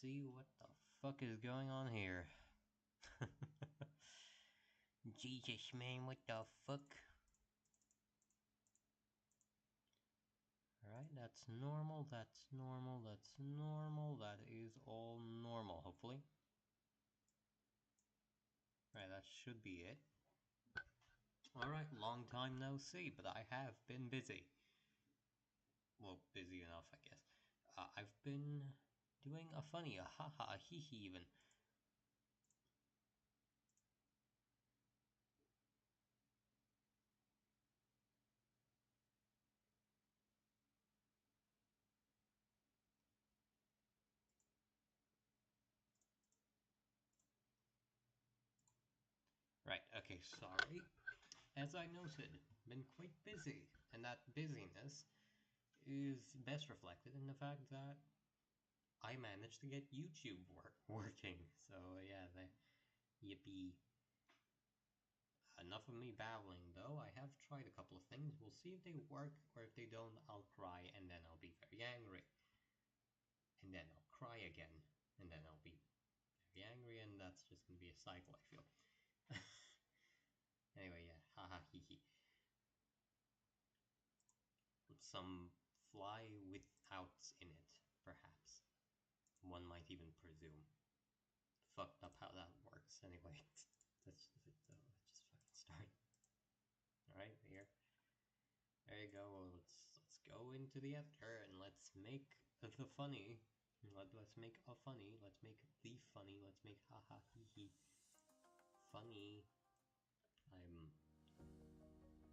see what the fuck is going on here. Jesus, man, what the fuck? Alright, that's normal, that's normal, that's normal, that is all normal, hopefully. Alright, that should be it. Alright, long time no see, but I have been busy. Well, busy enough, I guess. I've been doing a funny, a haha, a hee hee even. Right, okay, sorry. As I noted, been quite busy, and that busyness is best reflected in the fact that I managed to get YouTube working. So yeah, yippee. Enough of me babbling though, I have tried a couple of things. We'll see if they work, or if they don't, I'll cry, and then I'll be very angry. And then I'll cry again, and then I'll be very angry, and that's just gonna be a cycle, I feel. Anyway, yeah, haha hee hee. Some fly withouts in it, perhaps. One might even presume. Fucked up how that works. Anyway, let's just fucking start. Alright, here. There you go. Let's go into the editor and let's make the funny. Let's make a funny. Let's make the funny. Let's make haha hee hee funny. I'm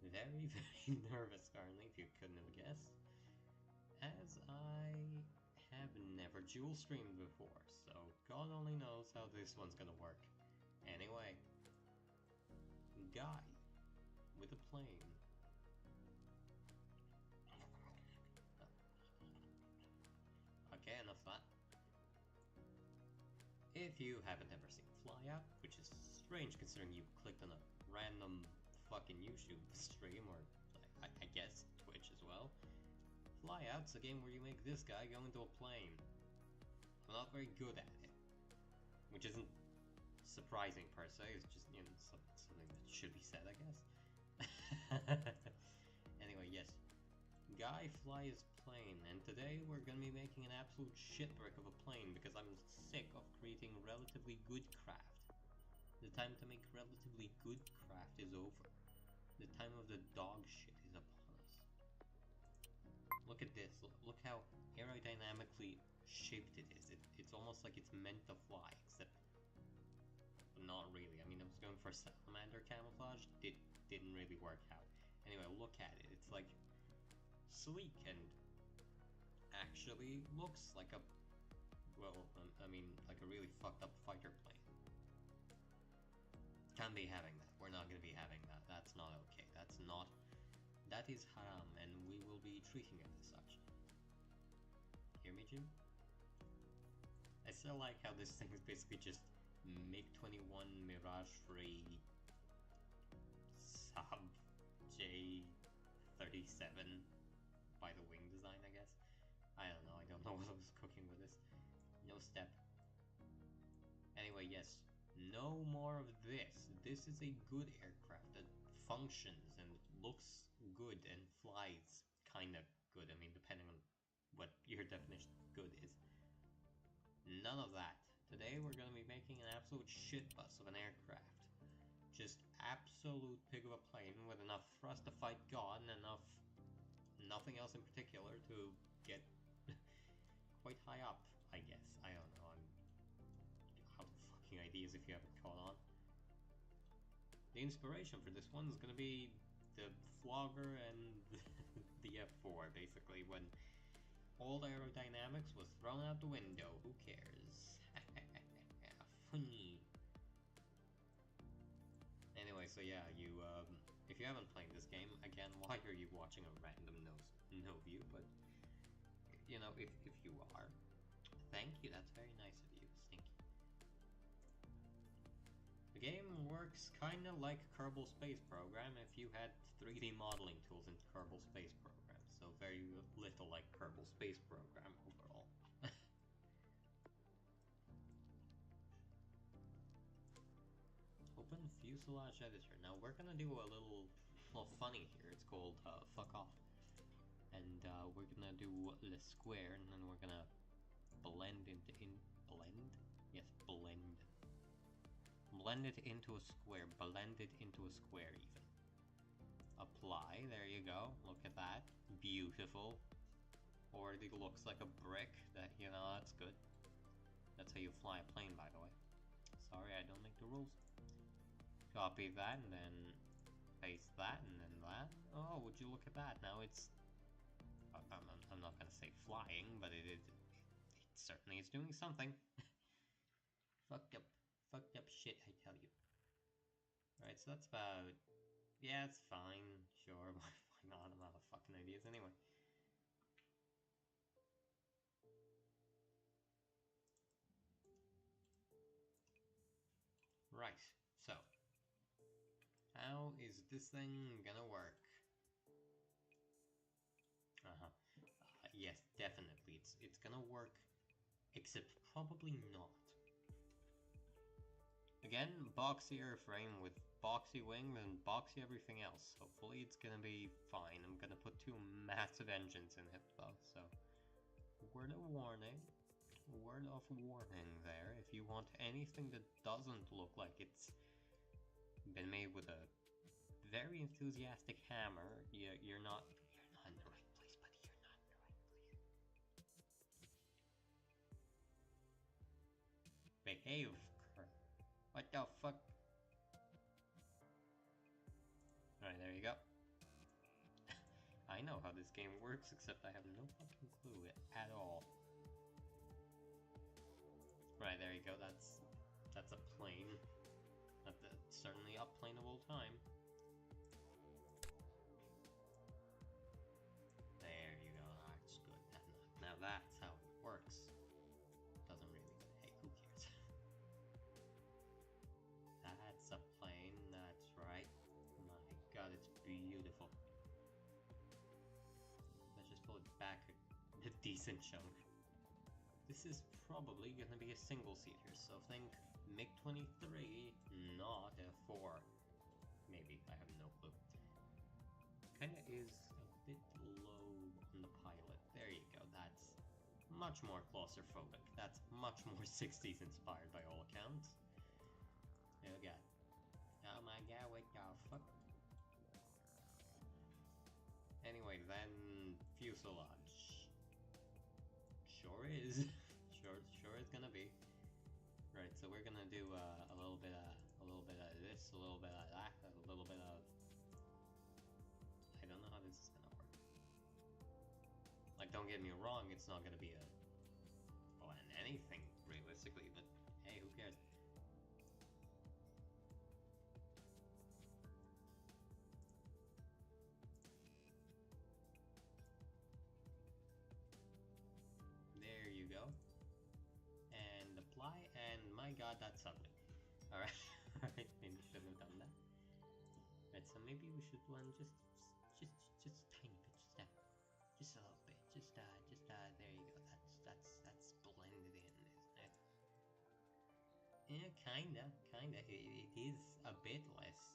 very nervous currently, if you couldn't have guessed, as I have never dual streamed before, so God only knows how this one's gonna work. Anyway, guy with a plane. Okay, enough of that. If you haven't ever seen Flyout, which is strange considering you clicked on a random fucking YouTube stream, or I guess Twitch as well, Flyout's a game where you make this guy go into a plane. I'm not very good at it, which isn't surprising per se, it's just, you know, something that should be said, I guess. Anyway, yes. Guy flies plane, and today we're gonna be making an absolute shitbrick of a plane because I'm sick of creating relatively good craft. The time to make relatively good craft is over. The time of the dog shit is upon us. Look at this, look how aerodynamically shaped it is. It's almost like it's meant to fly, except not really. I mean, I was going for salamander camouflage, it didn't really work out. Anyway, look at it, it's like sleek and actually looks like a, well, I mean, like a really fucked up fighter plane. Can't be having that. We're not gonna be having that. That's not okay. That is haram, and we will be treating it as such. Hear me, Jim? I still like how this thing is basically just MiG-21 Mirage Free Sub J37 by the wing design, I guess. I don't know, I don't know what I was cooking with this. No step. Anyway, yes, no more of this. This is a good aircraft that functions and looks good and flies kinda good. I mean, depending on what your definition of good is. None of that. Today we're gonna be making an absolute shitbus of an aircraft. Just absolute pig of a plane with enough thrust to fight God and enough nothing else in particular to get quite high up, I guess. I don't know, I'm out of fucking ideas if you haven't caught on. The inspiration for this one is gonna be the Flogger and the F4, basically, when all the aerodynamics was thrown out the window. Who cares? Funny. Anyway, so yeah, you, if you haven't played this game, again, why are you watching a random no view? But, you know, if you are, thank you, that's very nice of you, Stinky. The game works kinda like Kerbal Space Program if you had 3D modeling tools in Kerbal Space Program, so very little like Kerbal Space Program overall. open fuselage editor. Now we're gonna do a little funny here. It's called fuck off. And we're gonna do the square, and then we're gonna blend it blend? Yes, blend. Blend it into a square. Blend it into a square even. Apply, there you go. Look at that. Beautiful. Already looks like a brick. That, you know, that's good. That's how you fly a plane, by the way. Sorry, I don't make the rules. Copy that, and then paste that, and then that. Oh, would you look at that? Now it's... I'm not gonna say flying, but it certainly is doing something. Fucked up shit, I tell you. Alright, so that's about... Yeah, it's fine. Sure, why not? I'm out of fucking ideas anyway. Right, so... How is this thing gonna work? Yes, definitely. It's gonna work, except probably not. Again, boxier frame with boxy wings and boxy everything else. Hopefully it's gonna be fine. I'm gonna put two massive engines in it though, so... Word of warning there. If you want anything that doesn't look like it's been made with a very enthusiastic hammer, you're not in the right place, buddy. You're not in the right place. Behave. What the fuck? Alright, there you go. I know how this game works, except I have no fucking clue at all. Right, there you go. That's a plane. That's certainly a plane of all time. There you go. That's good. Now that's how it works. Doesn't really. Hey, who cares? That's a plane. That's right. My God, it's beautiful. Let's just pull it back a decent chunk. This is probably going to be a single-seater, so think MiG-23, not F4. Maybe, I have no clue. Kinda is a bit low on the pilot. There you go, that's much more claustrophobic. That's much more 60s inspired by all accounts. Oh god. Oh my god, what the fuck? Anyway, then fuselage. Sure is. sure is gonna be. Right, so we're gonna do a little bit of this, a little bit of that, a little bit of... I don't know how this is gonna work. Like, don't get me wrong, it's not gonna be a... well, anything, realistically, but hey, who cares? There you go. And apply, and my god, that's ugly. Alright, alright, maybe shouldn't have done that. Right, so maybe we should one just a tiny bit, just a little bit, there you go. That's blended in, isn't it? Yeah, kinda. It is a bit less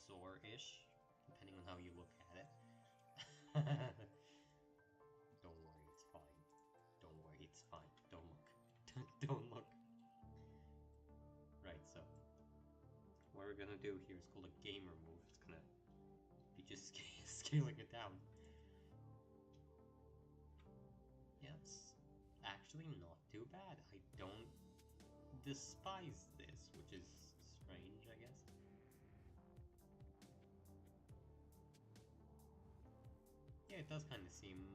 eyesore-ish, depending on how you look at it. Don't worry, it's fine. Don't worry, it's fine. Don't look. Don't look. Right, so what we're gonna do here is called a gamer move. It's gonna be just scaling it down. Yeah, it's actually not too bad. I don't despise this, which is strange, I guess. Yeah, it does kind of seem,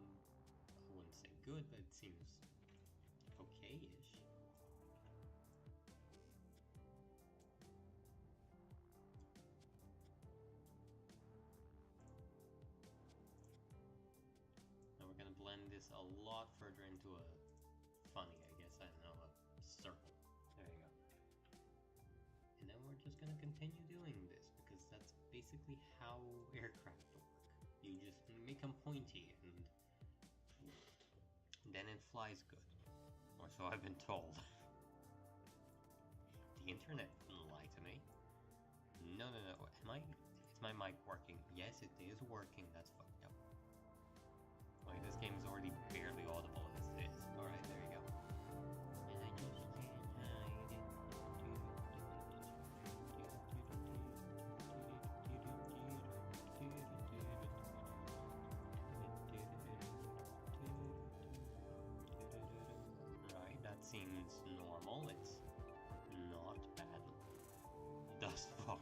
I wouldn't say good, but it seems okay-ish. Now we're gonna blend this a lot further into a funny, I guess, I don't know, a circle. There you go. And then we're just gonna continue doing this, because that's basically how aircraft work. You just make them pointy, and then it flies good. Or so I've been told. the internet lie to me. No. Is my mic working? Yes, it is working. That's fucked up. Like, this game is already barely audible as it is. Alright, there you go. And I just can't hide it. Right, that seems normal. It's not bad thus far.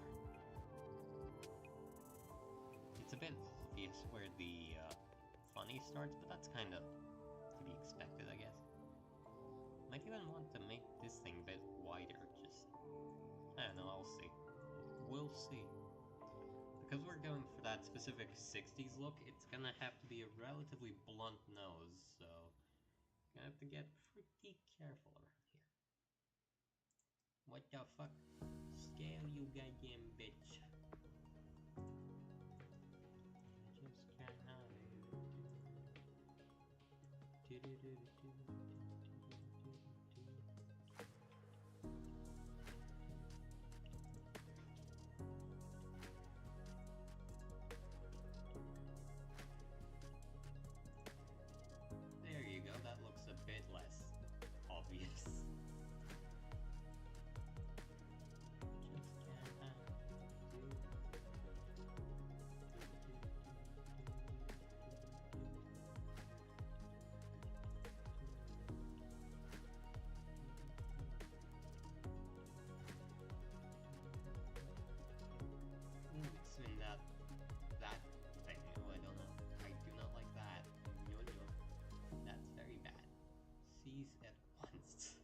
It's a bit obvious where the funny starts, but that's kind of to be expected, I guess. Might even want to make this thing a bit wider, just... I don't know, I'll see. We'll see. Because we're going for that specific 60s look, it's gonna have to be a relatively blunt nose, so... gonna have to get pretty careful around here. What the fuck? Scale, you goddamn bitch. There you go, that looks a bit less obvious. It's in that thing. Oh, I don't know. I do not like that. No. That's very bad. Seize at once.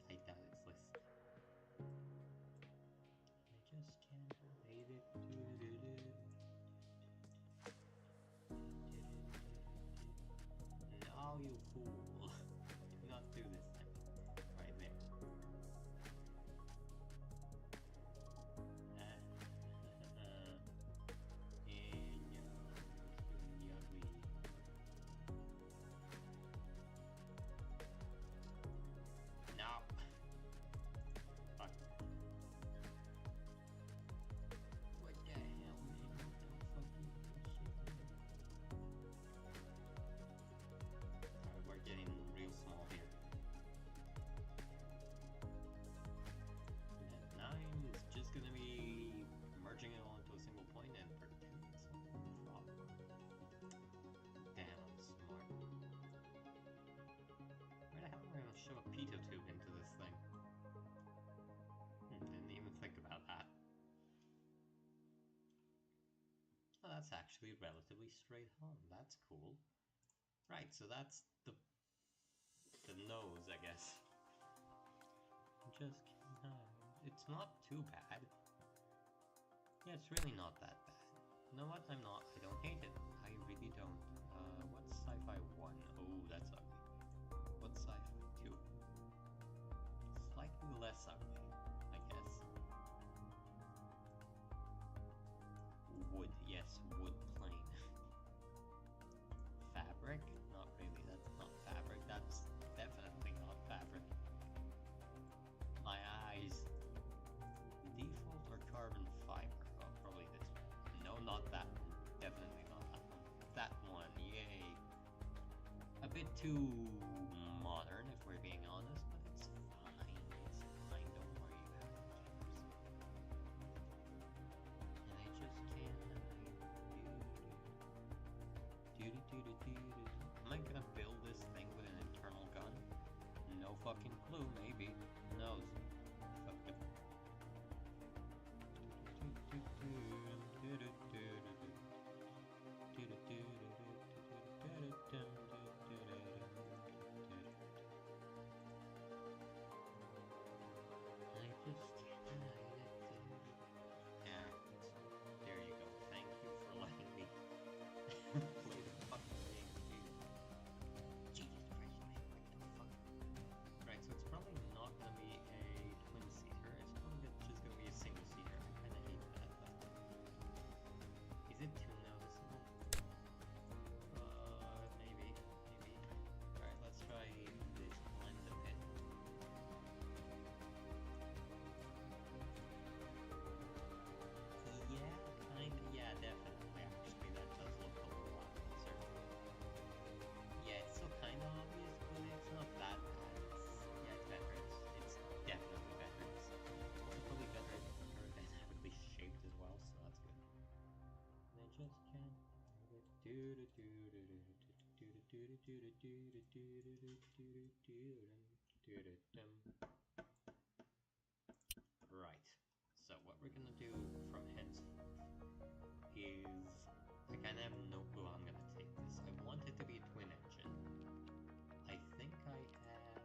I doubt it's listening. I just can't hide it. No, you fool. Do not do this thing. Right there. No. Fuck. What the hell, man? What the fucking shit? Alright, we're getting real small here. That 9 is just gonna be merging it all into a single point and pretending it's no problem. Damn, I'm smart. Where the hell am I gonna shove a pitot tube into this thing? Didn't even think about that. Oh, that's actually relatively straight on. That's cool. Right, so that's the nose, I guess. Just it's not too bad. Yeah, it's really not that bad. You know what? I don't hate it. I really don't. What's sci-fi 1? Oh, that's ugly. What's sci-fi 2? Slightly less ugly, I guess. Wood, yes, wood plane. Fabric? Not really, that's not fabric. That's definitely not fabric. My eyes. Default or carbon fiber? Oh, probably this one. No, not that one. Definitely not that one. That one, yay. A bit too modern, if we're being honest, but it's fine. It's fine, don't worry about it. And I just can't Am I gonna build this thing with an internal gun? No fucking clue, maybe. Who knows? Fuck it. Right. So what we're gonna do from henceforth is I kind of have no clue how I'm gonna take this. I want it to be a twin engine. I think I have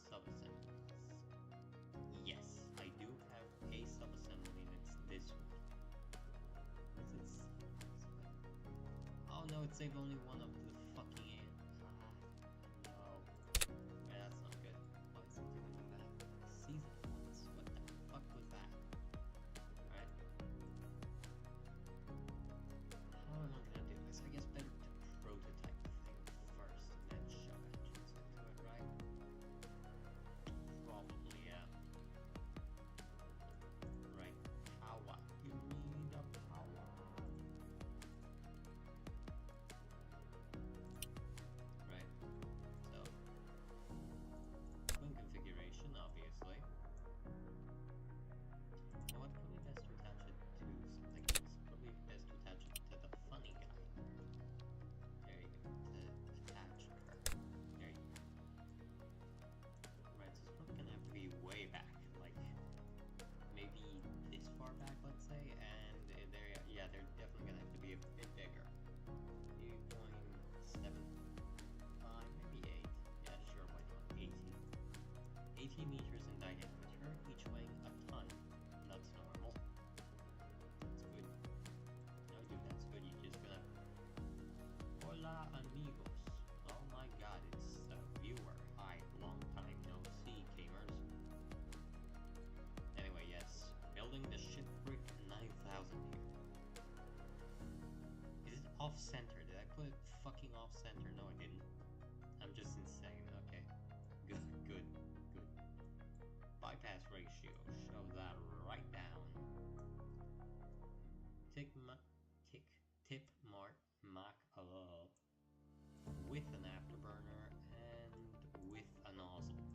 sub-assemblies. Yes, I do have a sub-assembly, and it's this one. Is it? Oh no, it saved only one of the fucking ants. No. Yeah, that's not good. Why is it doing that? Season points. What the fuck was that? Alright. How am I gonna do this? I guess better to prototype the thing first and then shove engines into it, right? Probably, yeah. Right. Power. Give me the power. Right. So, twin configuration, obviously. You know what? Probably best to attach it to something else. Probably best to attach it to the funny guy. There you go. To attach her. There you go. Right, so it's probably gonna have to be way back. Like, maybe this far back, let's say. And they're, yeah, they're definitely gonna have to be a bit bigger. 8.75, maybe 8. Yeah, sure, why not? 18. 18 meters in diameter, each weighing a ton. That's normal. That's good. No, dude, that's good. You're just gonna... Hola, amigos. Oh my god, it's a viewer. Hi, long time no see, gamers. Anyway, yes. Building the shipwreck 9000 here. Is it off-center? Did I put it fucking off-center? No, I didn't. I'm just insane. Okay. Good, good, good. Bypass ratio. Shove that right down. Tip mark with an afterburner and with a nozzle.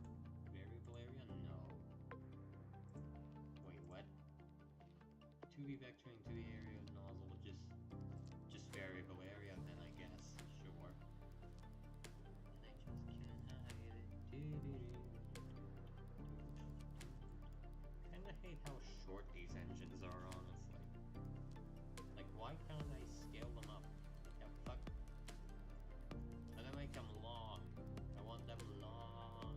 Variable area? No. Wait, what? 2D vectoring to the area of nozzle, just variable area then, I guess. Sure. And I just can't hide it. Kinda hate how short these engines are, honestly. Like, why can't I scale them up? Like, the fuck? And I make them long. I want them long.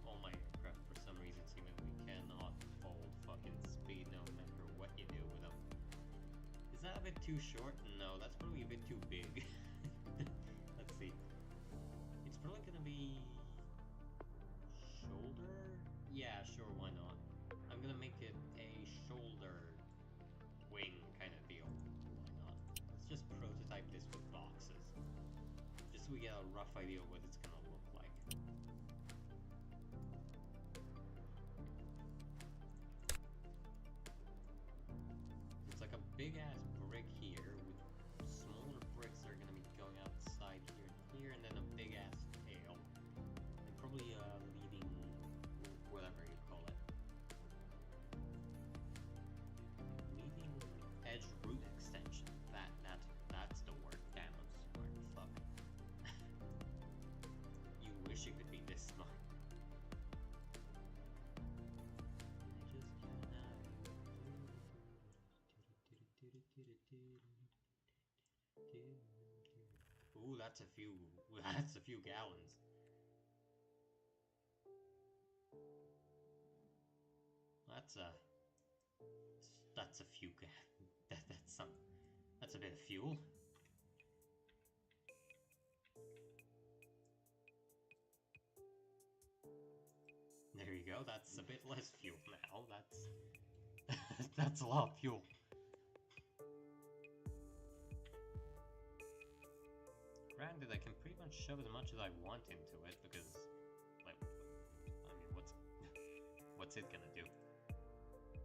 All my aircraft, for some reason, seemingly cannot hold fucking speed no matter what you do with them. Is that a bit too short? No, that's probably a bit too big. Let's see. It's probably gonna be... shoulder? Yeah, sure, why not? I'm gonna make it a shoulder wing kind of deal. Why not? Let's just prototype this with boxes. Just so we get a rough idea of what it's gonna look like. It's like a big ass brick here with smaller bricks that are gonna be going outside here and here, and then a big ass tail. And probably leading whatever you call it. Leading edge root extension. That's the word. Damn, I'm smart. Fuck. You wish you could be this smart. Ooh, that's a few gallons. That's a few that's a bit of fuel. There you go, that's a bit less fuel now. That's a lot of fuel. Granted, I can pretty much shove as much as I want into it because, like, I mean, what's it gonna do?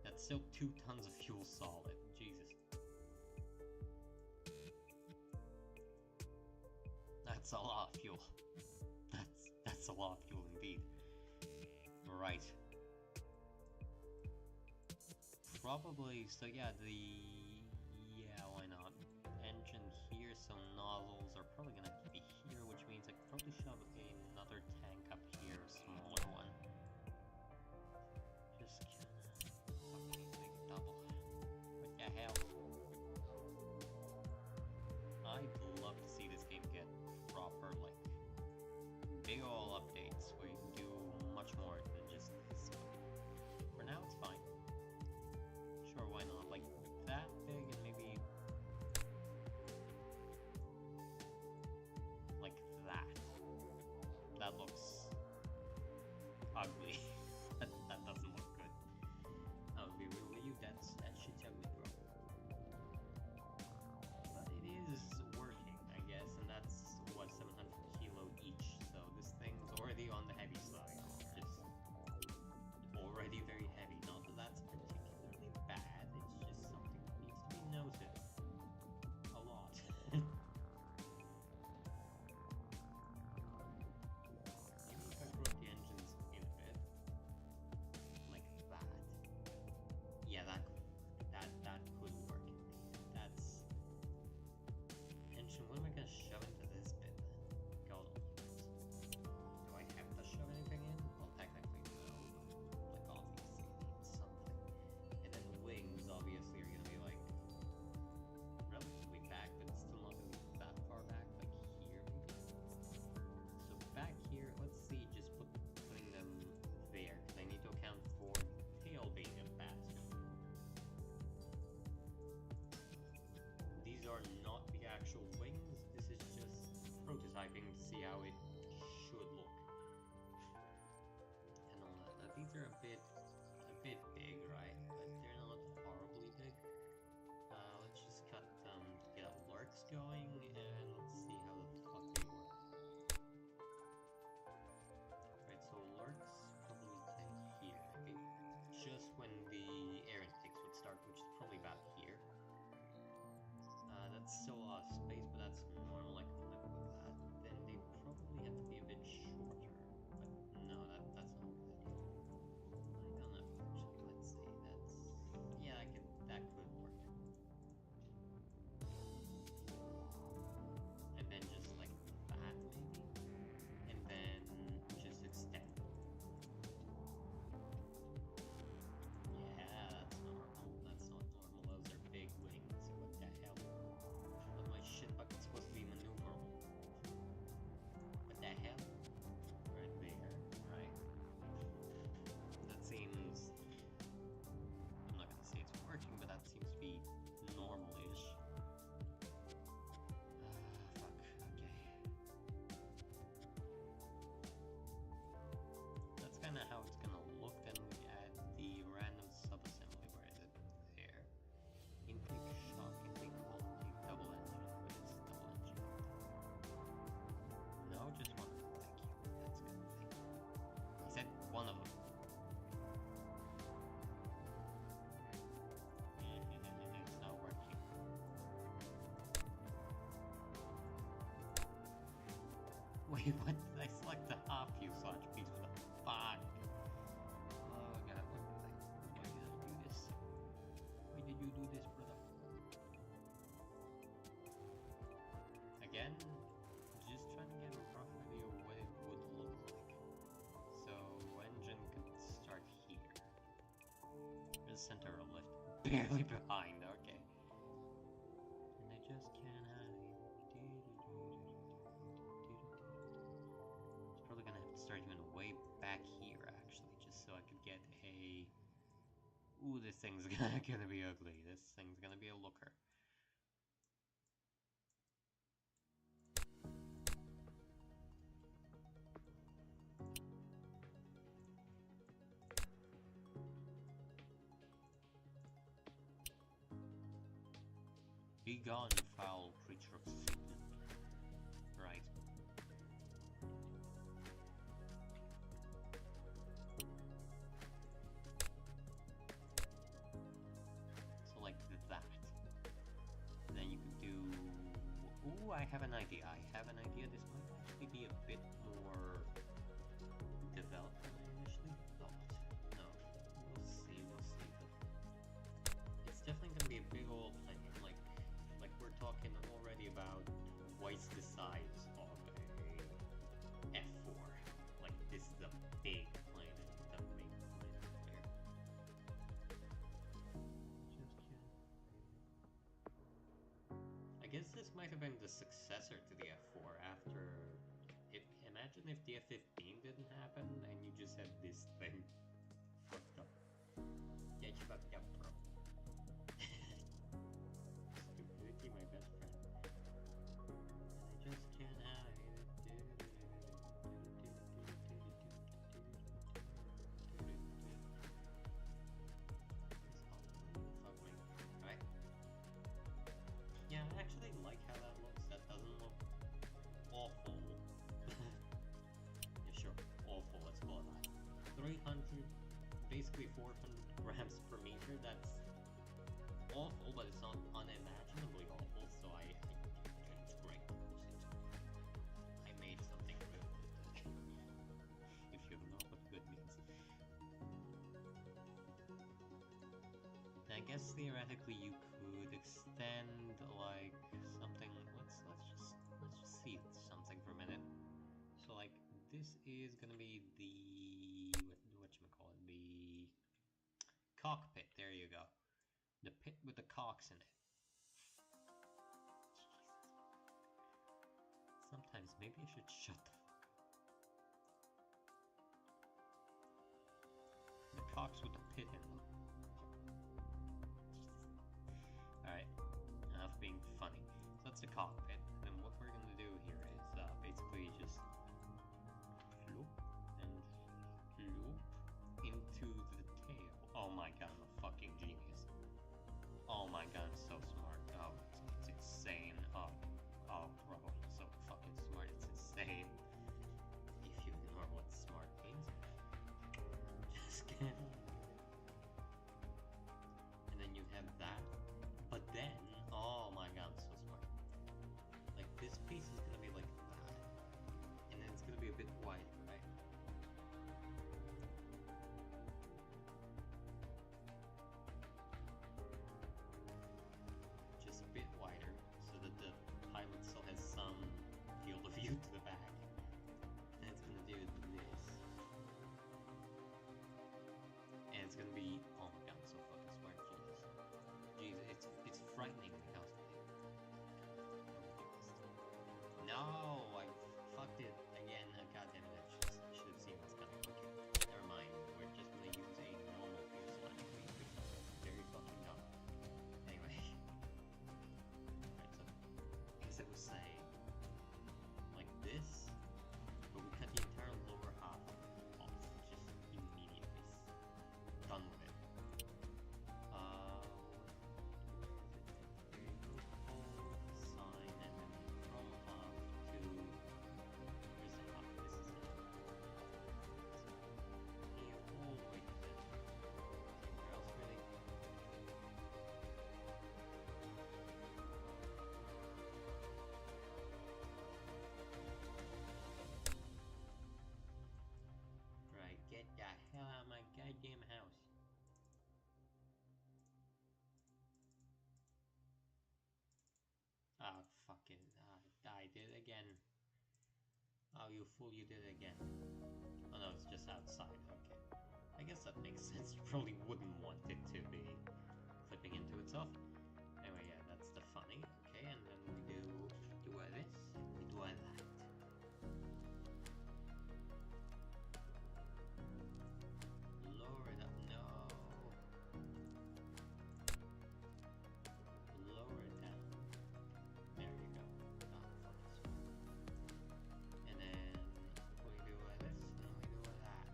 That's still 2 tons of fuel solid. Jesus. That's a lot of fuel. That's a lot of fuel indeed. Right. probably, so yeah, why not? Engine here, so nozzles are probably gonna be here, which means I could probably shove another tank up here, a smaller one. Just kinda... okay, make it double. What the hell? I'd love to see this game get proper, like, big ol' updates where you can do much more than just this. For now, it's fine. Sure, why not? Like, that big and maybe... like that. That looks... ugly. that doesn't look good. I'll be real with you, that shit's ugly, bro. But it is working, I guess, and that's, what, 700 kilo each, so this thing's already on the heavy side. Just already very heavy. Not that that's particularly bad, it's just something that needs to be noted. A lot. Maybe if I brought the engines in a bit. Like that. Yeah, that could work. That's... engine, what am I gonna shove into this bit then? God only knows. Do I have to shove anything in? Well, technically no, but like obviously it needs something. And then the wings obviously are gonna be like relatively back, but it's still not gonna be that far back, like here maybe. So back here, let's see, just putting them there, because I need to account for tail being a basket. These are not the actual wings, this is just prototyping to see how it should look. And all that. Now these are a bit big, right? But they're not horribly big. Let's just cut them to get our lurks going, and let's see how the fuck they work. Right, so lurks probably 10 here, maybe just when the air intakes would start, which is probably about here. That's still a lot of space, but that's normal, I can live with that. Then they probably have to be a bit shorter, but no, that's not a good idea. I don't know, actually, let's see, that's... yeah, that could work. And then just like that, maybe? And then just extend. Yeah, that's normal. That's not normal. Those are big wings. What the hell? But my shit bucket's supposed to be maneuverable. What the hell? Right there, right? That seems... I'm not gonna say it's working, but that seems to be normal-ish. Fuck, okay. That's kinda how it's gonna look, then we add the random sub-assembly. Where is it? There. Intake shock, intake quality, double engine. What is double engine? No, just one. Thank you. That's good. Thank you. He said one of them. It's not working. Wait, what? Did I select the half fuselage piece? What the fuck? Oh god, why did I do this? Why did you do this, brother? Again, just trying to get a rough idea of what it would look like. So, engine could start here. There's center of lift. Barely behind, okay. And I just can't have it. It's probably gonna have to start even way back here, actually, just so I could get a... ooh, this thing's gonna be ugly. This thing's gonna be a looker. Be gone, foul creature of Satan. Right. So like that. Then you can do... ooh, I have an idea. This might actually be a bit more developed than I initially thought. No, we'll see. about twice the size of a F4. Like, this is a big planet, a big planet there. I guess this might have been the successor to the F4 after... Imagine if the F-15 didn't happen and you just had this thing. Fucked up. Yeah, you fucked up, bro. Stupidity, my best friend. I just can't hide it. Fuck me. Right? Yeah, I actually like how that looks. That doesn't look awful. Yeah, sure. Awful, let's call it that. 300, basically 400 grams per meter. That's awful, but it's not unimaginably awful, so it's great. I made something good. If you know what good means. I guess theoretically you could extend like something. Let's just see something for a minute. So like this is gonna be the whatchamacallit, the cockpit. There you go. The pit with the cocks in it. Sometimes maybe I should shut the fuck up. The cocks with the pit in them. Alright, enough being funny. So that's the cockpit. And what we're gonna do here is basically just floop and floop into the tail. Oh my god, I'm a fucking genius. Oh my god, I'm so smart. Oh, it's insane. Oh, bro, I'm so fucking smart. It's insane. If you ignore what smart means. Just kidding. And then you have that. But then, oh my god, I'm so smart. Like, this piece is gonna be like that. And then it's gonna be a bit wider, right? Just a bit wider, so that the pilot still has some field of view to the back. And it's gonna do this. And it's gonna be, oh my god, I'm so fucking smart for this. Jeez, it's frightening how no, I fucked it again. God damn it, I should have seen this coming. Okay, never mind. We're just gonna use a normal fuselage. Very fucking dumb. Anyway. Right, so, as I was saying, like this, but we cut the entire lower half off, just immediately. Done with it. Sign and then from off to where's the top? This is it. Here, all the way to this. Anywhere else really? Right, get the hell out of my goddamn house. Ah, fucking, I did it again. Oh, you fool, you did it again. Oh no, it's just outside, okay. I guess that makes sense. You probably wouldn't want it to be flipping into itself. Anyway, yeah, that's the funny. Okay, and then we do this, we do that. Lower it up, no. Lower it down. There you go. And then we do this, and then we do that.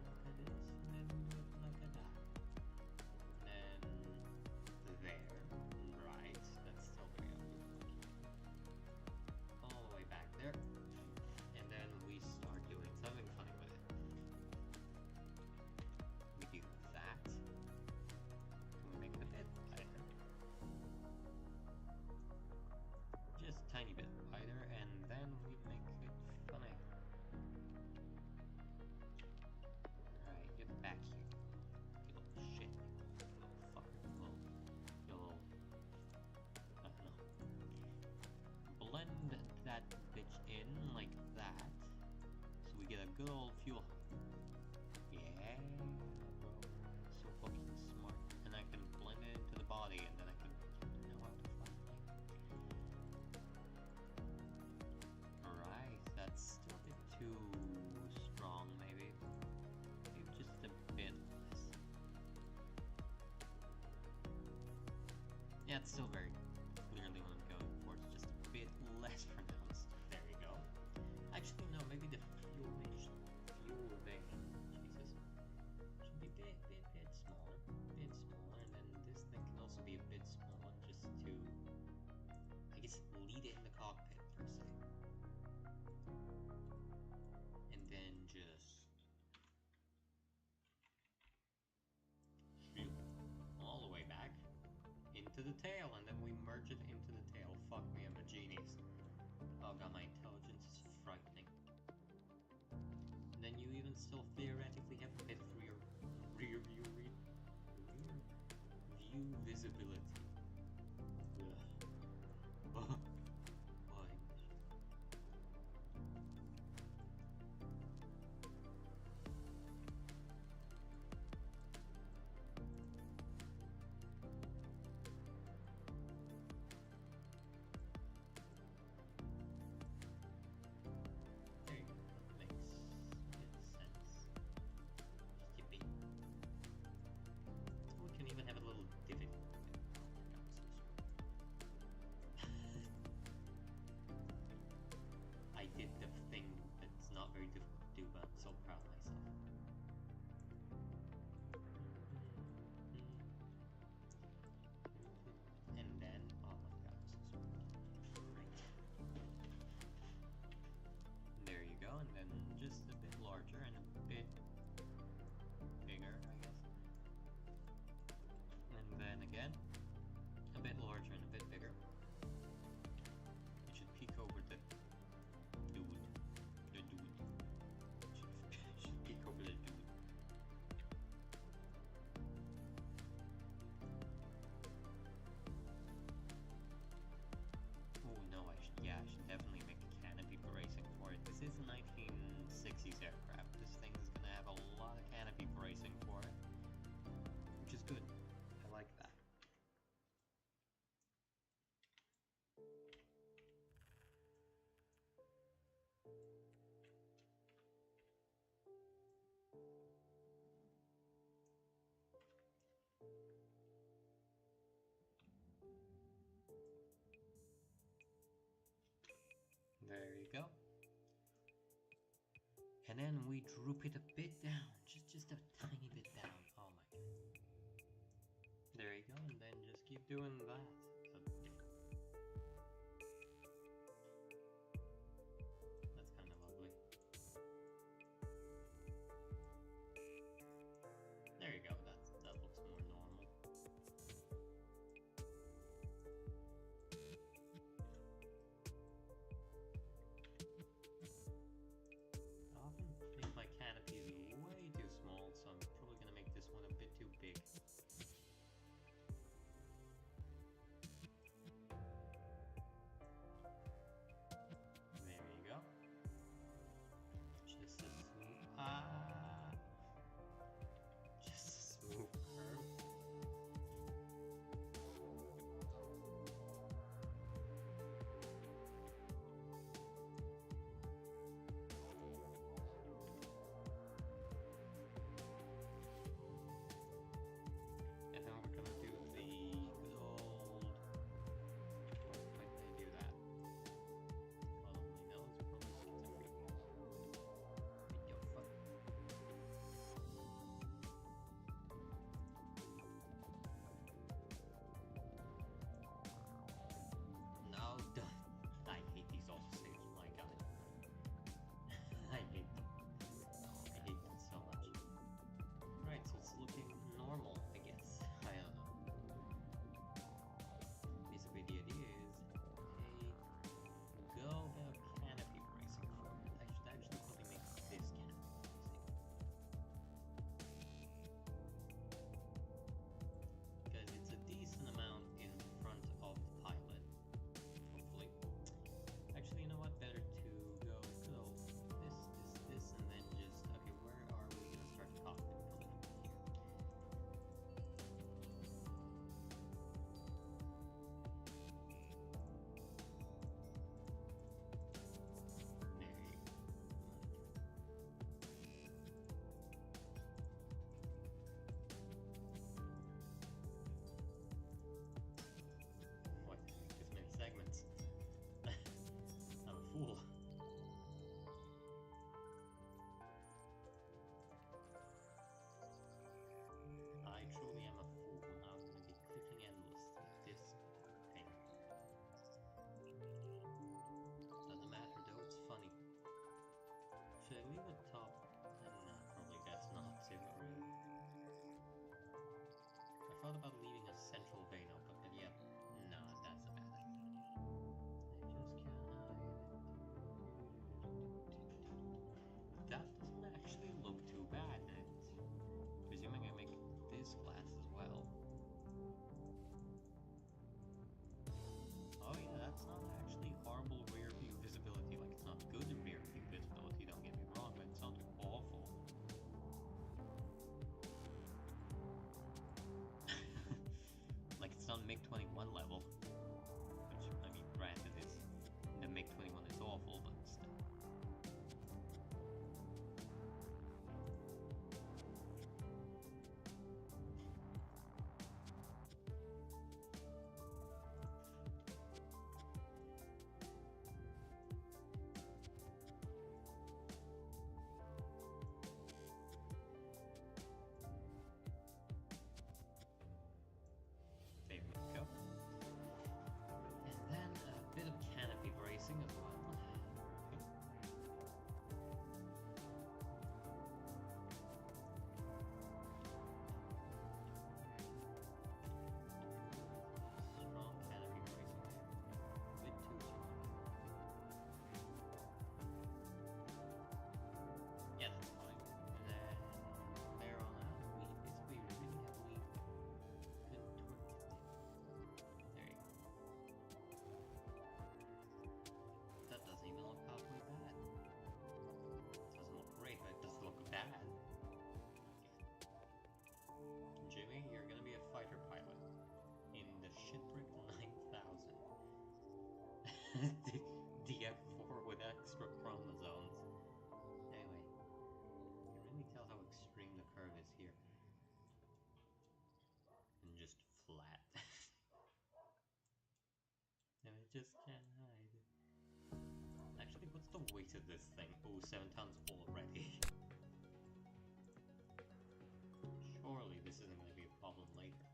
Look at this, and then we do it like that. Then there, right. good old fuel. Yeah, bro. So fucking smart. And I can blend it into the body, and then I can know how to fly. Alright, that's still a bit too strong, maybe. Maybe just a bit less. Yeah, it's still very clearly what I'm going for. It's just a bit less pronounced. There you go. Actually, no, maybe the fuel vein, Jesus, should be a bit smaller, and then this thing can also be a bit smaller, just to, I guess, lead it in the cockpit, per se. And then just shoot all the way back into the tail, and then we merge it into the tail. Fuck me, I'm a genius. Oh god, my intelligence is frightening. And then you even still theoretically have a bit of rear view visibility. Ugh. Oh, English. There you go. Makes sense. Yippee. So we can even have a little divot. I did the thing that's not very difficult to do, but I'm so proud of myself. And then, oh my god, I'm so smart. Right. There you go, and then just a bit larger and a bit bigger, I guess. And then again, a bit larger and a bit bigger. It should peek over the dude. It should peek over the dude. Oh no, I should definitely make a canopy bracing for it. This is a 1960s aircraft. This thing is gonna have a lot of canopy bracing for it, which is good. I like that. There you go. And then we droop it a bit down, just a tiny bit down. Oh my god. There you go, and then just keep doing that. That's kind of ugly. There you go, that looks more normal. I often make my canopies way too small, so I'm probably gonna make this one a bit too big. leave it top? Nah, probably best not to, right? I thought about leaving a central vein open, but yeah, nah, that's a bad idea. I just can't hide. That doesn't actually look too bad, and presuming I make this glass as well. Oh yeah, that's not actually horrible rear view visibility. Like, it's not good rear view visibility, don't get me wrong, but it's not awful. Like, it's not MiG-21 level. Which, I mean, granted, the MiG-21 is awful, but still. There we go. And then a bit of canopy bracing as well. Strong canopy bracing there. A bit too strong. Yeah, that's fine. And then there on out, we basically really heavily contort. There you go. That doesn't even look halfway bad. It doesn't look great, but it does look bad. Jimmy, you're gonna be a fighter pilot in the Shipwreck 9000. DF4 with extra chromosomes. Anyway, you can really tell how extreme the curve is here. And just flat. And I just can't hide. Actually, what's the weight of this thing? Oh, 7 tons already. Surely this isn't going to be a problem later.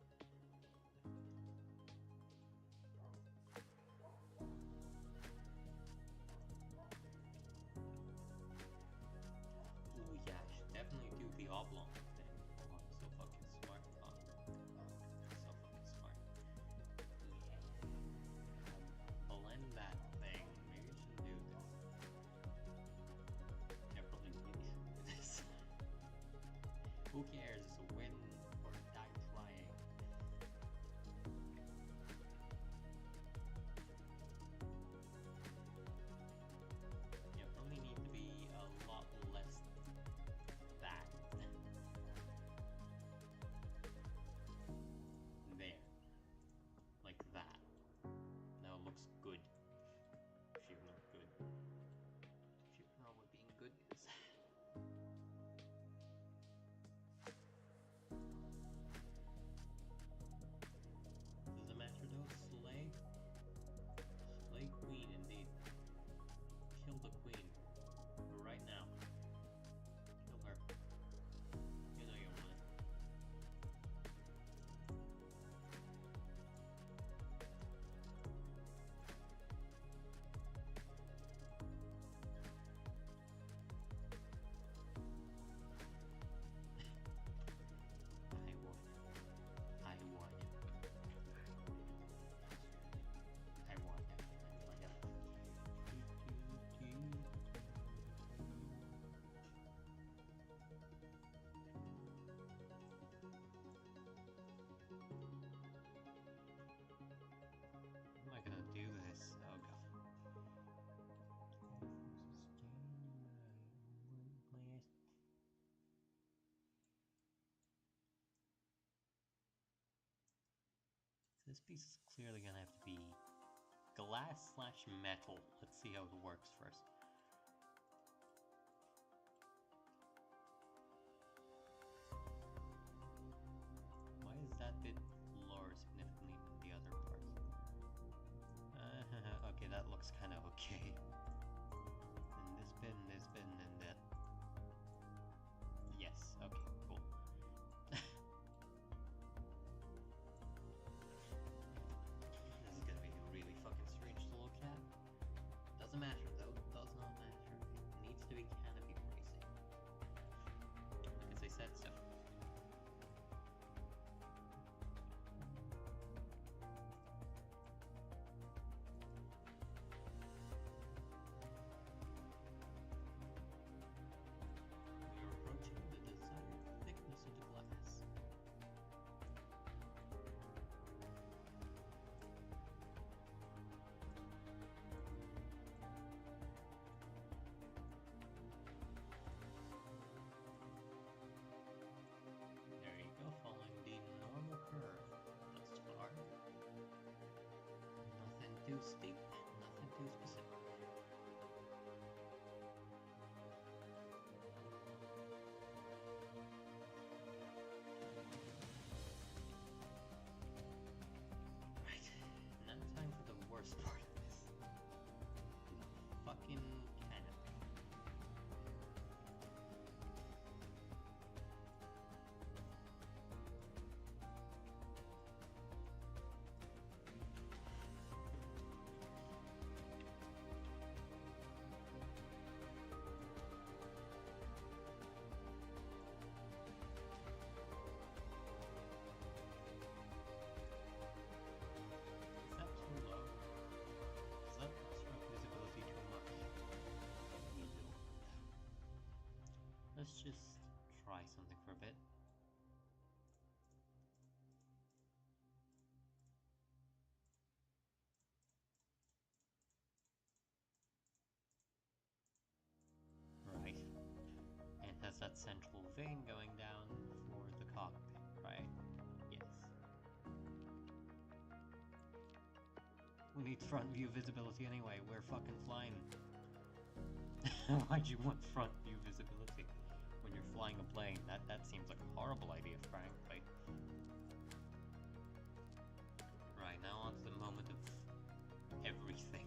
Ooh, yeah, I should definitely do the oblong thing. Oh, I'm so fucking smart. Oh, so fucking smart. Yeah. Blend that thing. Maybe I shouldn't do this. Yeah, probably really shouldn't do this. Who cares? It's a win or die trying. Yeah, probably need to be a lot less that. There. Like that. Now it looks good. If you know good. If you know what being good is. Does it matter though? Slay? Slay queen indeed. Kill the queen. Right now. Kill her. You know you want it. I want it. I want it. How am I gonna do this? Oh god. This piece is clearly gonna have to be glass/metal. Let's see how it works first. Why is that bit lower significantly than the other parts? Okay, that looks kind of okay. And this bit, and this bit, and then that. Yes, okay, cool. This is gonna be really fucking strange to look at. Doesn't matter though, it does not too steep and nothing too specific. Right, now time for the worst part of this. The fucking canopy. Is that too low? Does that obstruct visibility too much? We don't know. Let's just try something for a bit. Right. And it has that central vein going down for the cockpit, right? Yes. We need front view visibility anyway, we're fucking flying. Why'd you want front view visibility when you're flying a plane? That seems like a horrible idea, frankly. Right, now on to the moment of everything.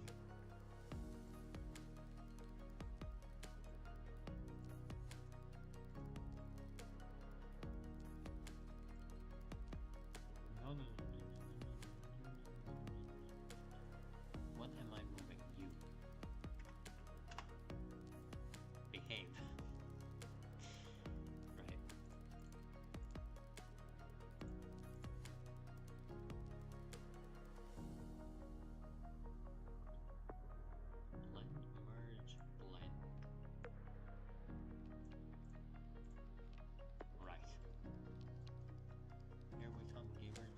No, no, no, no, no, no, no, no, no, no. What am I moving? You. Behave. Right. Blend, merge, blend. Right. Here we come, gamers.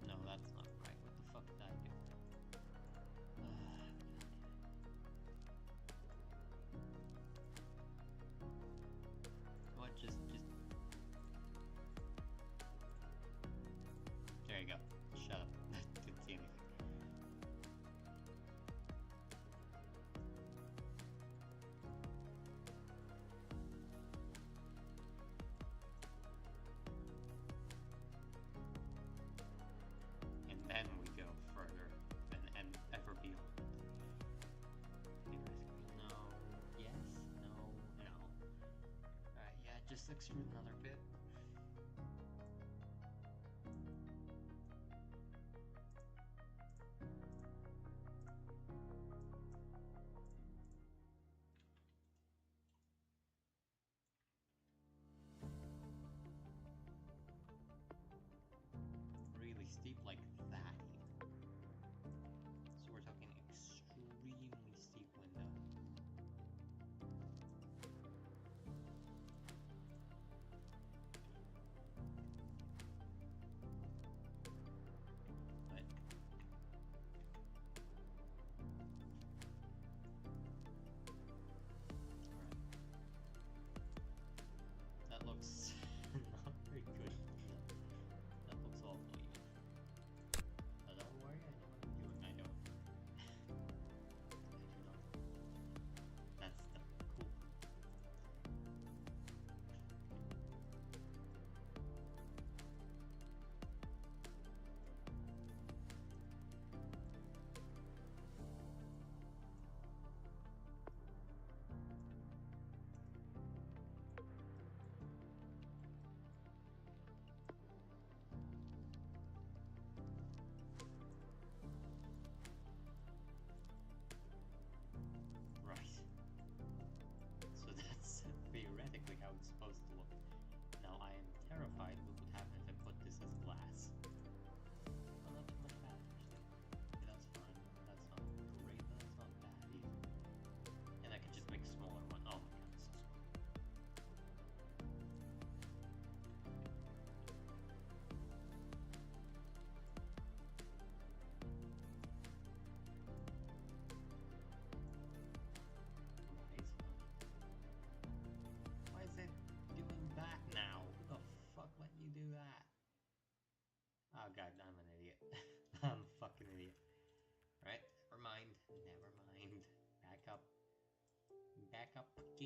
No, that's not right. What the fuck did I do? What? Just... There you go. Shut up. Didn't see anything. And then we go further and ever beyond. No, yes, no, no. Alright, yeah, just extrude another bit. Really steep like that even. So we're talking extremely steep window.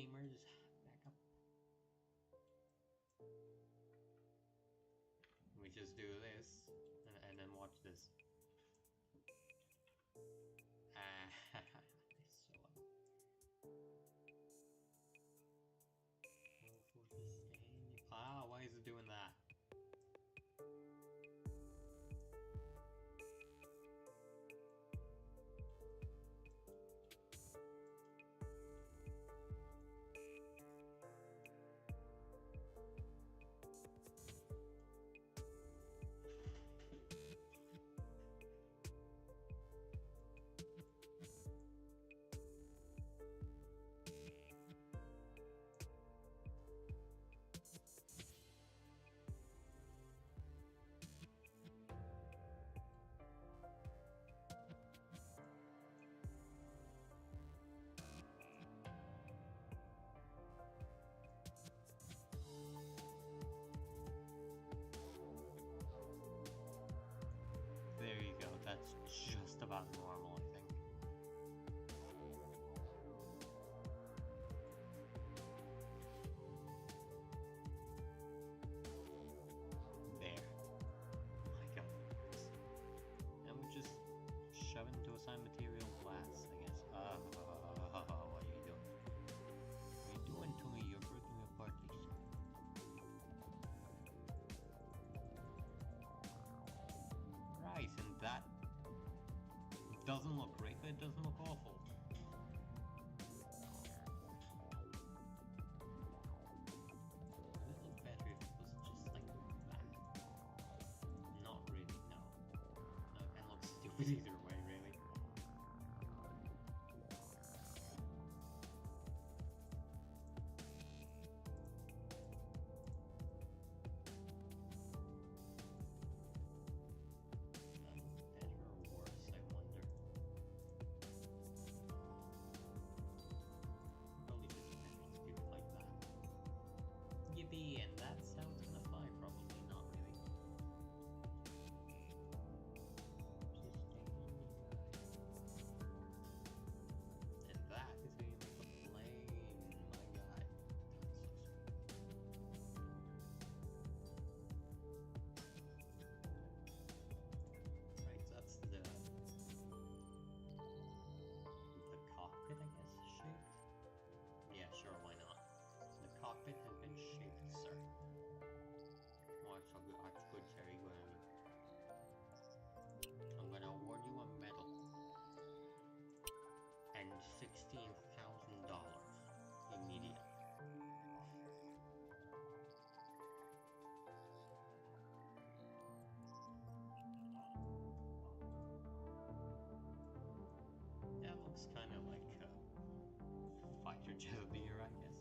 gamers, back up. We just do this, and then watch this. Why is it doing that? There you go, that's just about normal, I think. There. My God. And we just shove it into assigned material glass, I guess. What are you doing? What are you doing to me? You're breaking me apart. Right, and that doesn't look great, but it doesn't look awful. Would it look better if it was just like that? Not really, no. No, it kind of looks stupid either way, really. Yippee, and that's how it's gonna fly, probably not really. And that is how you make a plane, my god. Right, so that's the cockpit, I guess, shaped? Yeah, sure, why not? The cockpit has been shaped, sir. Watch, good, Terry. I'm gonna award you a medal and $16,000 immediately. That looks kind of like a fighter jet of the year, I guess.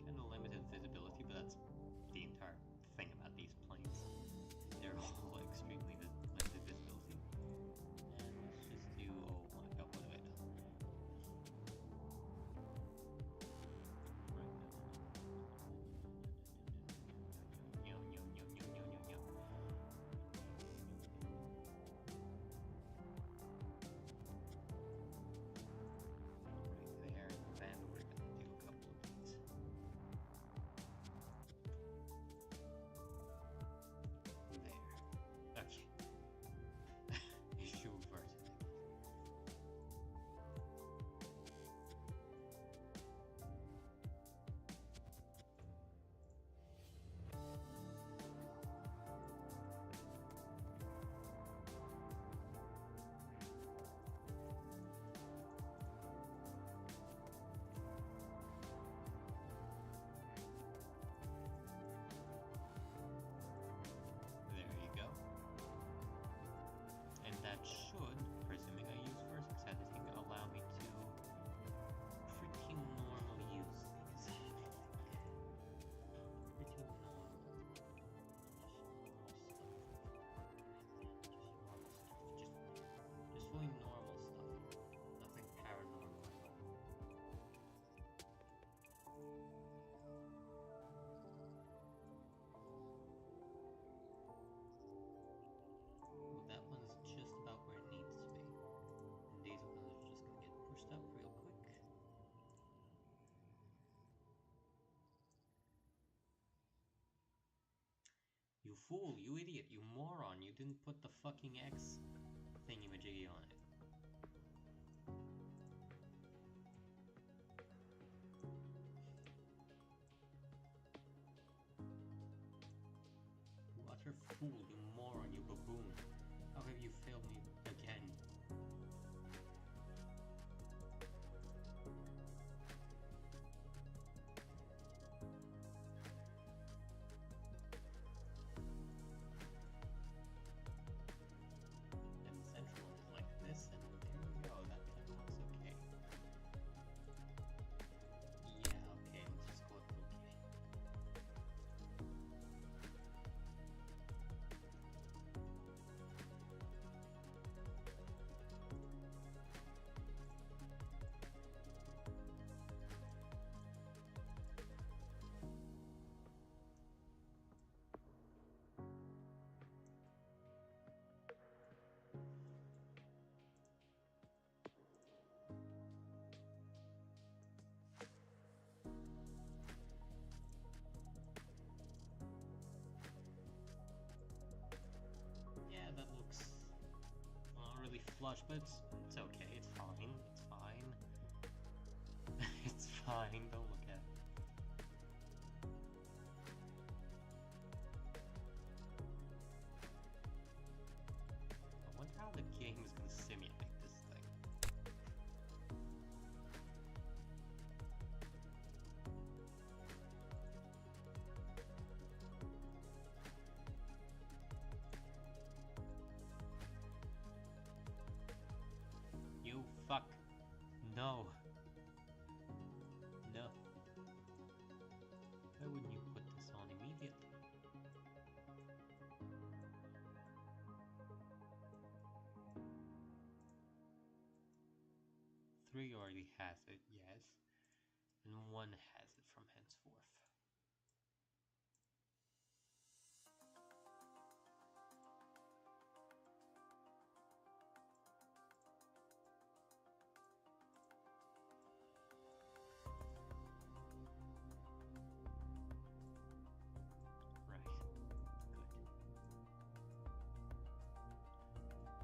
Kind of limited visibility, but that's the entire thing about these planes. They're all extremely limited visibility. And let's just do, oh my god, what have I done? fool, you idiot, you moron, you didn't put the fucking X thingy-majiggy on it. You utter fool, you moron, you baboon. How have you failed me again? That looks not really flush, but it's okay, it's fine, it's fine. It's fine, don't look at it. I wonder how the game is going to simulate this thing. You fuck. No. No. Why wouldn't you put this on immediately? Three already has it, yes. And one has it from henceforth.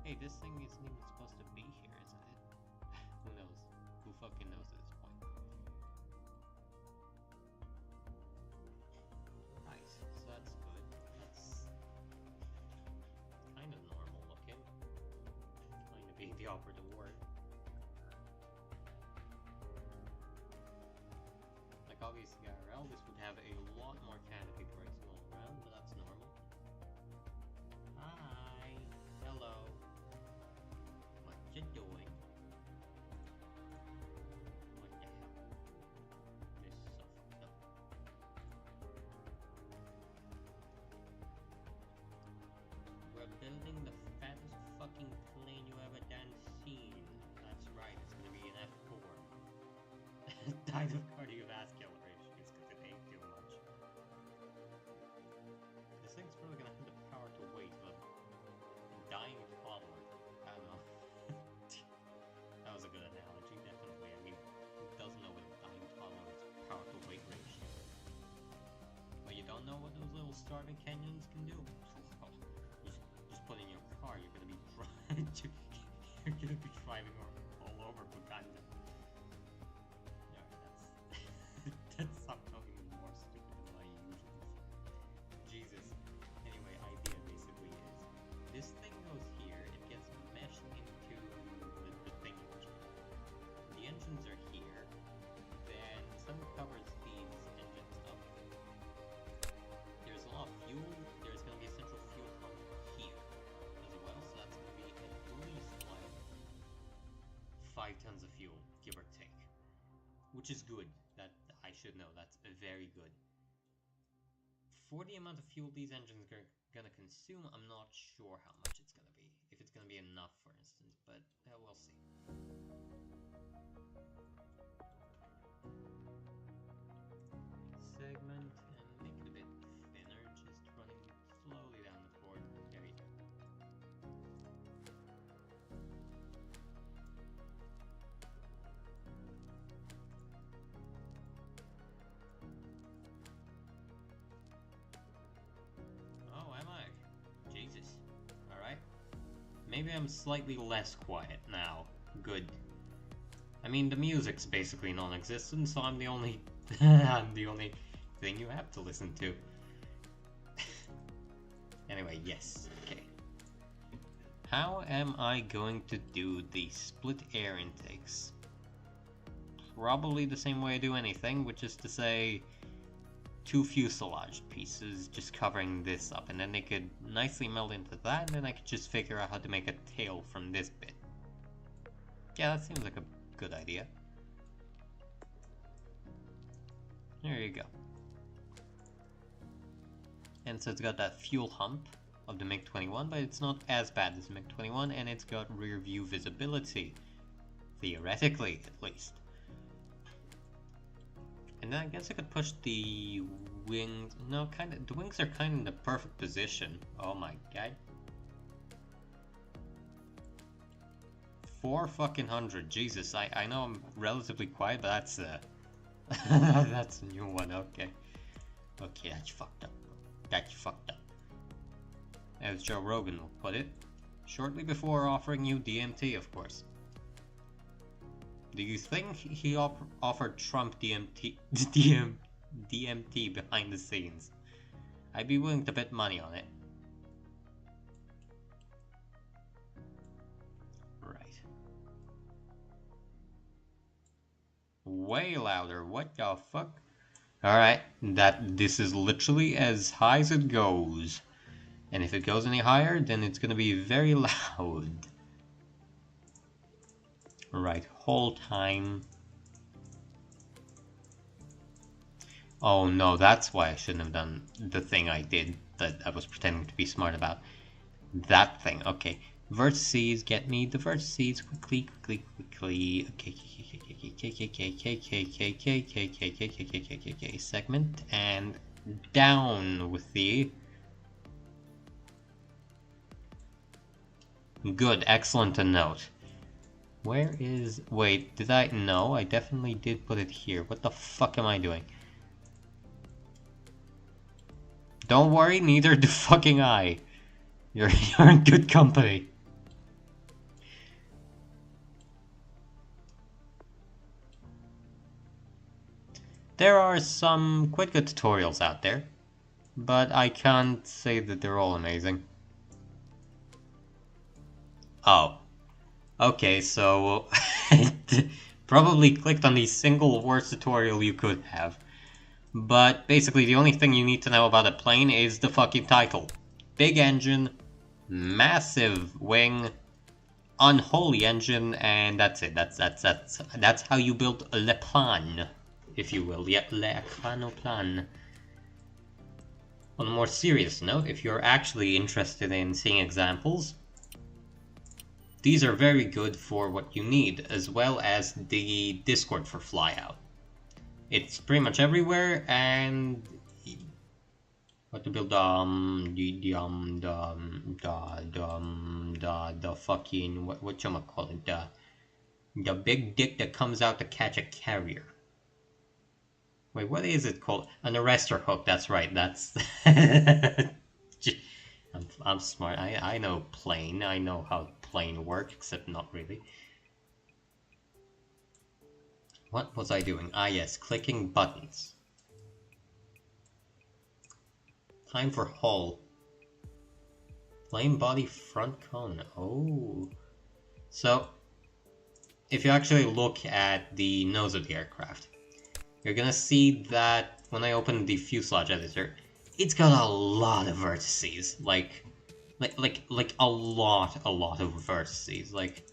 Hey, this thing isn't even supposed to be here, isn't it? Who knows? Who fucking knows at this point? Nice, so that's good. That's kind of normal looking. Kind of being the operative word. Like, obviously, IRL, this would have a lot more canopy breaks all around, but that's normal. Hi! Hello! What you doing? What the hell? This is so fucked up. We're building the fattest fucking plane you ever done seen. That's right, it's gonna be an F4. Died of cardiovascular issues because it ate too much. This thing's probably gonna have the power to wait, but dying toddler. I don't know. That was a good analogy, definitely. I mean, who doesn't know what a dying toddler is power to weight ratio? But you don't know what those little starving Kenyans can do? Just put in your car, you're gonna be driving all over Buganda. That's something more stupid than I usually say. Jesus. Anyway, idea basically is this thing goes here, it gets meshed into the thing. The engines are here, then some covers these engines up. There's a lot of fuel, there's going to be a central fuel pump here as well, so that's going to be at least like 5 tons of fuel, give or take. Which is good. That I should know. That's very good. For the amount of fuel these engines are gonna consume, I'm not sure how much it's gonna be. If it's gonna be enough, for instance, but we'll see. Segment and make it a bit thinner, just running slowly down the cord. There you go. Oh, am I? maybe I'm slightly less quiet now. Good. I mean, the music's basically non-existent, so I'm the only I'm the only thing you have to listen to. Anyway, yes, okay. How am I going to do the split air intakes? Probably the same way I do anything, which is to say 2 fuselage pieces just covering this up, and then they could nicely meld into that, and then I could just figure out how to make a tail from this bit. Yeah, that seems like a good idea. There you go. And so it's got that fuel hump of the MiG-21, but it's not as bad as the MiG-21, and it's got rear view visibility. Theoretically, at least. And then I guess I could push the wings. No, the wings are kind of in the perfect position. Oh my god. 400. Jesus, I know I'm relatively quiet, but that's that's a new one. Okay. Okay, that's fucked up. That's fucked up. As Joe Rogan will put it, shortly before offering you DMT, of course. Do you think he offered Trump DMT behind the scenes? I'd be willing to bet money on it. Right. Way louder. What the fuck? Alright, this is literally as high as it goes. And if it goes any higher, then it's gonna be very loud. Right, hold time. Oh no, that's why I shouldn't have done the thing I did that I was pretending to be smart about. That thing, okay. Vertices, get me the vertices quickly. Okay, segment, and down with the... Good, excellent to note. Where is... Wait, did I... No, I definitely did put it here. What the fuck am I doing? Don't worry, neither do fucking I. You're in good company. There are some quite good tutorials out there, but I can't say that they're all amazing. Oh. Okay, so probably clicked on the single worst tutorial you could have. But basically the only thing you need to know about a plane is the fucking title. Big engine, massive wing, unholy engine, and that's it. That's how you build le plan, if you will. Yeah, le plan. On a more serious note, if you're actually interested in seeing examples, these are very good for what you need, as well as the Discord for Flyout. It's pretty much everywhere, and what to build the fucking whatchamacallit, the big dick that comes out to catch a carrier. Wait, what is it called? An arrestor hook. That's right. That's I'm smart. I know plane. I know how plane work, except not really. What was I doing? Ah yes, clicking buttons. Time for hull. Plane body front cone. Oh. So, if you actually look at the nose of the aircraft, you're gonna see that when I open the fuselage editor, it's got a lot of vertices. Like a lot of vertices. Like,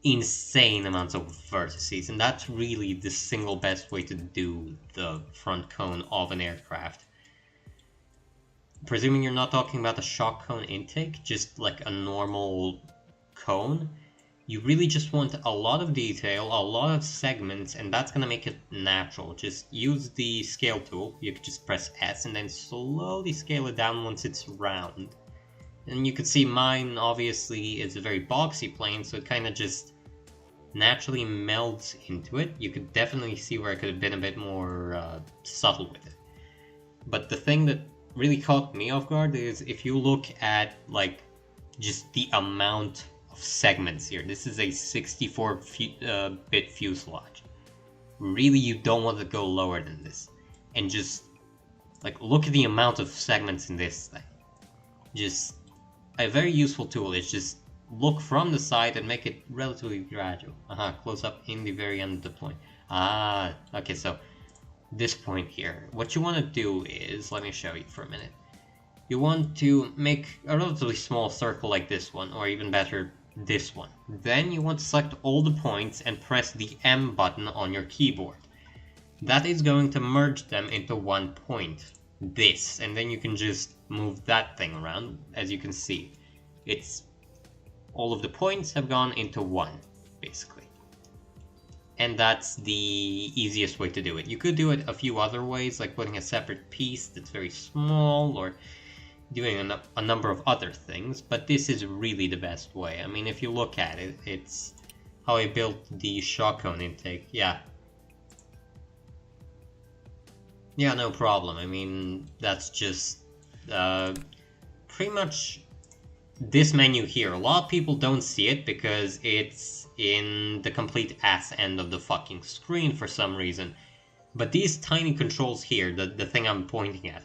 insane amounts of vertices, and that's really the single best way to do the front cone of an aircraft. Presuming you're not talking about a shock cone intake, just like a normal cone, you really just want a lot of detail, a lot of segments, and that's gonna make it natural. Just use the scale tool. You could just press S and then slowly scale it down once it's round. And you could see mine, obviously, is a very boxy plane, so it kind of just naturally melds into it. You could definitely see where I could have been a bit more subtle with it. But the thing that really caught me off guard is if you look at, like, just the amount of segments here. This is a 64-bit fuselage. Really, you don't want to go lower than this. And just, like, look at the amount of segments in this thing. Just, a very useful tool is just look from the side and make it relatively gradual. Close up in the very end of the point. Okay, so this point here. What you want to do is, let me show you for a minute. You want to make a relatively small circle like this one, or even better, this one. Then you want to select all the points and press the M button on your keyboard. That is going to merge them into one point, this, and then you can just move that thing around. As you can see, it's all of the points have gone into one, basically. And that's the easiest way to do it. You could do it a few other ways, like putting a separate piece that's very small, or doing a number of other things, but this is really the best way. I mean, if you look at it, it's how I built the shock cone intake. Yeah, no problem. I mean, that's just pretty much this menu here. A lot of people don't see it because it's in the complete ass end of the fucking screen for some reason. But these tiny controls here, the thing I'm pointing at.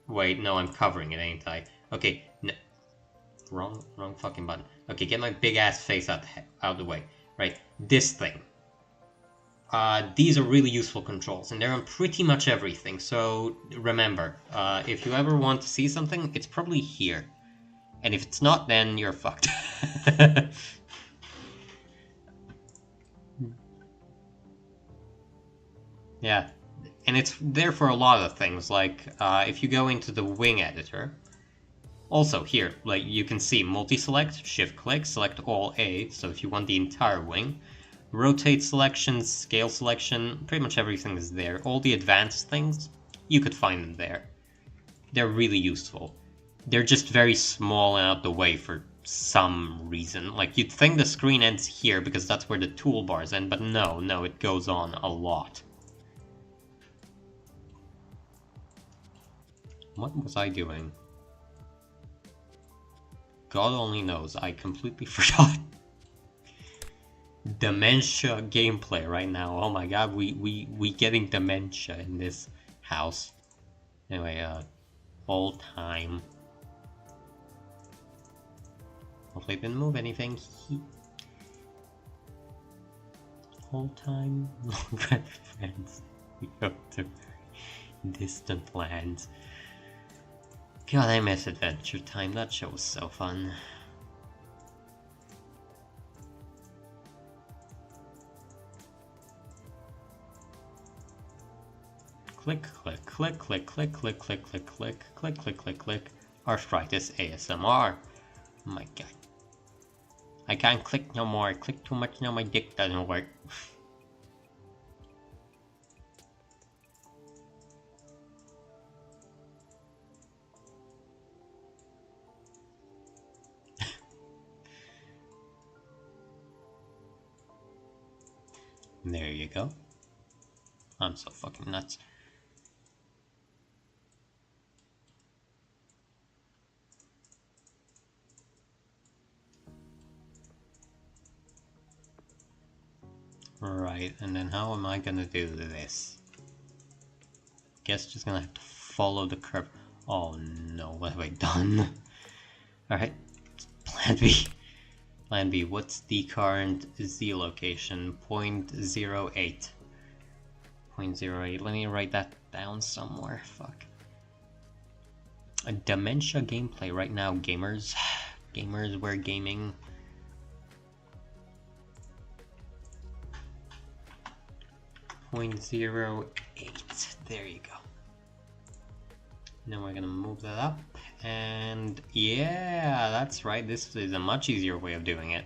Wait, no, I'm covering it, ain't I? Okay, no. Wrong fucking button. Okay, get my big ass face out of the way. Right, this thing. These are really useful controls, and they're on pretty much everything. So remember, if you ever want to see something, it's probably here. And if it's not, then you're fucked. Yeah, and it's there for a lot of things, like if you go into the wing editor, also here, like you can see multi-select, shift-click, select all A, so if you want the entire wing, rotate selection, scale selection, pretty much everything is there. All the advanced things, you could find them there. They're really useful. They're just very small and out the way for some reason. Like, you'd think the screen ends here because that's where the toolbars end, but no, it goes on a lot. What was I doing? God only knows, I completely forgot. Dementia gameplay right now. Oh my god, we getting dementia in this house. Anyway, all time. Hopefully it didn't move anything. Whole time, long friends. We go to distant lands. God, I miss Adventure Time. That show was so fun. Click, click, click, click, click, click, click, click, click, click, click, click, click. Arthritis ASMR. Oh my god. I can't click no more. I click too much now, my dick doesn't work. There you go. I'm so fucking nuts. Right, and then how am I gonna do this? Guess just gonna have to follow the curve. Oh no, what have I done? Alright, plan B. Plan B, what's the current Z location? 0.08. 0.08, let me write that down somewhere, fuck. A dementia gameplay right now, gamers. Gamers, we're gaming. .08, there you go. Now we're gonna move that up, and yeah, that's right, this is a much easier way of doing it.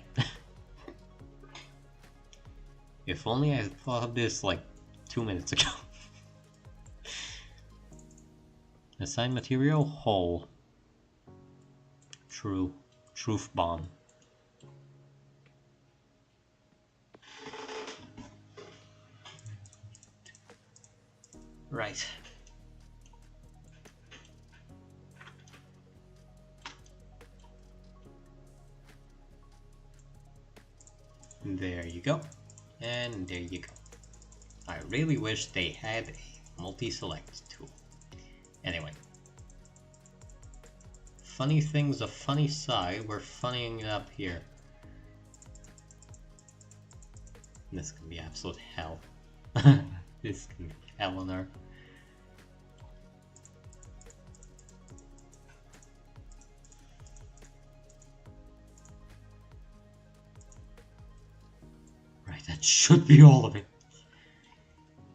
If only I thought of this like 2 minutes ago. Assign material, hole. True. Truth bomb. Right. There you go. And there you go. I really wish they had a multi-select tool. Anyway. Funny things of funny side, we're funnying it up here. This can be absolute hell. This can be hell on earth. Right, that should be all of it.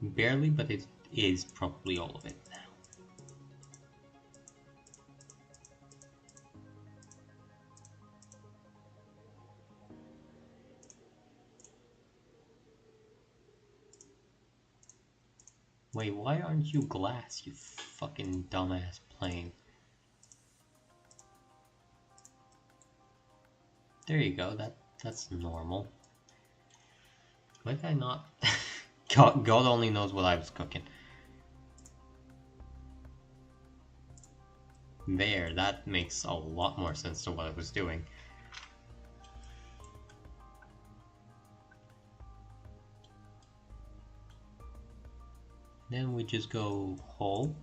Barely, but it is probably all of it now. Wait, why aren't you glass, you fucking dumbass plane? There you go, that's normal. Why did I not? God only knows what I was cooking. There, that makes a lot more sense to what I was doing. Then we just go whole.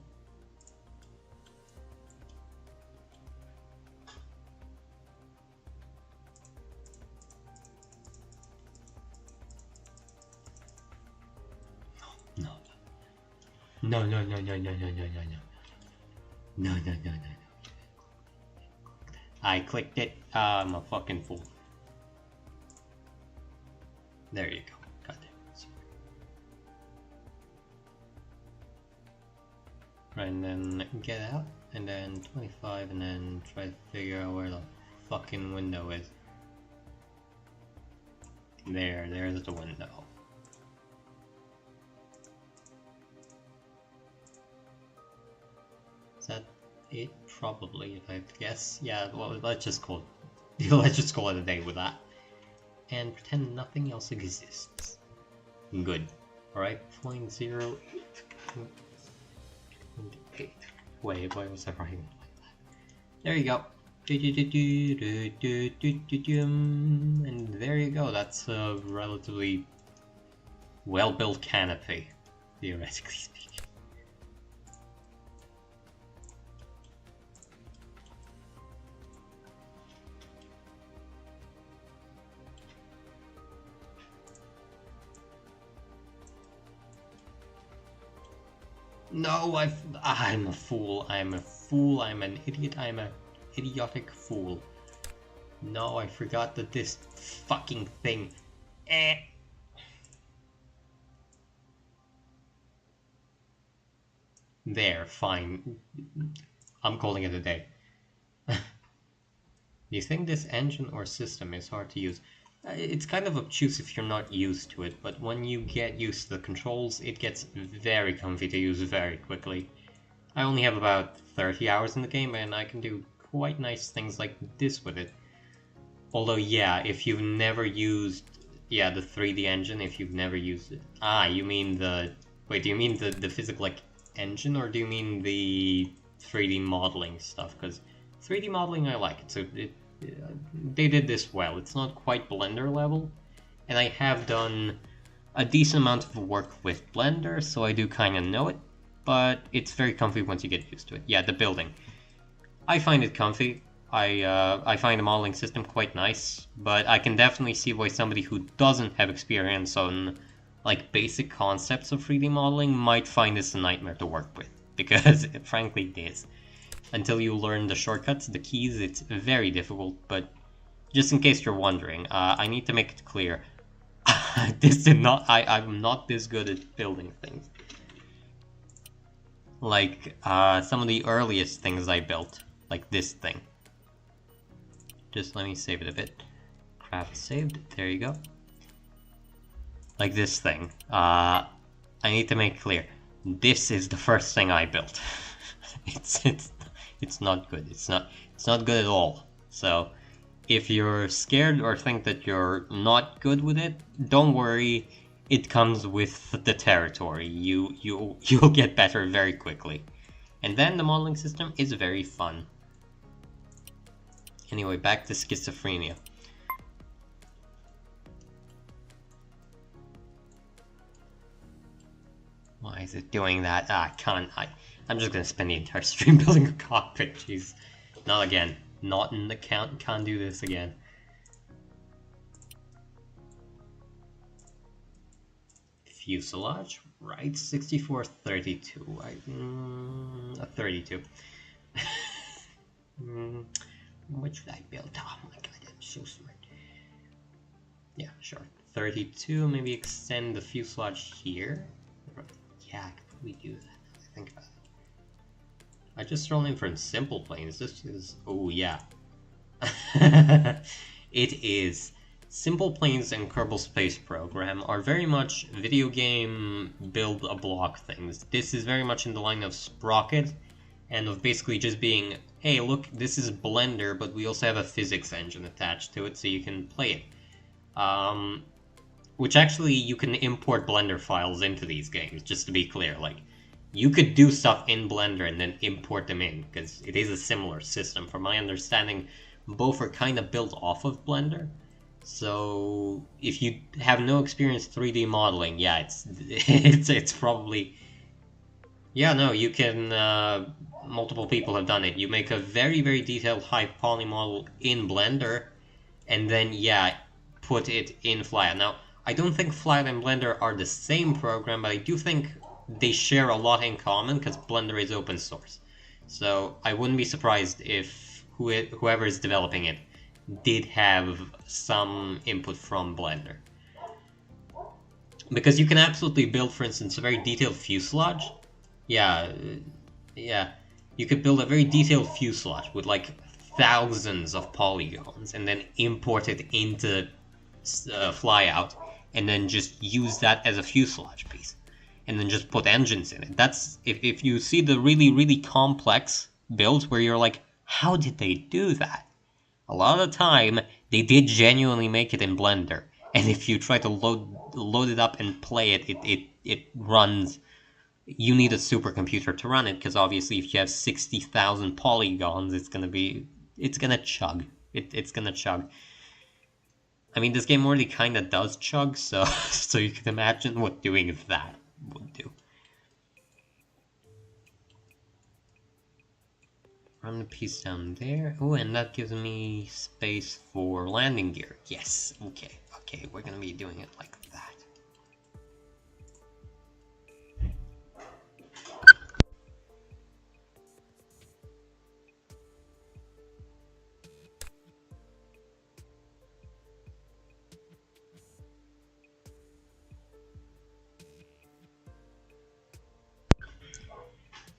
No. No. I clicked it. I'm a fucking fool. There you go. Goddamn. Right, and then get out, and then 25, and then try to figure out where the fucking window is. There's the window. Is that it? Probably, if I have to guess. Yeah, well, let's just call it. Let's just call it a day with that, and pretend nothing else exists. Good. All right, 0.08. Wait, why was I writing like that? There you go. And there you go. That's a relatively well-built canopy, theoretically speaking. No, I'm a fool. I'm an idiot. I'm an idiotic fool. No, I forgot that this fucking thing. There, fine. I'm calling it a day. Do you think this engine or system is hard to use? It's kind of obtuse if you're not used to it, but when you get used to the controls, it gets very comfy to use very quickly. I only have about 30 hours in the game, and I can do quite nice things like this with it. Although, yeah, if you've never used, the 3D engine, if you've never used it. Ah, you mean the... Wait, do you mean the physical, like, engine, or do you mean the 3D modeling stuff? Because 3D modeling, I like it, so they did this well. It's not quite Blender level, and I have done a decent amount of work with Blender, so I do kind of know it, but it's very comfy once you get used to it. Yeah, the building. I find it comfy. I find the modeling system quite nice, but I can definitely see why somebody who doesn't have experience on like basic concepts of 3D modeling might find this a nightmare to work with, because it frankly is. Until you learn the shortcuts, the keys, it's very difficult, but just in case you're wondering, I need to make it clear. I'm not this good at building things. Like, some of the earliest things I built, like this thing. Just let me save it a bit. Craft saved, there you go. Like this thing. I need to make clear. This is the first thing I built. It's not good. It's not good at all. So, if you're scared or think that you're not good with it, don't worry. It comes with the territory. You'll get better very quickly. And then the modeling system is very fun. Anyway, back to schizophrenia. Why is it doing that? I can't. I'm just gonna spend the entire stream building a cockpit. Jeez. Not again. Not in the count. Can't do this again. Fuselage, right? 6432. A 32. Which should I build? Oh my god, I'm so smart. Yeah, sure. 32, maybe extend the fuselage here. Yeah, I could probably do that now that I think about it. I just roll in for simple planes. This is... oh yeah. It is. Simple Planes and Kerbal Space Program are very much video game build a block things. This is very much in the line of Sprocket, and of basically just being, hey look, this is Blender, but we also have a physics engine attached to it, so you can play it. Which actually, you can import Blender files into these games, just to be clear. Like, you could do stuff in Blender and then import them in, because it is a similar system. From my understanding, both are kind of built off of Blender. So if you have no experience 3D modeling, yeah, it's probably... yeah, no, you can... multiple people have done it. You make a very, very detailed high poly model in Blender, and then, yeah, put it in Flyout. Now, I don't think Flyout and Blender are the same program, but I do think they share a lot in common, because Blender is open source. So I wouldn't be surprised if whoever is developing it did have some input from Blender. Because you can absolutely build, for instance, a very detailed fuselage. Yeah, you could build a very detailed fuselage with like thousands of polygons and then import it into Flyout and then just use that as a fuselage piece and then just put engines in it. That's if you see the really, really complex builds where you're like, how did they do that? A lot of the time, they did genuinely make it in Blender, and if you try to load it up and play it, it runs. You need a supercomputer to run it, because obviously if you have 60,000 polygons, it's gonna chug. It's gonna chug. I mean, this game already kind of does chug, so so you can imagine what doing that would do. Run the piece down there. Oh, and that gives me space for landing gear. Yes, okay, we're gonna be doing it like that.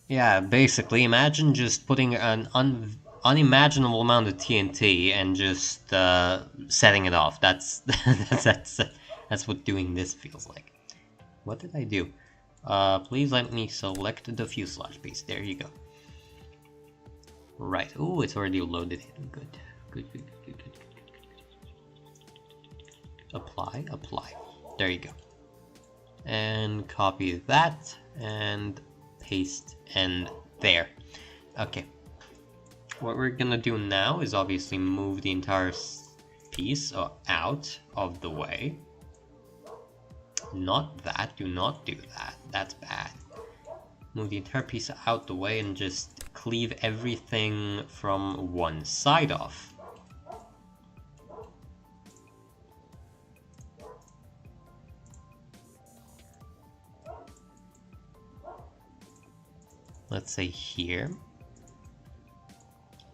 Yeah, basically, imagine just putting an unimaginable amount of TNT and just setting it off. That's that's what doing this feels like. What did I do? Please let me select the fuselage piece. There you go. Right. Oh, it's already loaded in. Good. Apply. There you go. And copy that and paste and there. Okay. What we're gonna do now is obviously move the entire piece out of the way. Not that. Do not do that. That's bad. Move the entire piece out the way and just cleave everything from one side off. Let's say here,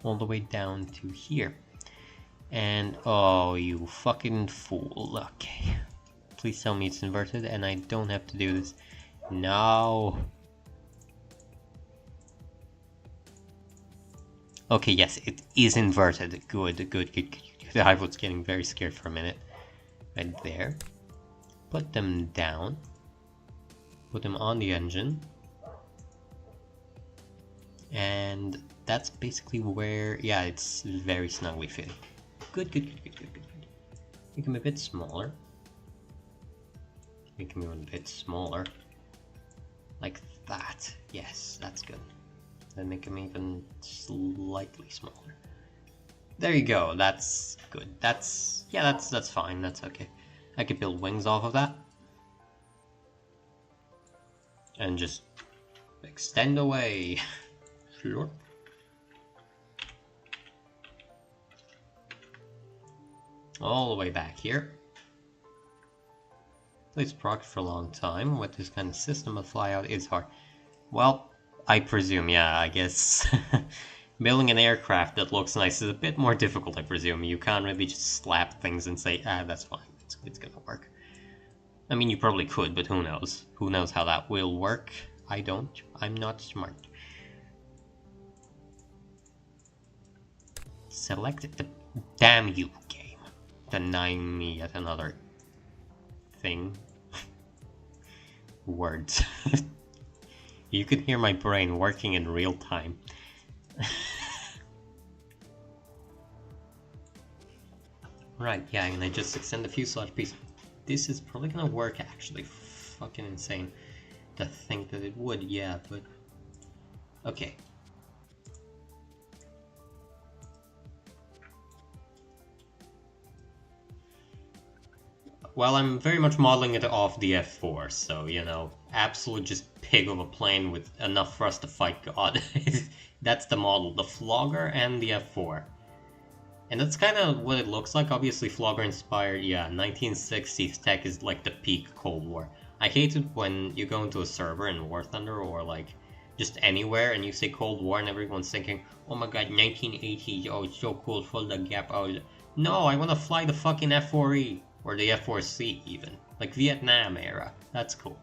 all the way down to here. And, oh, you fucking fool. Okay. Please tell me it's inverted and I don't have to do this. No. Okay, yes, it is inverted. Good. I was getting very scared for a minute. Right there. Put them down. Put them on the engine. And that's basically where, yeah, it's very snugly fitting. Good. Make them a bit smaller. Make them even a bit smaller. Like that. Yes, that's good. Then make them even slightly smaller. There you go, that's good. That's fine, that's okay. I could build wings off of that. And just extend away. Sure. All the way back here. It's procced for a long time. With this kind of system, a flyout is hard. Well, I presume, yeah, I guess. Building an aircraft that looks nice is a bit more difficult, I presume. You can't really just slap things and say, that's fine, it's gonna work. I mean, you probably could, but who knows? Who knows how that will work? I don't. I'm not smart. Select the damn you game. Denying me yet another thing. Words. You can hear my brain working in real time. Right, yeah, and I just extend the fuselage piece. This is probably gonna work, actually. Fucking insane to think that it would, yeah, but... Okay. Well, I'm very much modeling it off the F4, so, you know, absolute just pig of a plane with enough for us to fight God. That's the model, the Flogger and the F4. And that's kind of what it looks like. Obviously, Flogger inspired, yeah, 1960s tech is like the peak Cold War. I hate it when you go into a server in War Thunder or like just anywhere and you say Cold War and everyone's thinking, oh my god, 1980s, oh, it's so cool, fill the gap. Oh, no, I want to fly the fucking F4E. Or the F4C even. Like Vietnam era. That's cool.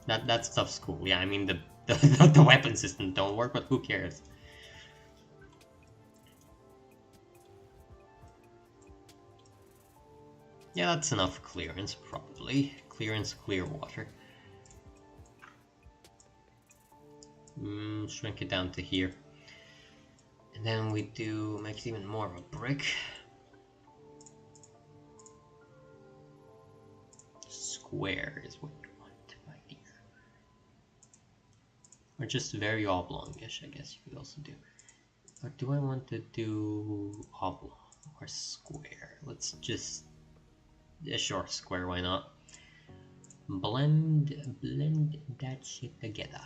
That stuff's cool. Yeah, I mean the weapon systems don't work, but who cares? Yeah, that's enough clearance, probably. Clearance, clear water. Shrink it down to here. And then we do make it even more of a brick. Square is what we want right here. Or just very oblongish, I guess you could also do. Or do I want to do oblong or square? Let's just... Yeah, sure, square, why not? Blend that shit together.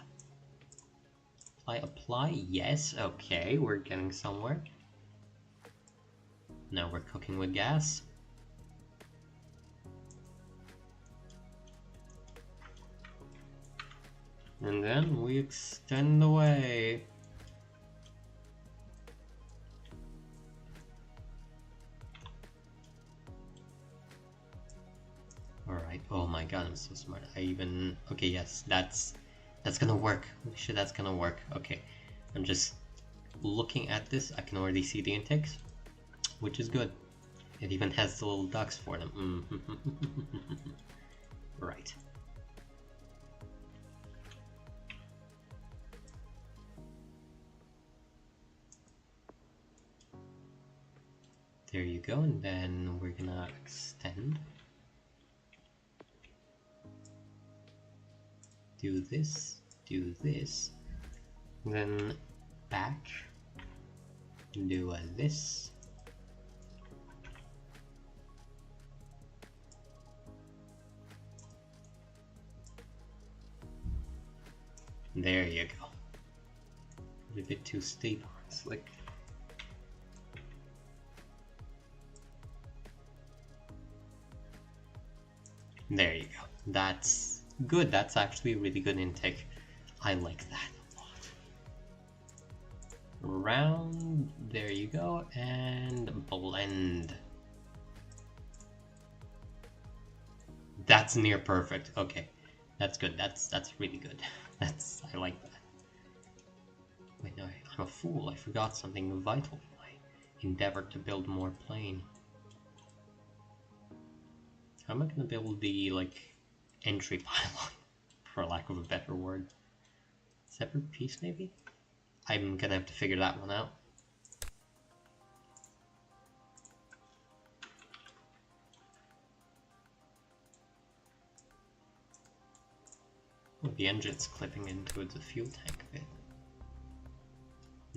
Apply, yes, okay, we're getting somewhere. Now we're cooking with gas. And then we extend away. Alright, oh my god, I'm so smart. Okay, yes, that's gonna work. Holy shit, that's gonna work. Okay, I'm just looking at this. I can already see the intakes, which is good. It even has the little ducts for them. Right. There you go, and then we're gonna extend. Do this, then back, do this. There you go. A bit too steep, honestly. There you go. That's good. That's actually a really good intake. I like that a lot. Round. There you go. And blend. That's near perfect. Okay. That's good. That's really good. I like that. Wait, no, I'm a fool. I forgot something vital in my endeavor to build more plane. How am I gonna build the, like, entry pylon, for lack of a better word? Separate piece, maybe? I'm gonna have to figure that one out. Oh, the engine's clipping into the fuel tank bit.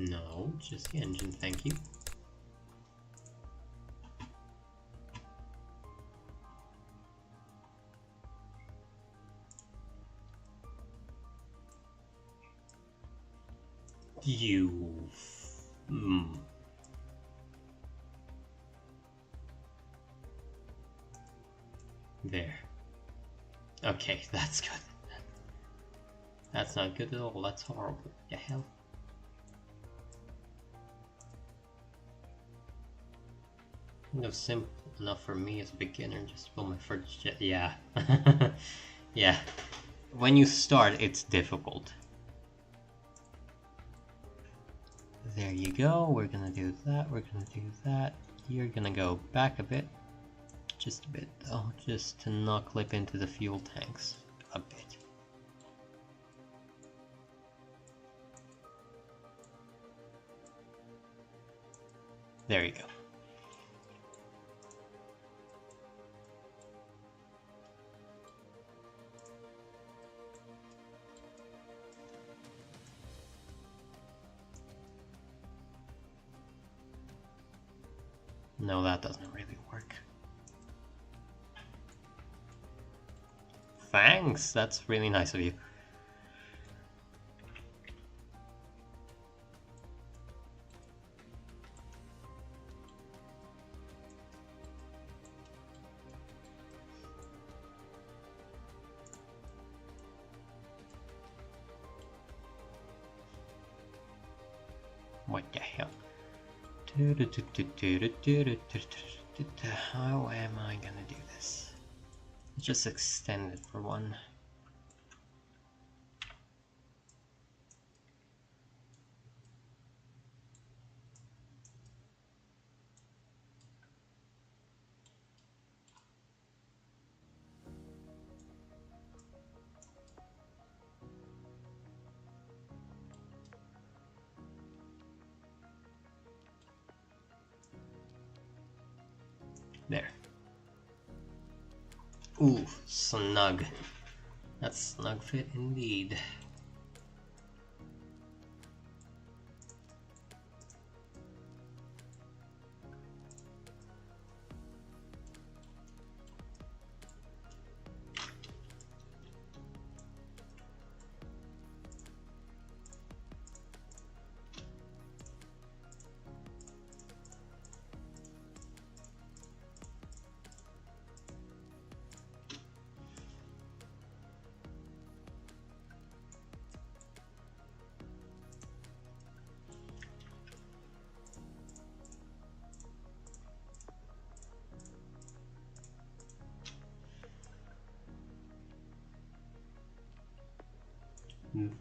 No, just the engine, thank you. You... There. Okay, that's good. That's not good at all, that's horrible. What the hell? Kind of simple enough for me as a beginner, just build my first jet. Yeah. Yeah. When you start, it's difficult. There you go, we're gonna do that, we're gonna do that. You're gonna go back a bit. Just a bit though, just to not clip into the fuel tanks. A bit. There you go. No, that doesn't really work. Thanks, that's really nice of you. What the hell? How am I gonna do this? Just extend it for one. There. Ooh, snug. That's snug fit indeed.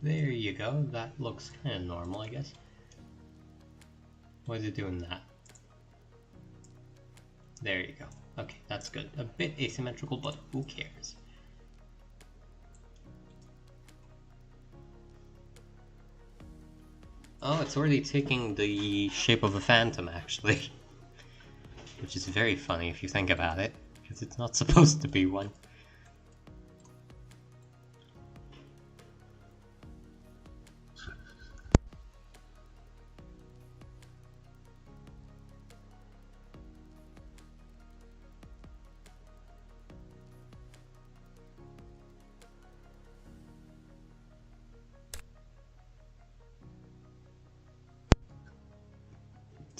There you go, that looks kind of normal, I guess. Why is it doing that? There you go. Okay, that's good. A bit asymmetrical, but who cares? Oh, it's already taking the shape of a phantom, actually. Which is very funny if you think about it, because it's not supposed to be one.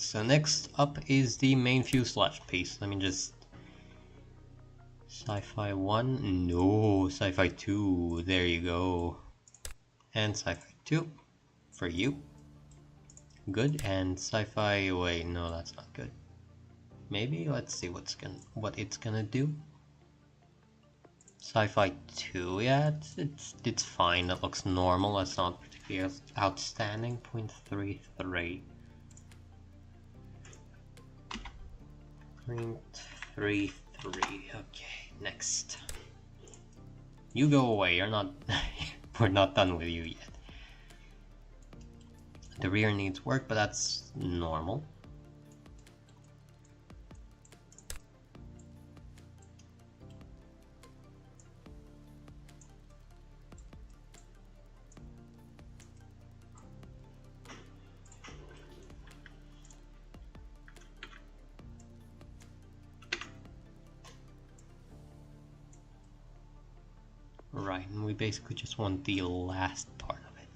So next up is the main fuselage piece. Let me just... Sci-Fi 1? No, Sci-Fi 2. There you go. And Sci-Fi 2 for you. Good. And Sci-Fi... Wait, no, that's not good. Maybe? Let's see what it's gonna do. Sci-Fi 2, yeah, it's fine. That looks normal. That's not particularly outstanding. 0.33. 0.33. Okay, next. You go away. You're not. We're not done with you yet. The rear needs work, but that's normal. Right, and we basically just want the last part of it.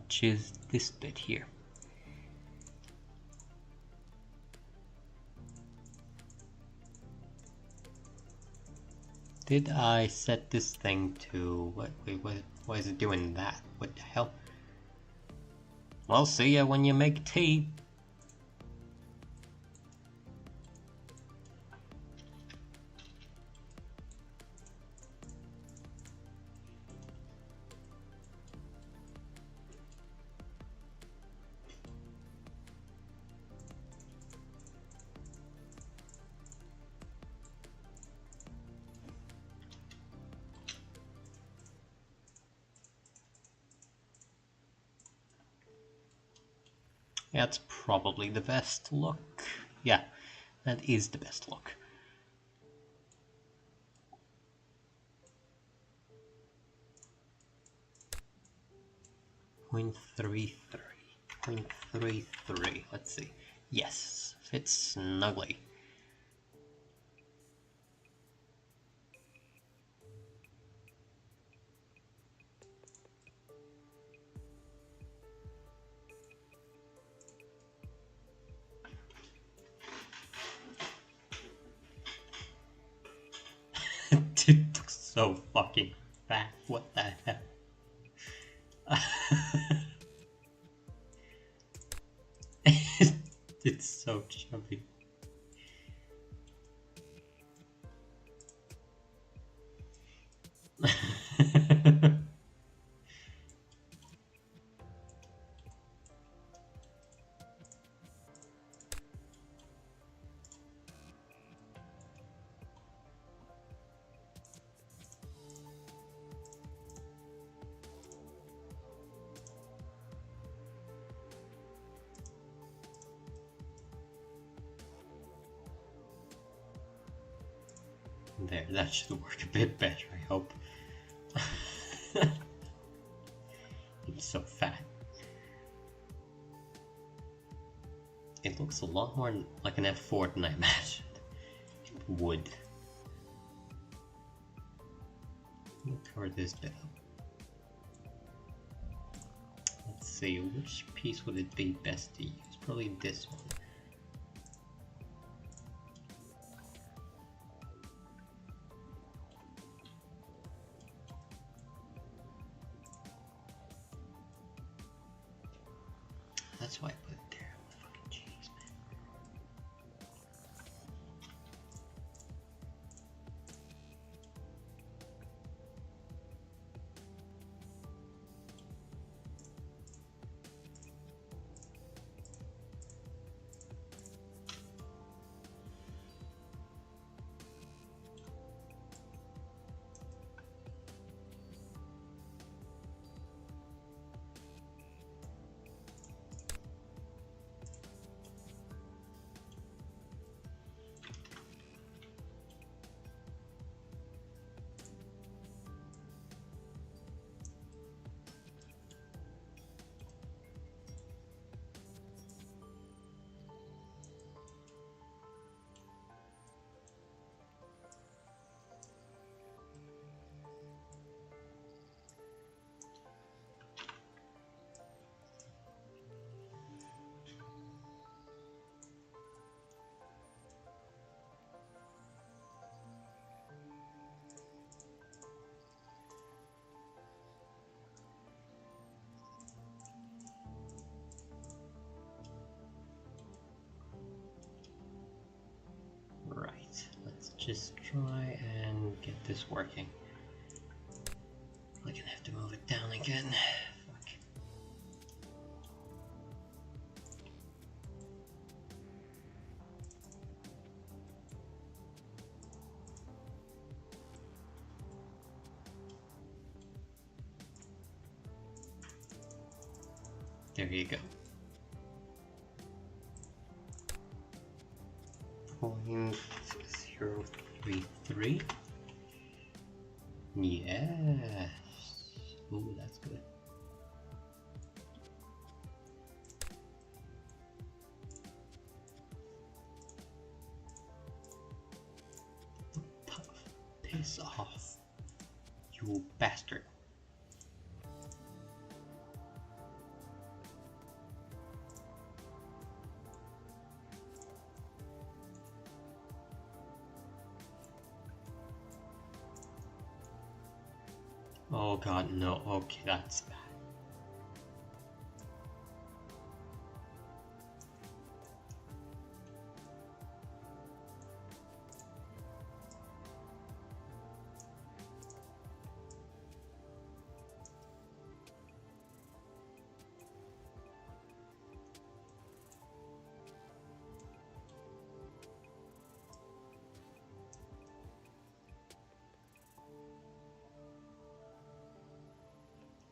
which is this bit here. Did I set this thing to... Wait, why is it doing that? What the hell? Well, see ya when you make tea. That's probably the best look. Yeah, that is the best look. .33. Let's see. Yes, fits snugly. It looks so fucking fat. What the hell? It's so chubby. There, that should work a bit better, I hope. It's so fat. It looks a lot more like an F4 than I imagined it would. Let me cover this bit up. Let's see, which piece would it be best to use? Probably this one. That's why I put it there. Fucking jeez, man. Let's just try and get this working. I'm gonna have to move it down again. Fuck. There you go. 0.033. Yes. Ooh, that's good. Puff. Piss off, you bastard. Oh god, no. Okay, that's bad.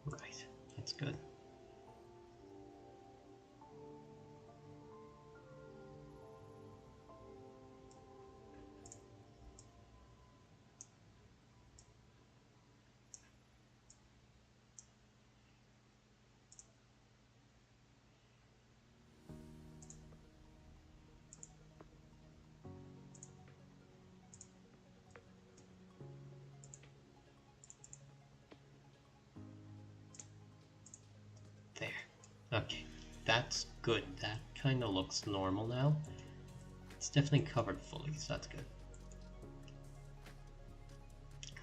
Right, that's good. There. Okay, that's good. That kind of looks normal now. It's definitely covered fully, so that's good.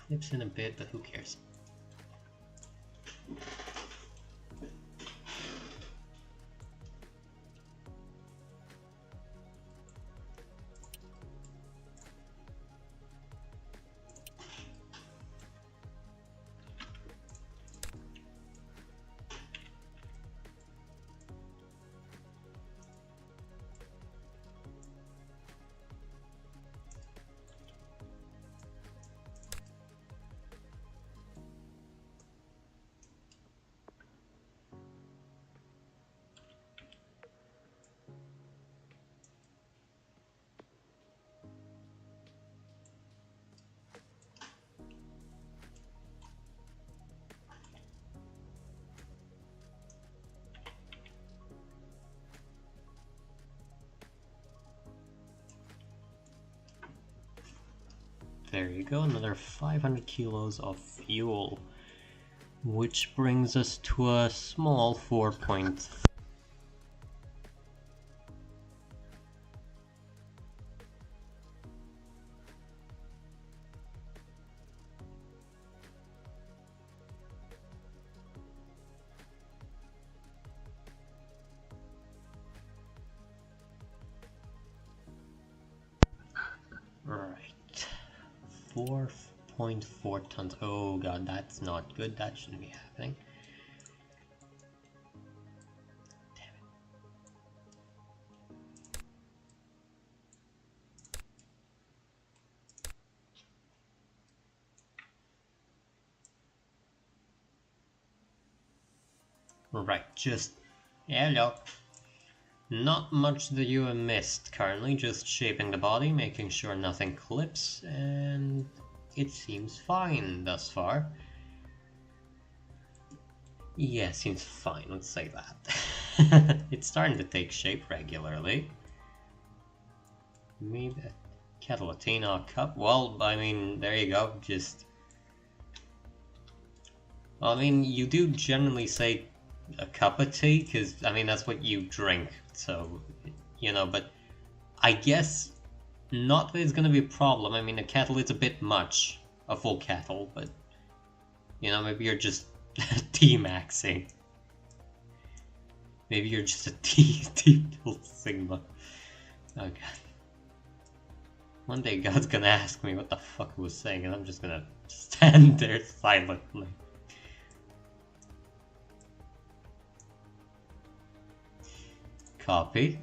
Clips in a bit, but who cares? There you go, another 500 kilos of fuel, which brings us to a small 4.5. Right, 4.4 tons. Oh god, that's not good. That shouldn't be happening. Right, just hello. Not much that you have missed currently, just shaping the body, making sure nothing clips, and it seems fine thus far. Yeah, seems fine, let's say that. It's starting to take shape regularly. Maybe a kettle of tea, not a cup. Well, I mean, there you go, just... Well, I mean, you do generally say a cup of tea, because, I mean, that's what you drink, so, you know, but I guess not that it's gonna be a problem. I mean, a kettle is a bit much, a full kettle, but, you know, maybe you're just T-maxing. Maybe you're just a T Sigma. Oh god. One day God's gonna ask me what the fuck I was saying, and I'm just gonna stand there silently. Copy.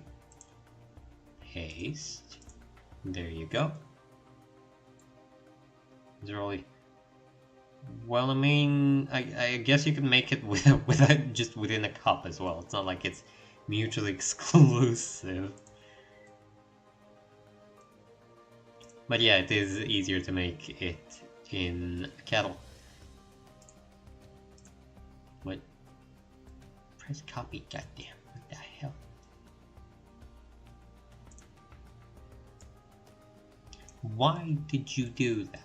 Paste. There you go. Is there only... Well, I mean, I guess you can make it without just within a cup as well. It's not like it's mutually exclusive. But yeah, it is easier to make it in a kettle. What? Press copy, goddamn. What the hell? Why did you do that?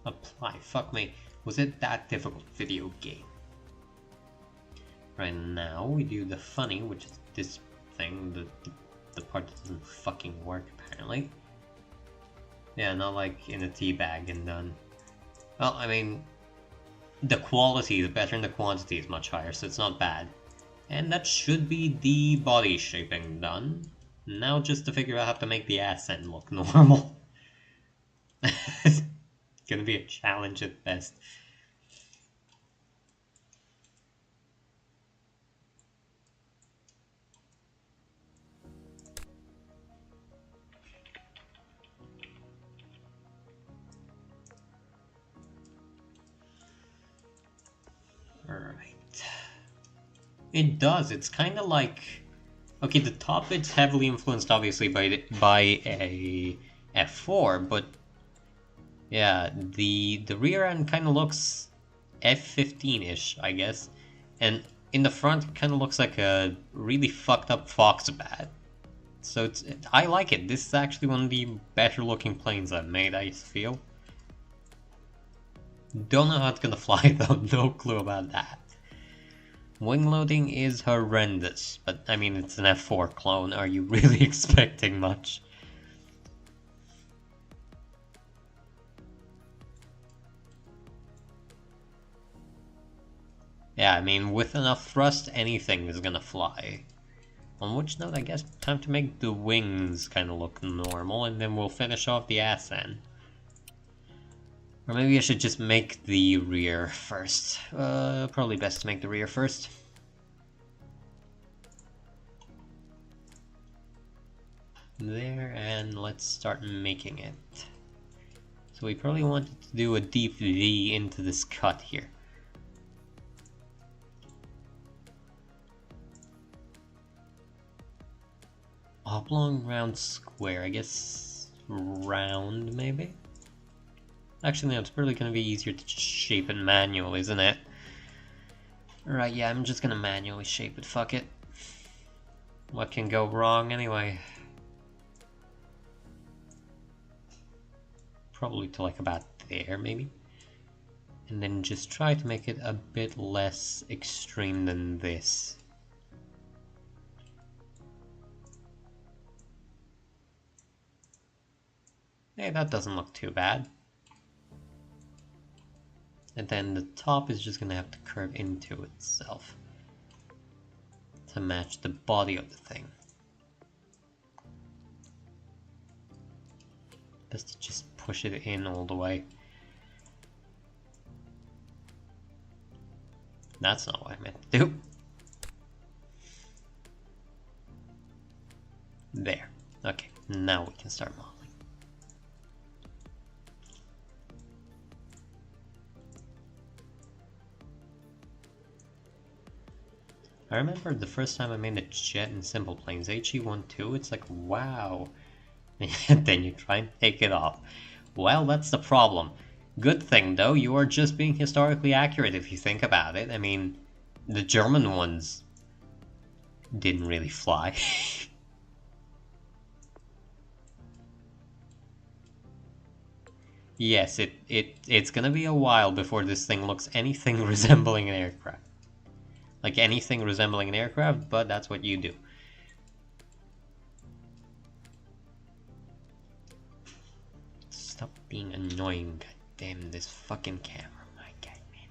Apply. Fuck me. Was it that difficult? Video game. Right now we do the funny, which is this thing, the part that doesn't fucking work apparently. Yeah, not like in a tea bag and done. Well, I mean, the quality, the better than the quantity is much higher, so it's not bad. And that should be the body shaping done. Now just to figure out how to make the ass end look normal. It's gonna be a challenge at best. Alright. It does, it's kind of like... Okay, the top bit's heavily influenced obviously by a F4, but yeah, the rear end kind of looks F15-ish, I guess. And in the front, it kind of looks like a really fucked up fox bat. So I like it. This is actually one of the better looking planes I've made, I feel. Don't know how it's gonna fly though, no clue about that. Wing loading is horrendous, but I mean it's an F4 clone, are you really expecting much? Yeah, I mean with enough thrust anything is gonna fly. On which note, I guess time to make the wings kind of look normal, and then we'll finish off the ass end. Or maybe I should just make the rear first. Probably best to make the rear first. There, and let's start making it. So we probably wanted to do a deep V into this cut here. Oblong, round, square. I guess round, maybe? Actually, no, it's probably going to be easier to just shape it manually, isn't it? Right, yeah, I'm just going to manually shape it, fuck it. What can go wrong anyway? Probably to like about there, maybe? And then just try to make it a bit less extreme than this. Hey, that doesn't look too bad. And then the top is just gonna have to curve into itself to match the body of the thing. Best to just push it in all the way. That's not what I meant to do. There. Okay, now we can start modeling. I remember the first time I made a jet in Simple Planes, HE12, it's like, wow. And then you try and take it off. Well, that's the problem. Good thing, though, you are just being historically accurate if you think about it. I mean, the German ones didn't really fly. Yes, it's gonna be a while before this thing looks anything resembling an aircraft. Like anything resembling an aircraft, but that's what you do. Stop being annoying, goddamn this fucking camera, my god, man.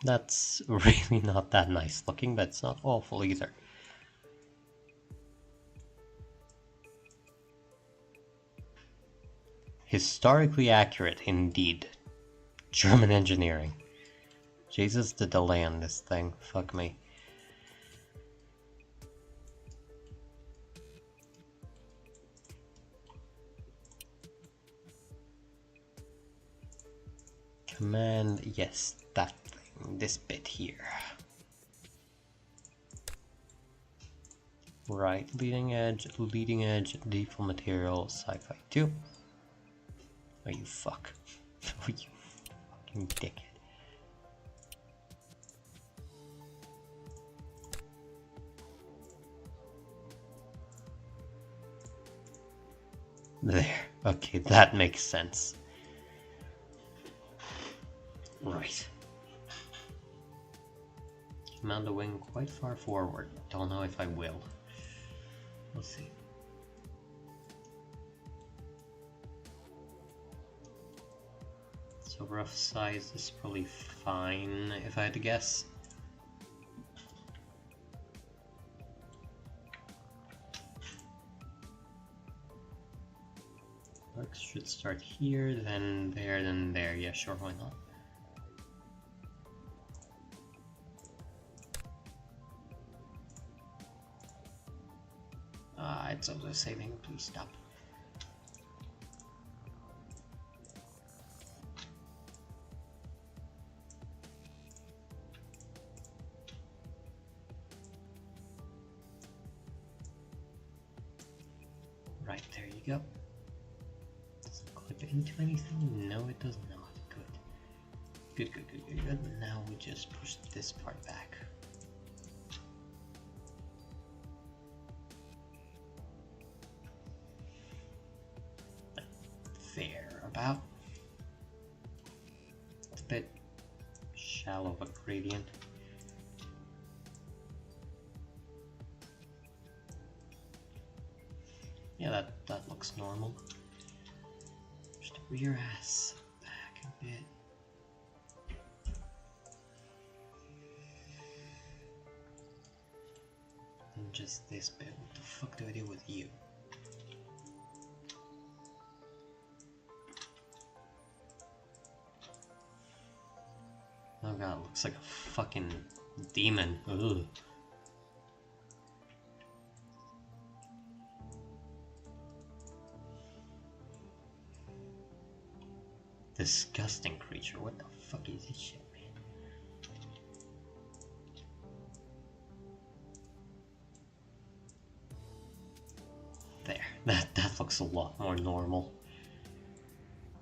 That's really not that nice looking, but it's not awful either. Historically accurate, indeed. German engineering. Jesus, the delay on this thing. Fuck me. Command, yes, that thing, this bit here. Right, leading edge, default material, sci-fi 2. Oh, you fuck. Oh, you fucking dickhead. There. Okay, that makes sense. Right. Mount the wing quite far forward. Don't know if I will. We'll see. So rough size is probably fine if I had to guess. Works should start here, then there, then there. Yeah, sure, why not? It's also saving, please stop. Right, there you go. Does it clip into anything? No, it does not. Good. Good. Now we just push this part back. There, about. It's a bit shallow of a gradient. Yeah, that looks normal. Just rear ass back a bit. And just this bit. What the fuck do I do with you? Oh god, looks like a fucking demon. Ugh. Disgusting creature. What the fuck is this shit, man? There. That looks a lot more normal.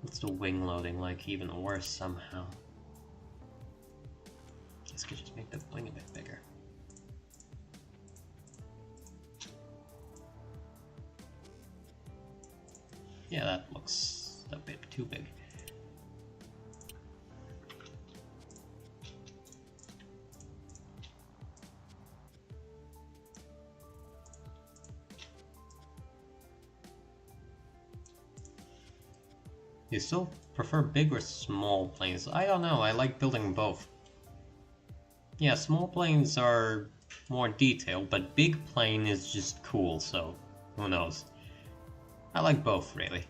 What's the wing loading like? Even worse somehow. This could just make the wing a bit bigger. Yeah, that looks a bit too big. You still prefer big or small planes? I don't know, I like building both. Yeah, small planes are more detailed, but big plane is just cool, so who knows. I like both, really.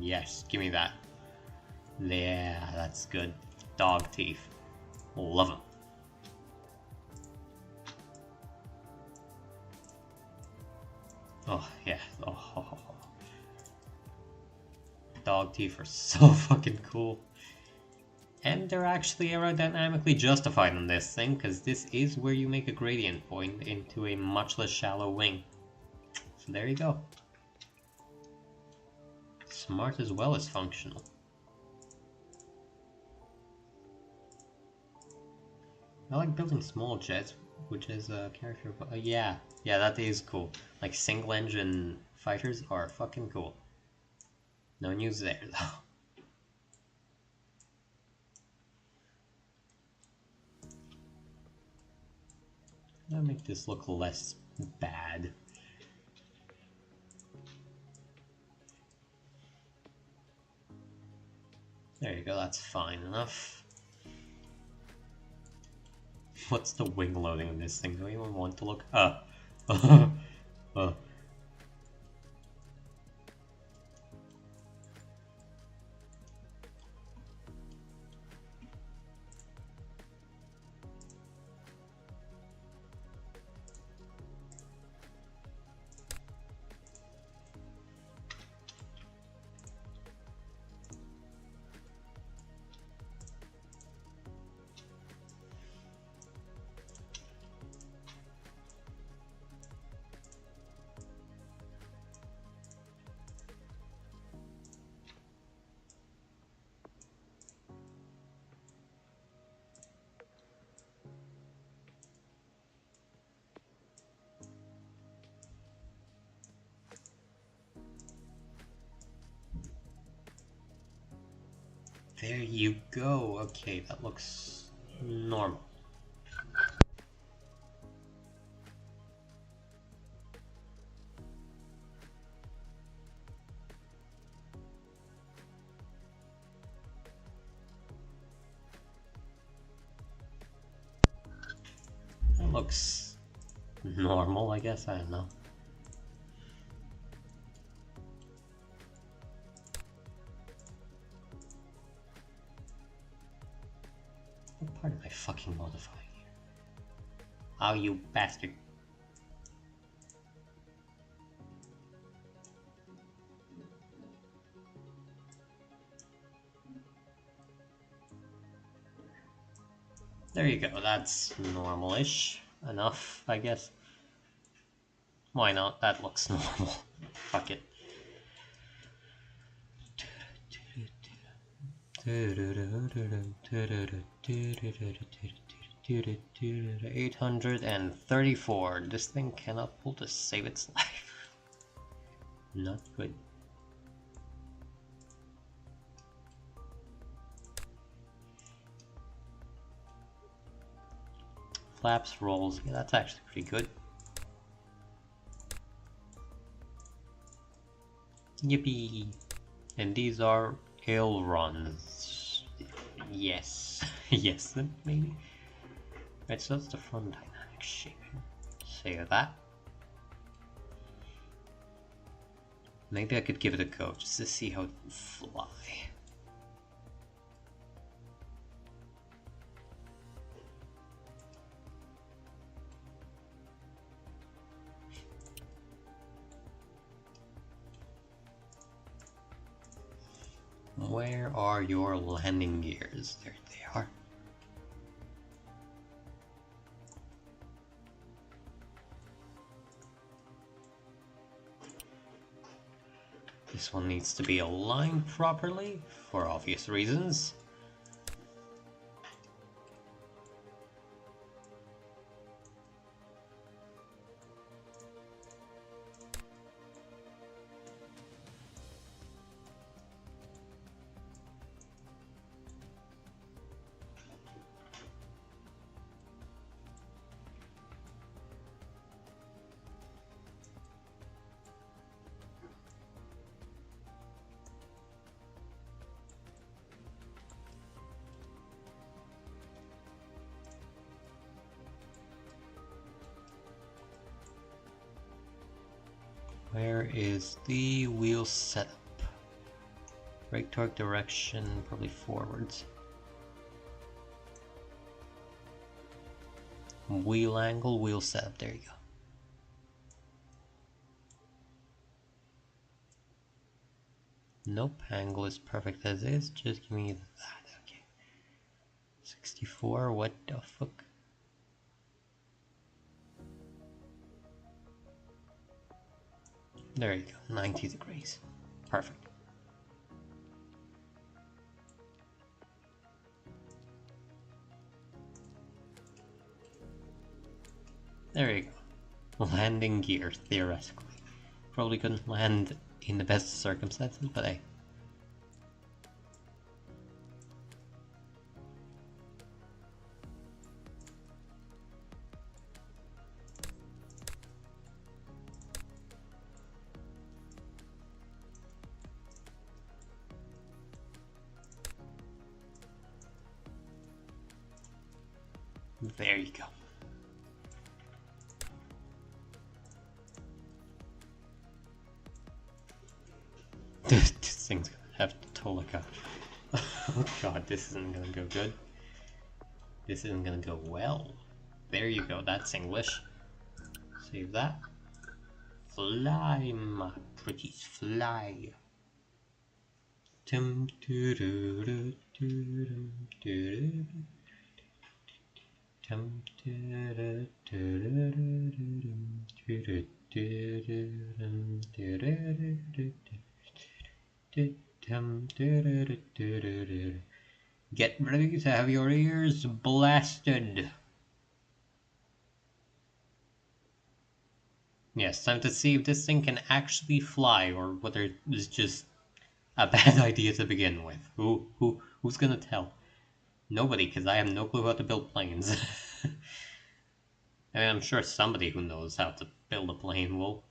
Yes, give me that. Yeah, that's good. Dog teeth. Love them. Oh, yeah. Oh. Dog teeth are so fucking cool. And they're actually aerodynamically justified on this thing, because this is where you make a gradient point into a much less shallow wing. So there you go. Smart as well as functional. I like building small jets, which is a character. Yeah, that is cool. Like single engine fighters are fucking cool. No news there though. I'll make this look less bad. There you go, that's fine enough. What's the wing loading on this thing? Do you even want to look? There you go. Okay, that looks normal. That looks normal, I guess. I don't know. What part am I fucking modifying here? Oh, you bastard. There you go, that's normal-ish enough, I guess. Why not? That looks normal. Fuck it. 834. This thing cannot pull to save its life. Not good. Flaps, rolls. Yeah, that's actually pretty good. Yippee! And these are ailerons. Yes. Yes, then maybe? Right, so that's the front dynamic shaping. Save that. Maybe I could give it a go just to see how it will fly. Where are your landing gears? There they are. This one needs to be aligned properly, for obvious reasons. Where is the wheel setup? Brake torque direction, probably forwards. Wheel angle, wheel setup, there you go. Nope, angle is perfect as is, just give me that, okay. 64, what the fuck? There you go, 90 degrees. Perfect. There you go. Landing gear, theoretically. Probably couldn't land in the best circumstances, but hey. There you go. This thing's gonna have to tow like a... Oh god, this isn't gonna go good. This isn't gonna go well. There you go, that's English. Save that. Fly, my pretties, fly. Tum doo doo doo doo doo tum doo doo doo doo doo. Get ready to have your ears blasted. Yes, time to see if this thing can actually fly or whether it's just a bad idea to begin with. Who Who's gonna tell? Nobody, because I have no clue how to build planes. I mean, I'm sure somebody who knows how to build a plane will.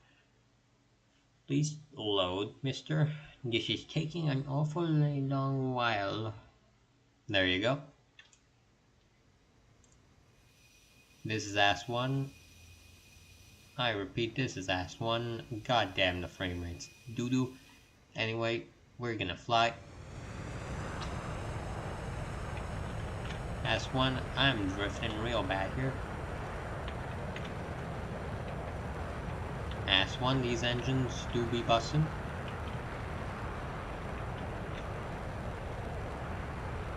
Please load, mister. This is taking an awfully long while. There you go. This is Ass 1. I repeat, this is Ass 1. God damn, the frame rate's doo-doo. Anyway, we're gonna fly. Ass 1, I'm drifting real bad here. Ass 1, these engines do be bussin'.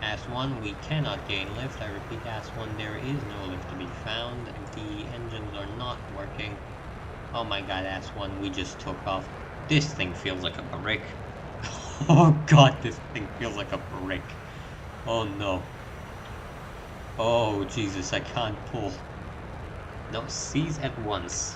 Ass 1, we cannot gain lift. I repeat, Ass 1, there is no lift to be found. The engines are not working. Oh my god, Ass 1, we just took off. This thing feels like a brick. Oh god, this thing feels like a brick. Oh no. Oh Jesus, I can't pull. No, seize at once.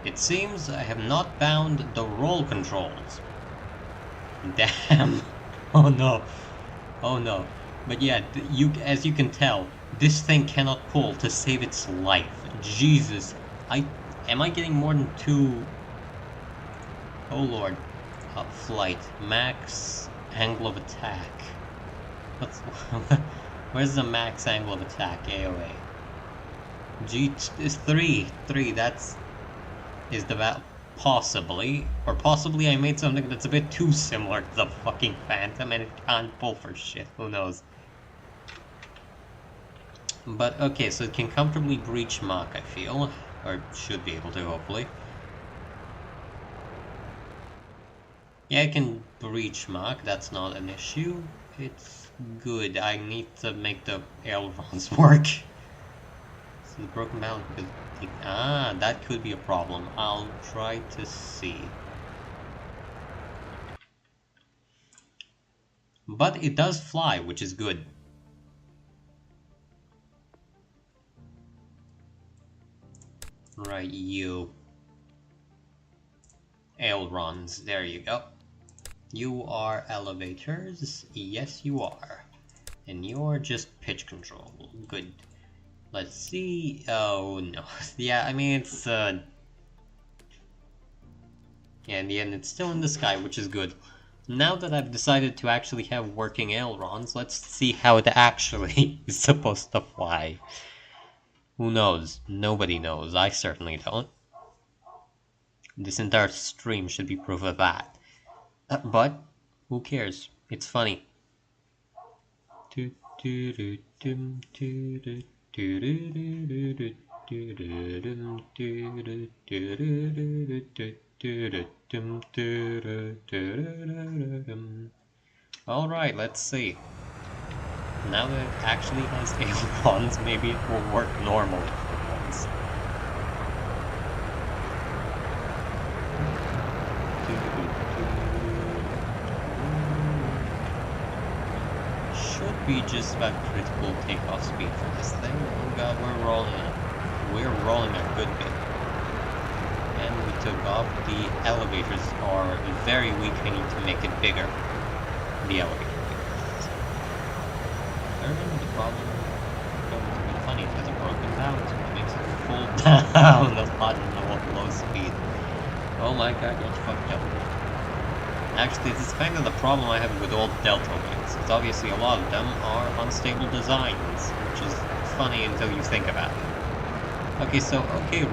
It seems I have not bound the roll controls. Damn. Oh no. Oh no. But yeah, as you can tell, this thing cannot pull to save its life. Jesus. Am I getting more than 2? Oh lord. Flight. Max angle of attack. Where's the max angle of attack? AOA. G is 3. 3, is the value. Possibly. Or possibly I made something that's a bit too similar to the fucking Phantom and it can't pull for shit. Who knows? But okay, so it can comfortably breach Mach, I feel. Or should be able to, hopefully. Yeah, it can breach Mach, that's not an issue. It's good. I need to make the ailerons work. So the broken balance because that could be a problem. I'll try to see. But it does fly, which is good. Right, you. Ailerons, there you go. You are elevators. Yes, you are. And you're just pitch control. Good. Let's see. Oh no. Yeah, I mean it's yeah, in the end it's still in the sky, which is good. Now that I've decided to actually have working ailerons, let's see how it actually is supposed to fly. Who knows? Nobody knows. I certainly don't. This entire stream should be proof of that. But who cares? It's funny. Alright, let's see. Now that it actually has ailerons, maybe it will work normally for once. Should be just about critical takeoff speed for this thing. Oh god, we're rolling a good bit. And we took off. The elevators are very weak. I need to make it bigger. The elevator. The problem is going to be funny. It has a broken down, so it makes it full down a lot in low speed. Oh my god, that's fucked up. Actually, this is kind of the problem I have with old Delta wings. It's obviously a lot of them are unstable designs, which is funny until you think about it. Okay, so,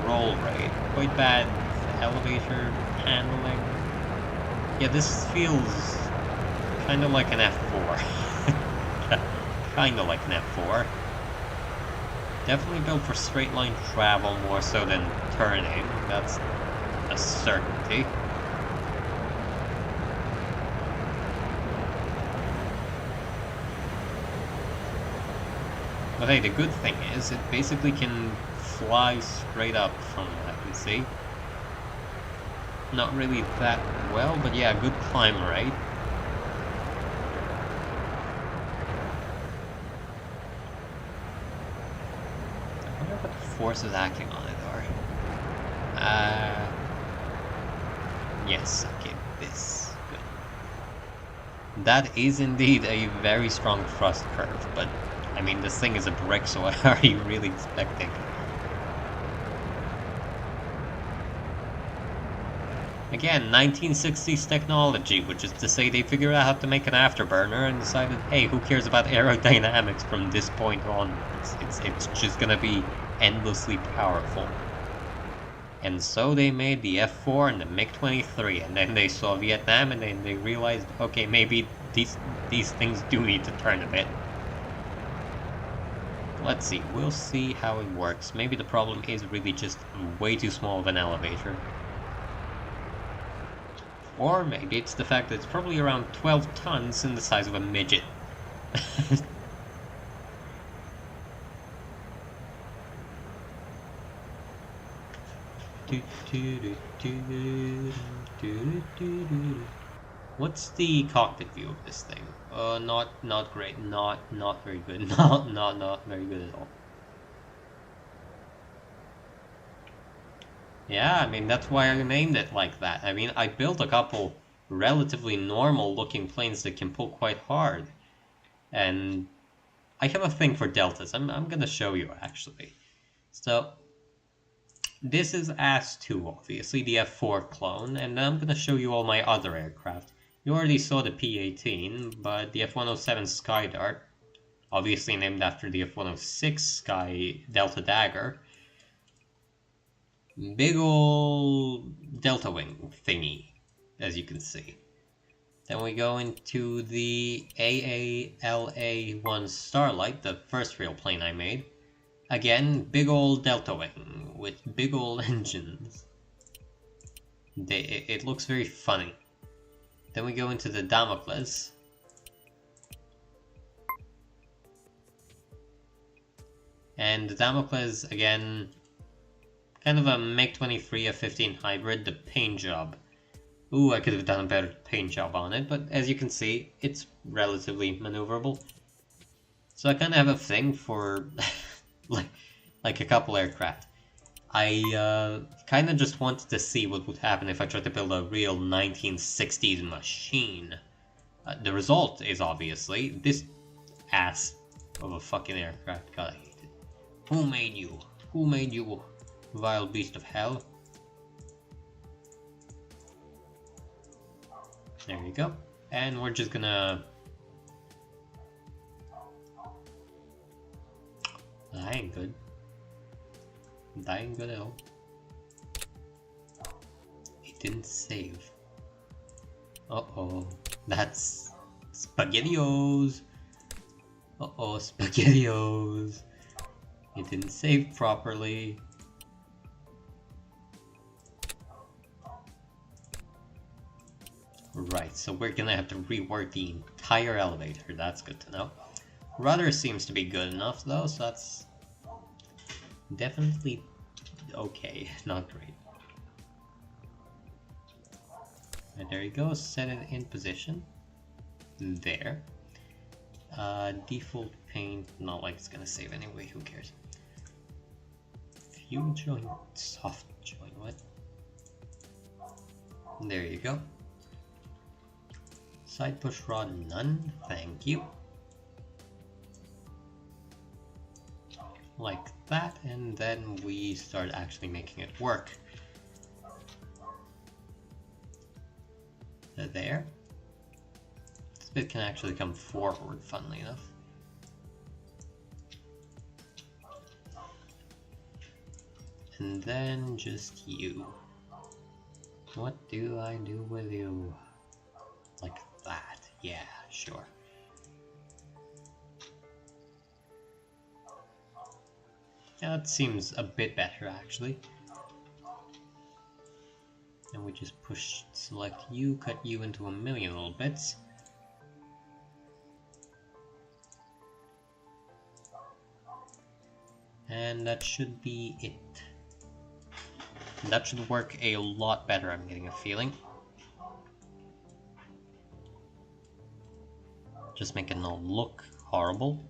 roll rate. Quite bad elevator handling. Yeah, this feels kind of like an F4. Kind of like an F4. Definitely built for straight line travel more so than turning. That's a certainty. But hey, the good thing is it basically can fly straight up from what I can see. Not really that well, but yeah, good climb rate. I wonder what the forces acting on it are. Yes, okay, this. Good. That is indeed a very strong thrust curve, but I mean, this thing is a brick, so what are you really expecting? Again, 1960s technology, which is to say they figured out how to make an afterburner and decided, hey, who cares about aerodynamics from this point on? It's just gonna be endlessly powerful. And so they made the F-4 and the MiG-23, and then they saw Vietnam, and then they realized, okay, maybe these things do need to turn a bit. Let's see, we'll see how it works. Maybe the problem is really just way too small of an elevator. Or maybe it's the fact that it's probably around 12 tons and the size of a midget. What's the cockpit view of this thing? Not great. Not very good. Not very good at all. Yeah, I mean, that's why I named it like that. I mean, I built a couple relatively normal-looking planes that can pull quite hard. And I have a thing for deltas. I'm gonna show you, actually. So, this is AS-2, obviously, the F-4 clone, and I'm gonna show you all my other aircraft. You already saw the P-18, but the F-107 Skydart, obviously named after the F-106 Sky Delta Dagger, big ol' delta wing thingy, as you can see. Then we go into the AALA-1 Starlight, the first real plane I made. Again, big ol' delta wing with big ol' engines. It looks very funny. Then we go into the Damocles. And the Damocles, again, kind of a MiG-23 F-15 hybrid, the paint job. Ooh, I could have done a better paint job on it, but as you can see, it's relatively maneuverable. So I kind of have a thing for like a couple aircraft. I kind of just wanted to see what would happen if I tried to build a real 1960s machine. The result is obviously this ass of a fucking aircraft. God, I hate it. Who made you? Who made you, vile beast of hell? There you go. And we're just gonna... That ain't good. That ain't good at all. It didn't save. Uh-oh. That's... SpaghettiOs! Uh-oh, SpaghettiOs! It didn't save properly. Right, so we're gonna have to rework the entire elevator. That's good to know. Rudder seems to be good enough though, so that's definitely okay, not great. And there you go, set it in position. There. Default paint, not like it's gonna save anyway, who cares? Fuel joint, soft joint, what? There you go. Side push rod, none, thank you. Like that, and then we start actually making it work. There. This bit can actually come forward, funnily enough. And then just you. What do I do with you? Like that. Yeah, sure. Yeah, that seems a bit better, actually. And we just push, select you, cut you into a million little bits. And that should be it. That should work a lot better, I'm getting a feeling. Just make it not look horrible.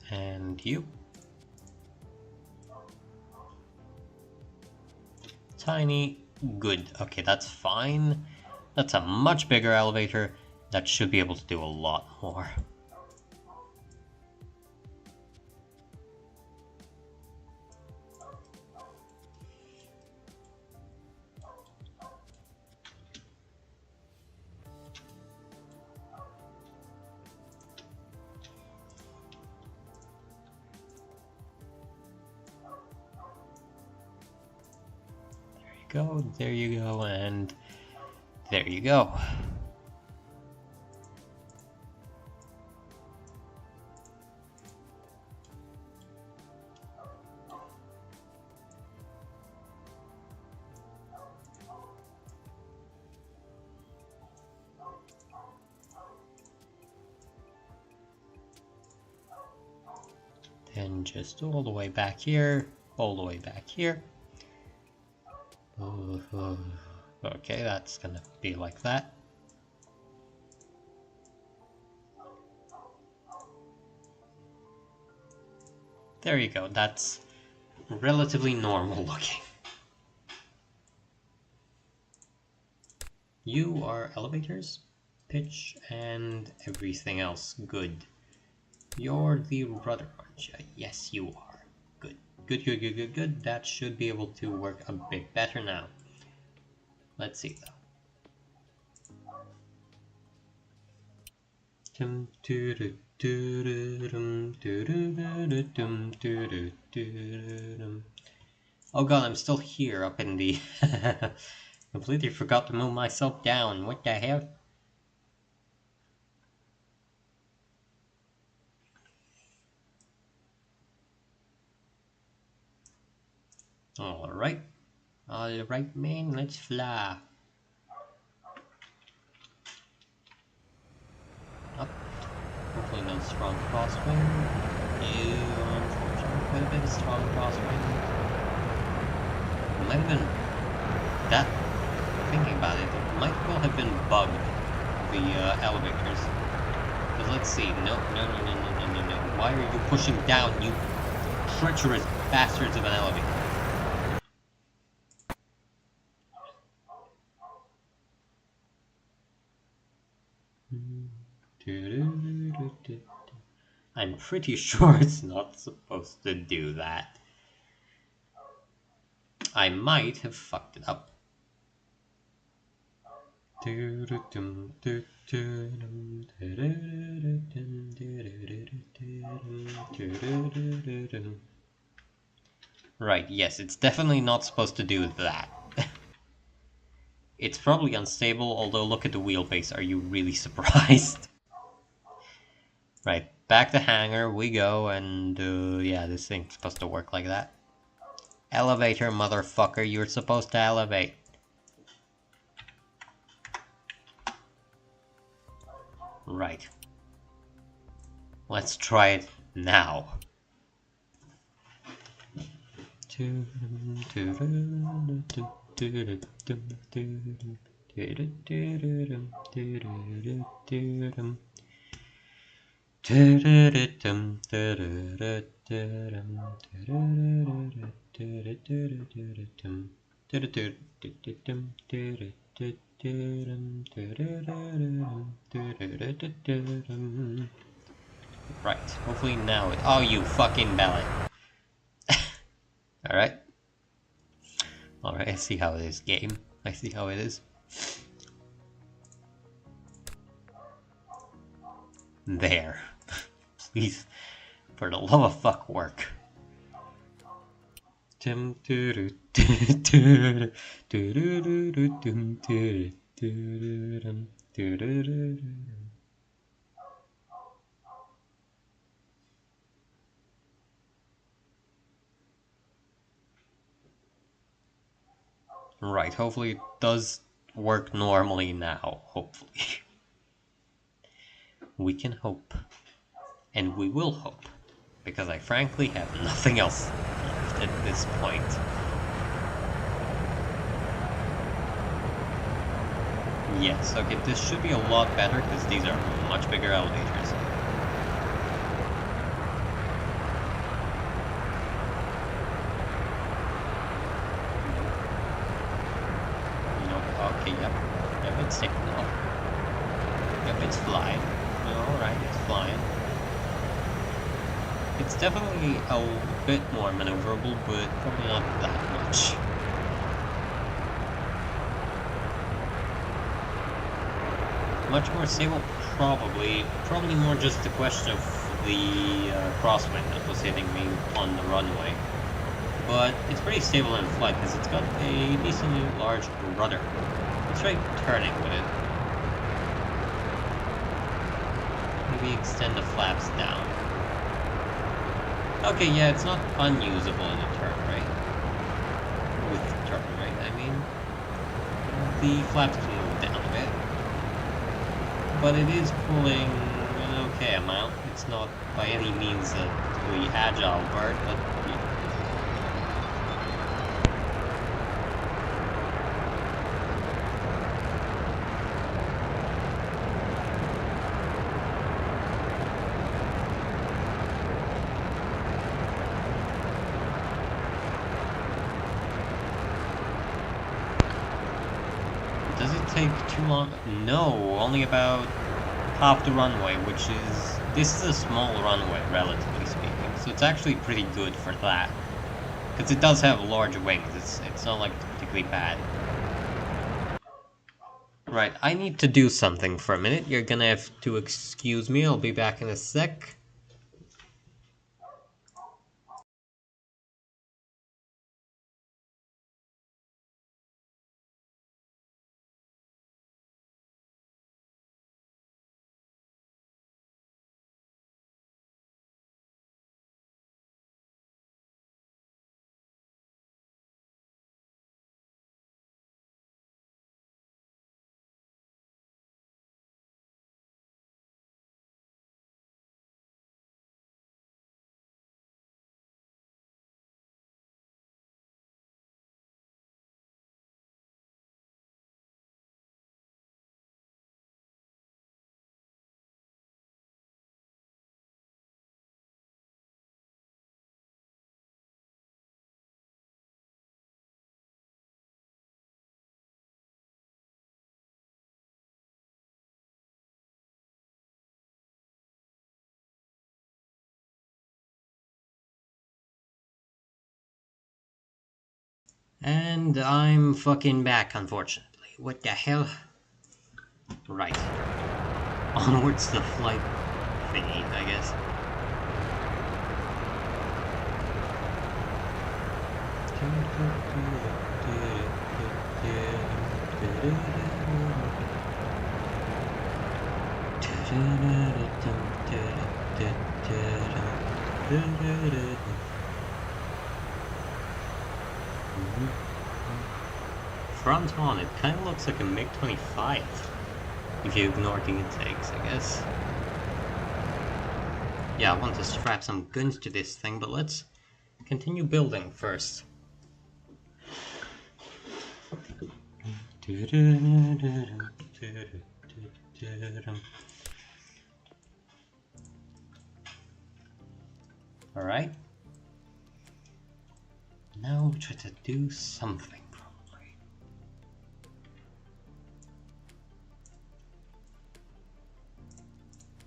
And you. Tiny. Good. Okay, that's fine. That's a much bigger elevator. That should be able to do a lot more. There you go, and there you go. Then just all the way back here, all the way back here. Okay, that's gonna be like that. There you go, that's relatively normal looking. You are elevators, pitch, and everything else. Good. You're the rudder, aren't you? Yes, you are. Good. Good, good, good, good, good. That should be able to work a bit better now. Let's see, though. Oh god, I'm still here up in the... Completely forgot to move myself down. What the hell? Alright. Alright, man, let's fly. Up. Hopefully no strong crosswind. Unfortunately, quite a bit of strong crosswind. Might have been... That... Thinking about it, it might well have been bugged. The elevators. Because let's see. No. Why are you pushing down, you treacherous bastards of an elevator? I'm pretty sure it's not supposed to do that. I might have fucked it up. Right, yes, it's definitely not supposed to do that. It's probably unstable, although look at the wheelbase, are you really surprised? Right, back to hangar we go, and yeah, this thing's supposed to work like that. Elevator, motherfucker, you're supposed to elevate. Right. Let's try it now. Right, hopefully now it... Oh, you fucking belly. Alright. Alright, I see how it is, game. I see how it is. There. Please, for the love of fuck, work. Right, hopefully it does work normally now, hopefully. We can hope. And we will hope. Because I frankly have nothing else left at this point. Yes, okay, this should be a lot better because these are much bigger elevators. Okay, yep. Yep, it's taking off. Yep, it's flying. Alright, it's flying. It's definitely a bit more maneuverable, but probably not that much. Much more stable? Probably. Probably more just a question of the crosswind that was hitting me on the runway. But it's pretty stable in flight because it's got a decently large rudder. Let's try turning with it. Maybe extend the flaps down. Okay, yeah, it's not unusable in a turn, right? With the turn, right? I mean, the flaps can move down a bit. But it is pulling an okay amount. It's not by any means a really agile bird, but yeah. Does it take too long? No, only about half the runway, which is... This is a small runway, relatively speaking, so it's actually pretty good for that. Because it does have large wings, it's not like particularly bad. Right, I need to do something for a minute. You're gonna have to excuse me, I'll be back in a sec. And I'm fucking back, unfortunately. What the hell? Right. Onwards to the flight thingy, I guess. Front on, it kind of looks like a MiG-25. If you ignore the intakes, I guess. Yeah, I want to strap some guns to this thing, but let's continue building first. Alright. Now we'll try to do something, probably.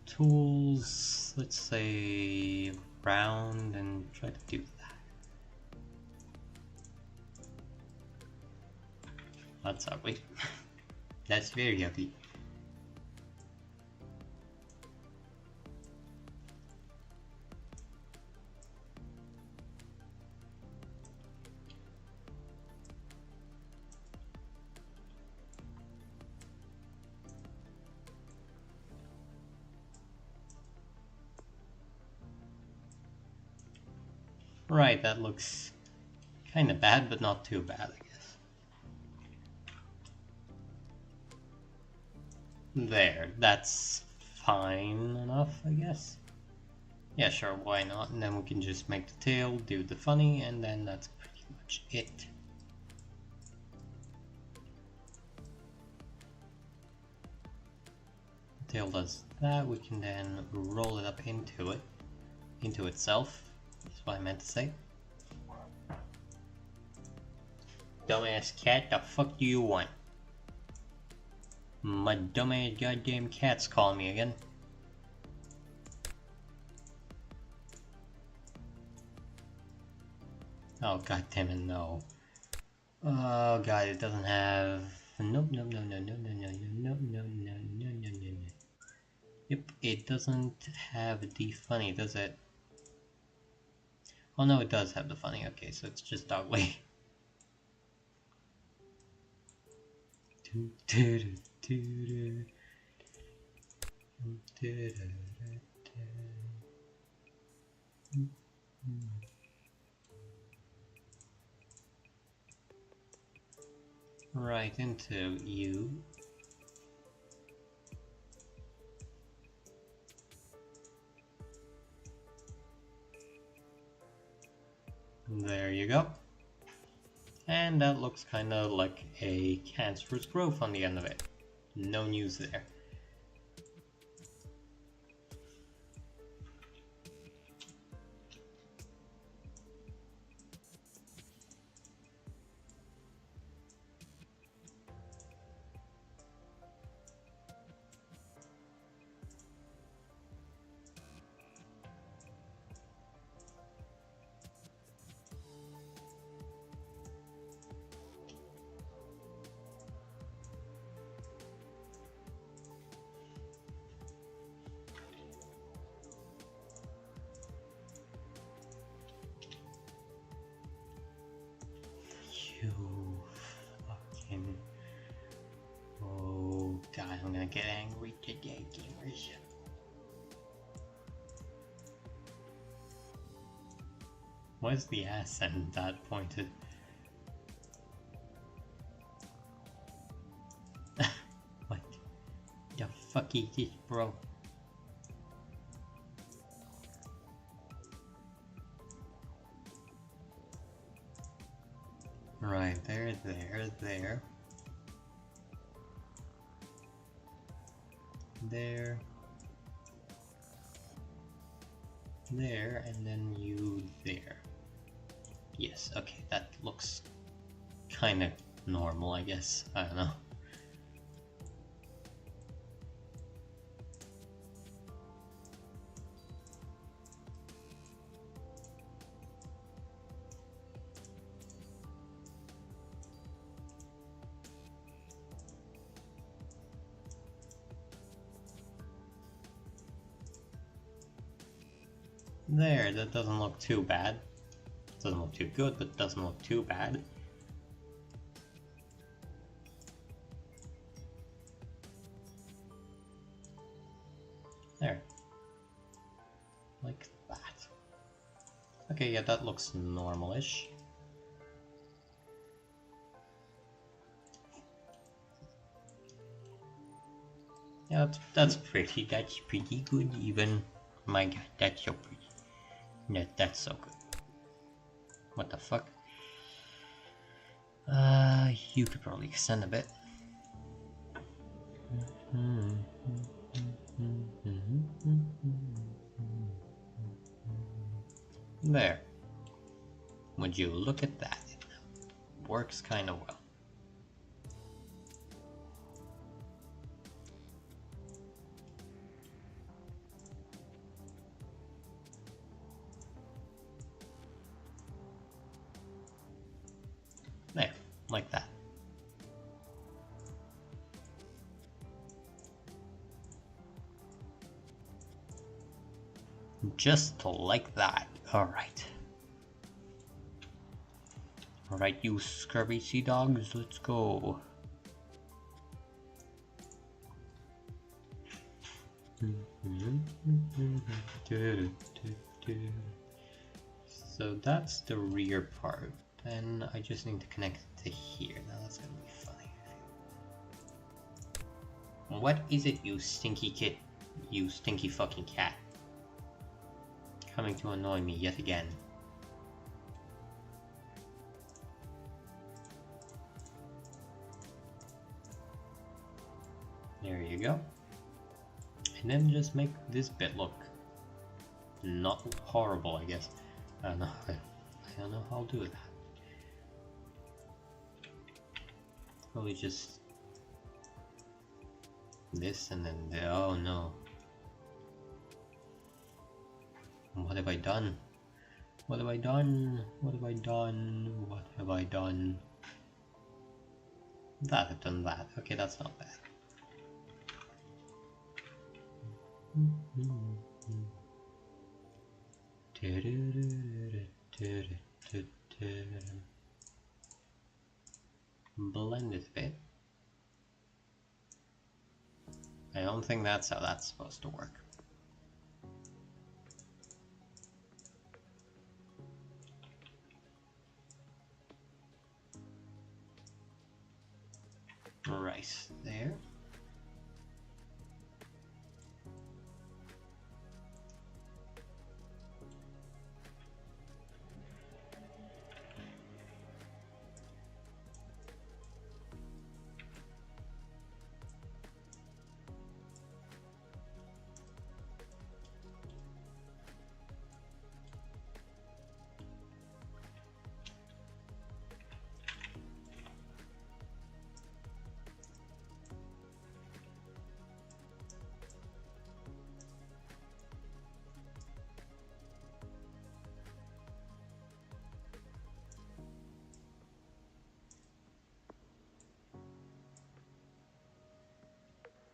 Tools, let's say round, and try to do that. That's ugly. That's very ugly. Right, that looks kind of bad, but not too bad, I guess. There, that's fine enough, I guess. Yeah, sure, why not? And then we can just make the tail, do the funny, and then that's pretty much it. The tail does that, we can then roll it up into itself. That's what I meant to say. Dumbass cat, the fuck do you want? My dumbass goddamn cat's calling me again. Oh god damn it, no. Oh god, it doesn't have... Nope, nope, no, no, no, no, no, no, no, no, no, no, no, no, no. Yep, it doesn't have the funny, does it? Oh no, it does have the funny, okay, so it's just ugly. Right into you. There you go. And that looks kind of like a cancerous growth on the end of it. No news there. You fucking... Oh god, I'm gonna get angry today, gamers. Why is the ass end that pointed? What the fuck is this, bro? Right, there. There, and then you there. Yes, okay, that looks kind of normal, I guess. I don't know. There, that doesn't look too bad. Doesn't look too good, but doesn't look too bad. There. Like that. Okay, yeah, that looks normal-ish. Yeah, that's pretty good even. My god, that's so pretty. That's so good. What the fuck? You could probably extend a bit. There. Would you look at that? It works kind of well. There, like that. Just like that. Alright. Alright, you scurvy sea dogs, let's go. So that's the rear part. Then I just need to connect it to here. Now that's gonna be funny. What is it, you stinky kid? You stinky fucking cat. Coming to annoy me yet again. There you go. And then just make this bit look not horrible, I guess. I don't know. I don't know how I'll do that. Probably just this and then oh no. What have I done? What have I done? What have I done? What have I done? That I've done that. Okay, that's not bad. Blend it a bit. I don't think that's how that's supposed to work. Right there.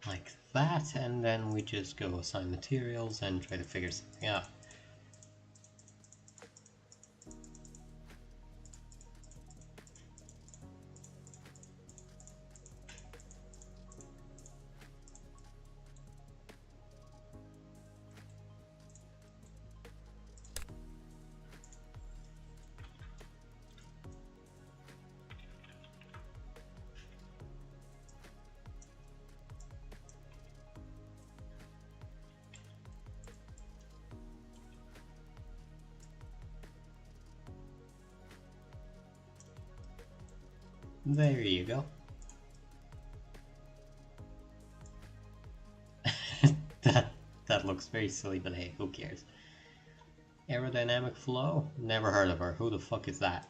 Like that, and then we just go assign materials and try to figure something out. There you go. that looks very silly, but hey, who cares? Aerodynamic flow? Never heard of her. Who the fuck is that?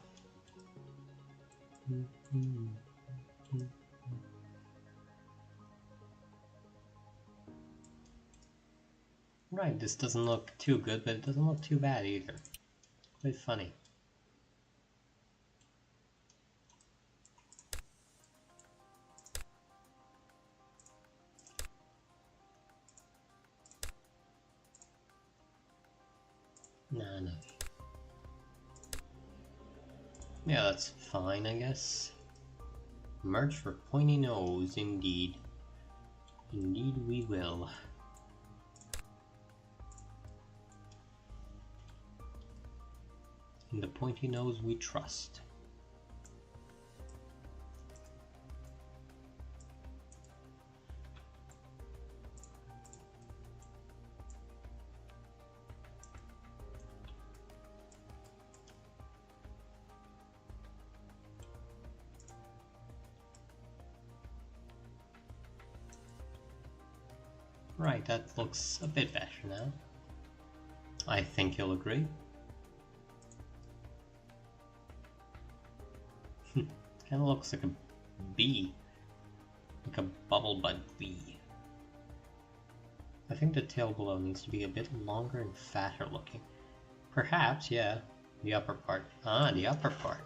Right, this doesn't look too good, but it doesn't look too bad either. Quite funny. No. Yeah, that's fine, I guess. Merge for pointy nose, indeed. Indeed we will. In the pointy nose we trust. Right, that looks a bit better now. I think you'll agree. Kind of looks like a bee. Like a bubble bud bee. I think the tail below needs to be a bit longer and fatter looking. Perhaps, yeah. The upper part. Ah, the upper part.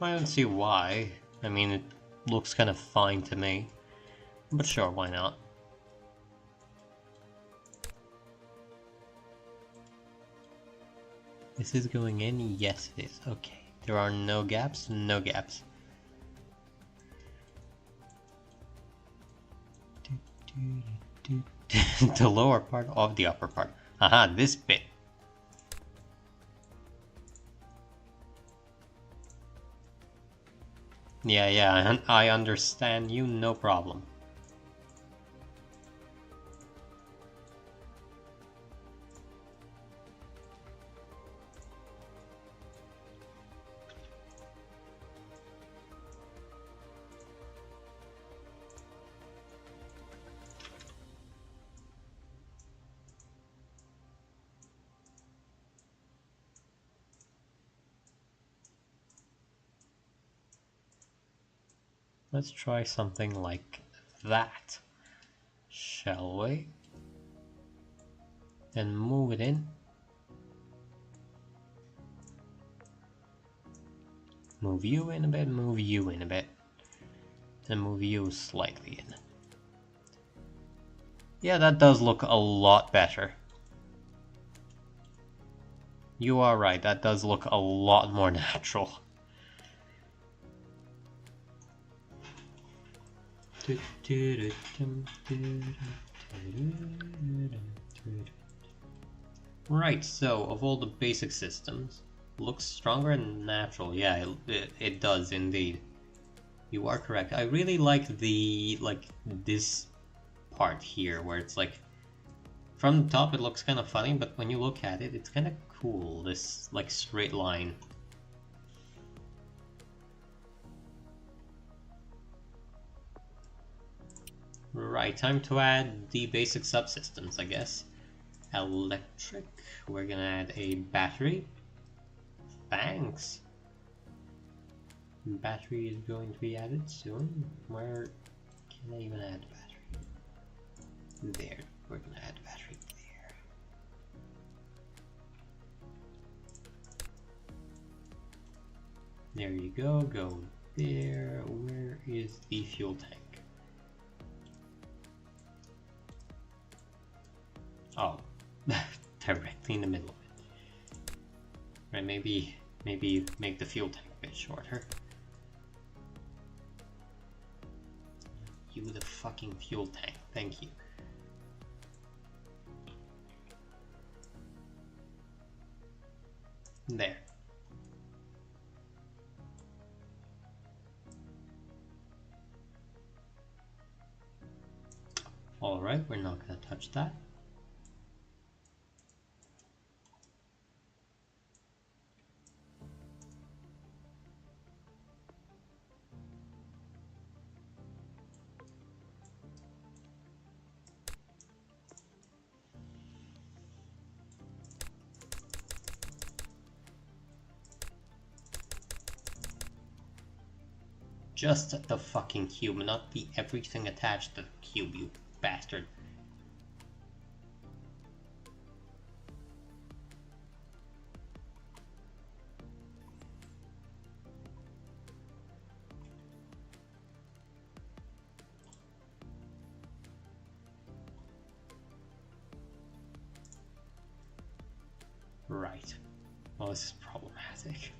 I don't see why. I mean, it looks kind of fine to me. But sure, why not? This is going in? Yes it is. Okay. There are no gaps? No gaps. The lower part of the upper part. Aha, this bit. Yeah, I understand you, no problem. Let's try something like that, shall we? Then move it in. Move you in a bit, move you in a bit. And move you slightly in. Yeah, that does look a lot better. You are right, that does look a lot more natural. Right, so of all the basic systems, looks stronger and natural. Yeah, it does indeed. You are correct. I really like this part here where it's like from the top it looks kind of funny, but when you look at it, it's kind of cool. This like straight line. Right, time to add the basic subsystems, I guess. Electric. We're gonna add a battery. Thanks. Battery is going to be added soon. Where can I even add battery? There. We're gonna add battery there. There you go. Go there. Where is the fuel tank? Oh, directly in the middle of it. Right, maybe make the fuel tank a bit shorter. You the fucking fuel tank, thank you. There. Alright, we're not gonna touch that. Just the fucking cube, not the everything attached to the cube, you bastard. Right. Well, this is problematic.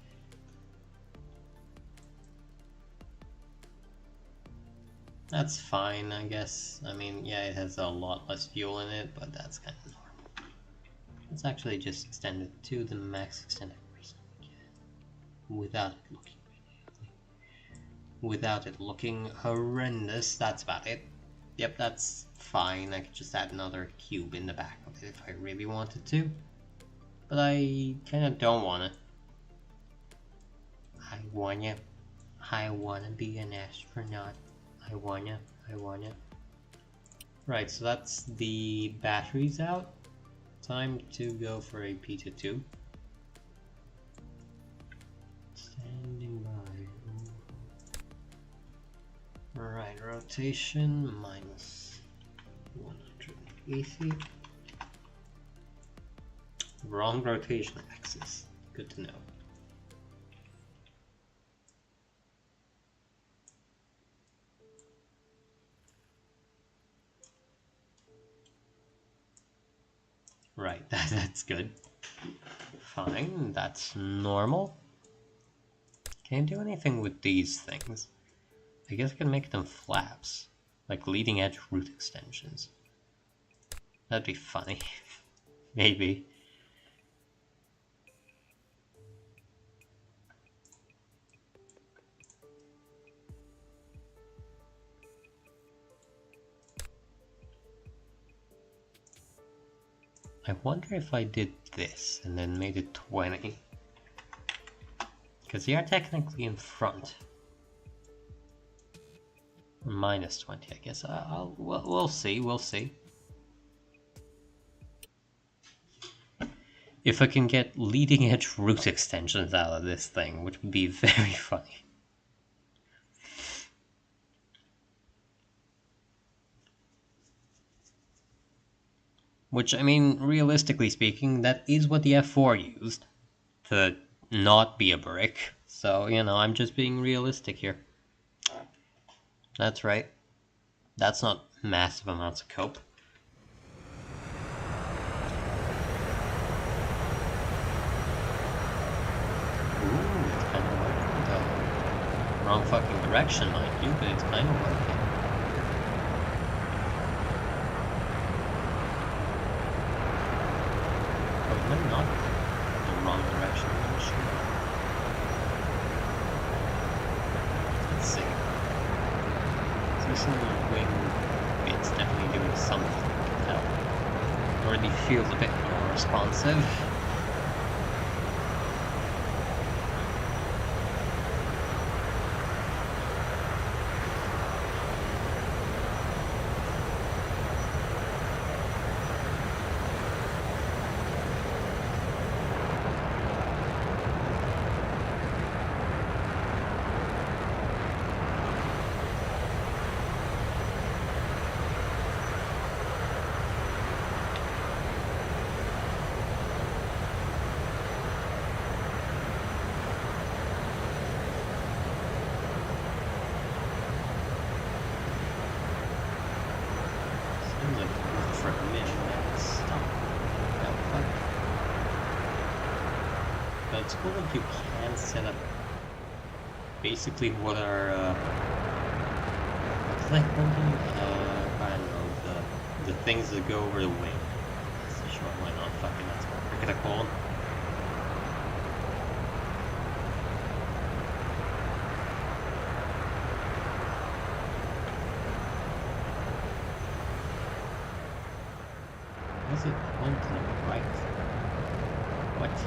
That's fine, I guess. I mean, yeah, it has a lot less fuel in it, but that's kind of normal. Let's actually just extend it to the max extent without it looking horrendous. That's about it. Yep, that's fine. I could just add another cube in the back of it if I really wanted to. But I kind of don't want to. I wanna be an astronaut. I wanna. Right, so that's the batteries out. Time to go for a P2. Standing by. Alright, rotation minus 180. Wrong rotation axis. Good to know. Right, that's good. Fine, that's normal. Can't do anything with these things. I guess I can make them flaps, like leading edge root extensions. That'd be funny. Maybe. I wonder if I did this and then made it 20. Because they are technically in front. Minus 20, I guess. We'll see, we'll see. If I can get leading edge root extensions out of this thing, which would be very funny. Which, I mean, realistically speaking, that is what the F4 used to not be a brick. So, you know, I'm just being realistic here. That's right. That's not massive amounts of cope. Ooh, it's kind of working though. Wrong fucking direction, mind you, but it's kind of working. Or maybe not the wrong direction, I'm not sure. Let's see. Position wing, it's definitely doing something. It already feels a bit more responsive. But it's cool that you can set up basically what are I don't know, the things that go over the wing. Sure, why not? Fucking that's what we're gonna call them. Is it one to the right? What?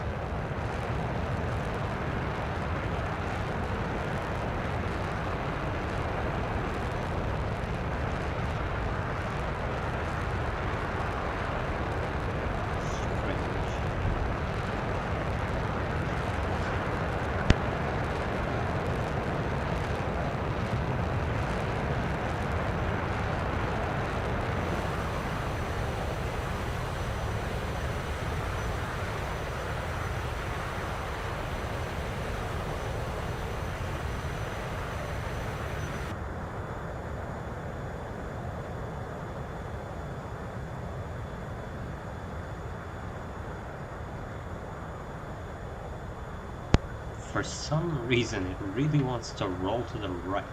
For some reason, it really wants to roll to the right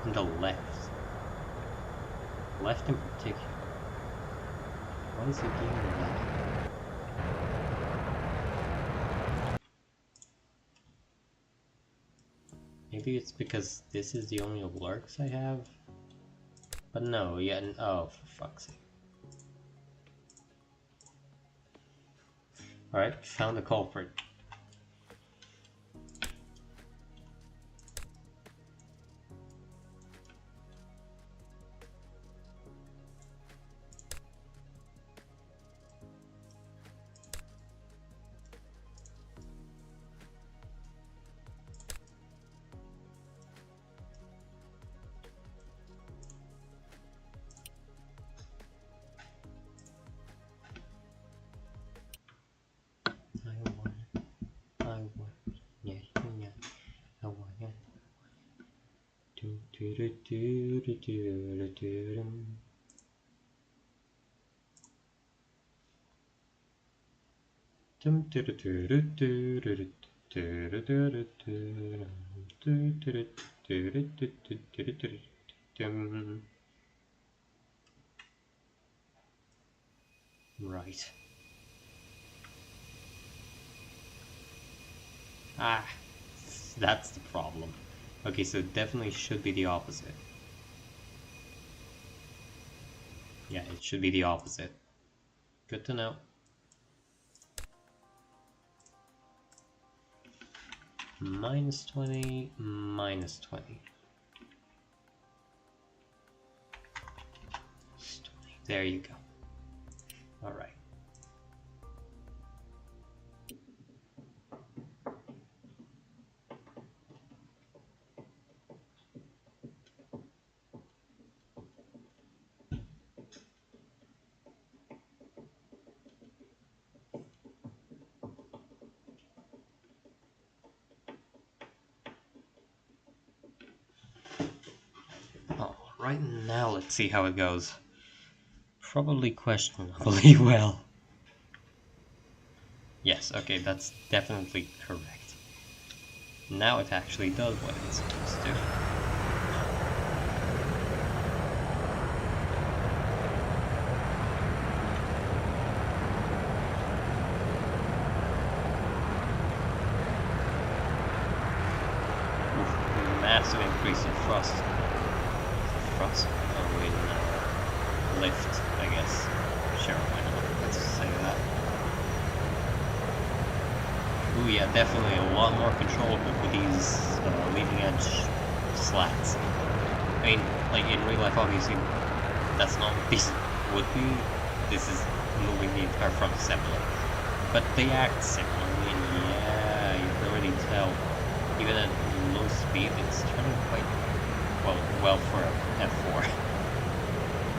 and the left. Left in particular. Why is it doing that? Maybe it's because this is the only alerts I have? But no, yeah, oh, for fuck's sake. Alright, found the culprit. Right. Ah, that's the problem. Okay, so it definitely should be the opposite. Yeah, it should be the opposite. Good to know. Minus 20, minus 20. There you go. Alright. Right now, let's see how it goes. Probably questionably well. Yes, okay, that's definitely correct. Now it actually does what it's supposed to. Massive increase in thrust. Oh, in lift, I guess. Sure, why not? Let's say that. Ooh, yeah, definitely a lot more controllable with these leading edge slats. I mean, like in real life, obviously, that's not what these would be. This is moving the entire front assembly. But they act similarly, and yeah, you can already tell. Even at low speed, it's turning quite well for a F4.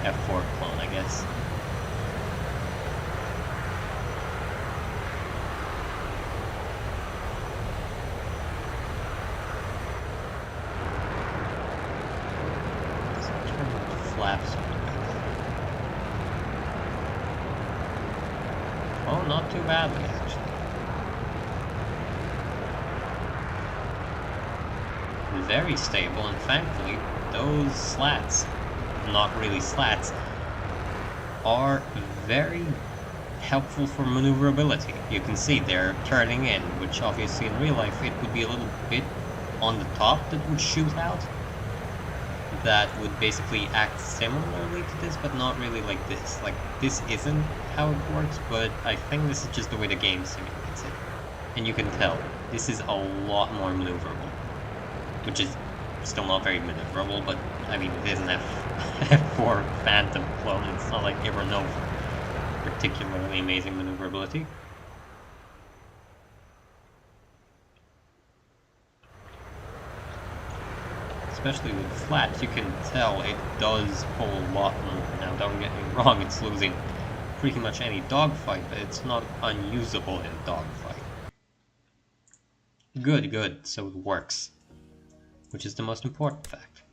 F4 clone, I guess. Flaps. Oh, not too badly, actually. Very stable, and thankfully, those slats, not really slats, are very helpful for maneuverability. You can see they're turning in, which obviously in real life it would be a little bit on the top that would shoot out. That would basically act similarly to this, but not really like this. Like, this isn't how it works, but I think this is just the way the game simulates it. And you can tell, this is a lot more maneuverable. Which is still not very maneuverable, but I mean, it is an F4 Phantom clone. It's not like it were known for particularly amazing maneuverability. Especially with flats, you can tell it does pull a lot more. Now, don't get me wrong, it's losing pretty much any dogfight, but it's not unusable in a dogfight. Good, so it works. Which is the most important fact.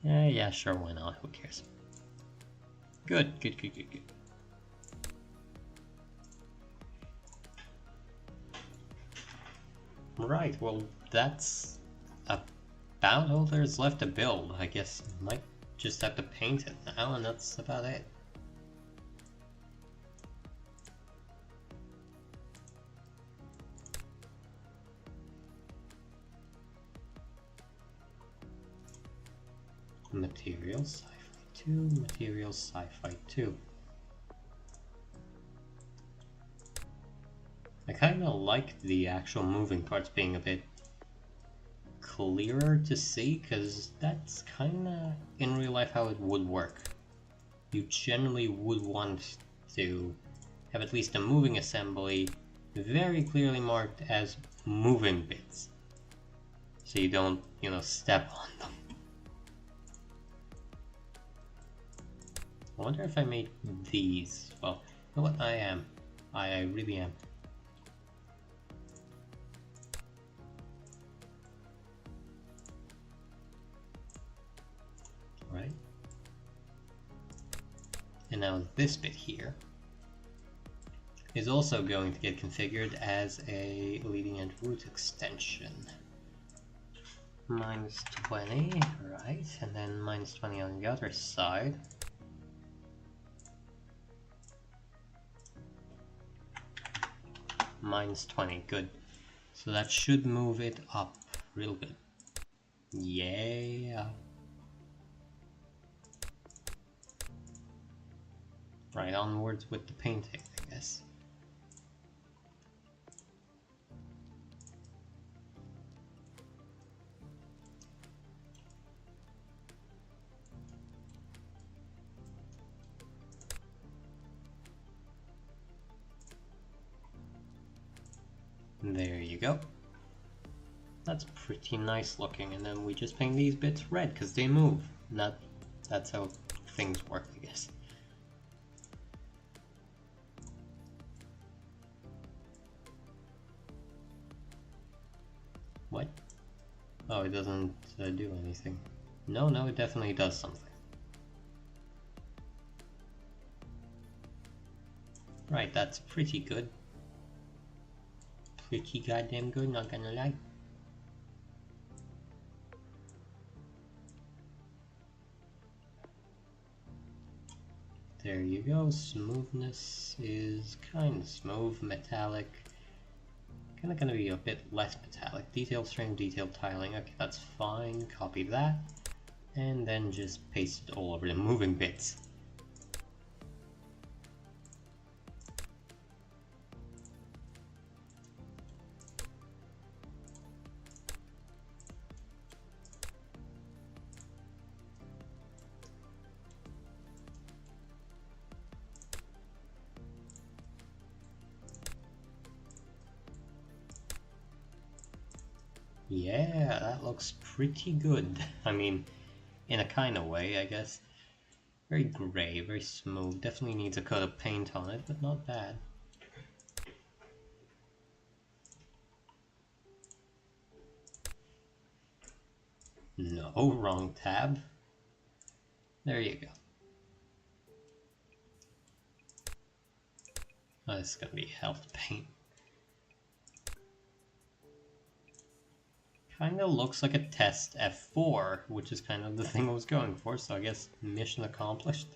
Yeah, sure, why not? Who cares? Good. Right, well, that's about all there's left to build. I guess might just have to paint it now, and that's about it. Materials, sci-fi 2, materials, sci-fi 2. I kinda like the actual moving parts being a bit clearer to see, because that's kinda in real life how it would work. You generally would want to have at least a moving assembly very clearly marked as moving bits, so you don't, step on them. I wonder if I made these. Well, you know what? I am. I really am. Right? And now this bit here is also going to get configured as a leading edge root extension. -20, right? And then -20 on the other side. -20, good. So that should move it up real good. Yeah. Right, onwards with the painting, I guess. There you go. That's pretty nice looking, and then we just paint these bits red because they move. That's how things work, I guess. What? Oh, it doesn't do anything. No, it definitely does something. Right, that's pretty good. Pretty goddamn good, not gonna lie. There you go, smoothness is kind of smooth, metallic. Kinda gonna be a bit less metallic. Detailed frame, detailed tiling, okay, that's fine, copy that. And then just paste it all over the moving bits. Yeah, that looks pretty good. I mean, in a kind of way, I guess. Very grey, very smooth. Definitely needs a coat of paint on it, but not bad. No, wrong tab. There you go. Oh, this is gonna be health paint. Kinda looks like a test F4, which is kind of the thing I was going for, so I guess mission accomplished.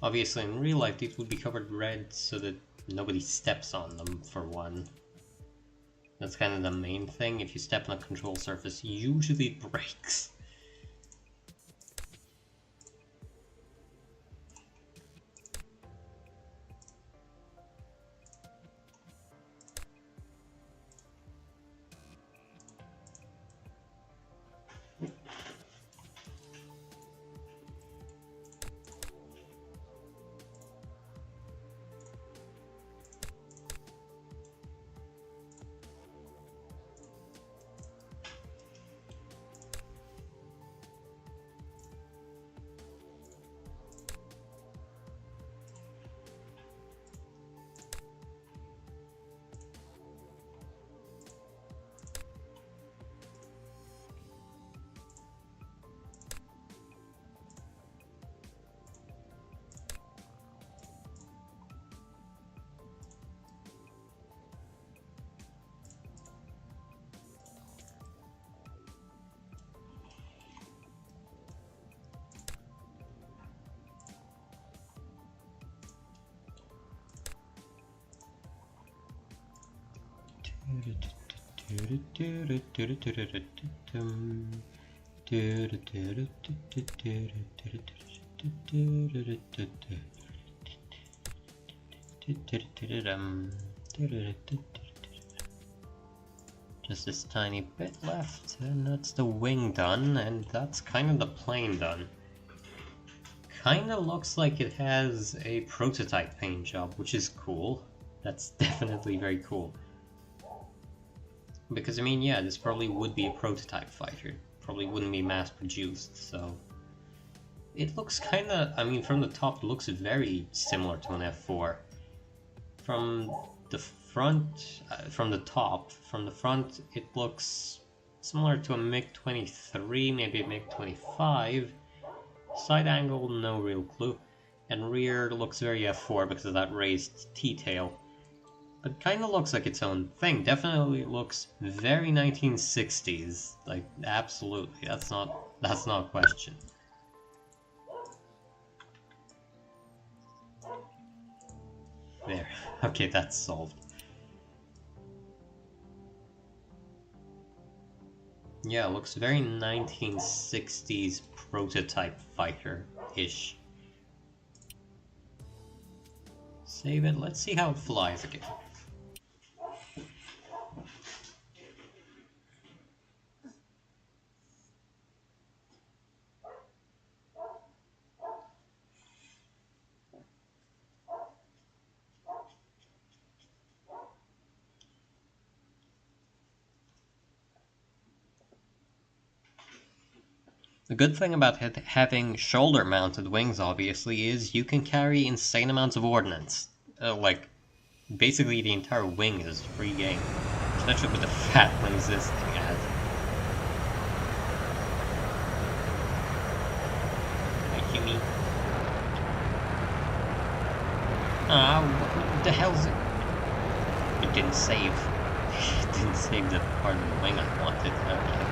Obviously, in real life, these would be covered red so that nobody steps on them, for one. That's kind of the main thing. If you step on a control surface, usually it breaks. Just this tiny bit left, and that's the wing done, and that's kind of the plane done. Kinda looks like it has a prototype paint job, which is cool. That's definitely very cool. Because, I mean, yeah, this probably would be a prototype fighter. Probably wouldn't be mass-produced, so... It looks kinda... I mean, from the top, it looks very similar to an F4. From the front... from the top, from the front, it looks similar to a MiG-23, maybe a MiG-25. Side angle, no real clue. And rear looks very F4 because of that raised T-tail. But kinda looks like its own thing. Definitely looks very 1960s. Like, absolutely. That's not a question. There. Okay, that's solved. Yeah, looks very 1960s prototype fighter-ish. Save it. Let's see how it flies again. The good thing about having shoulder-mounted wings, obviously, is you can carry insane amounts of ordnance. Like, basically the entire wing is free game. Especially with the fat wings this thing has. Hi, Jimmy. What the hell's it? It didn't save. It didn't save the part of the wing I wanted. Okay.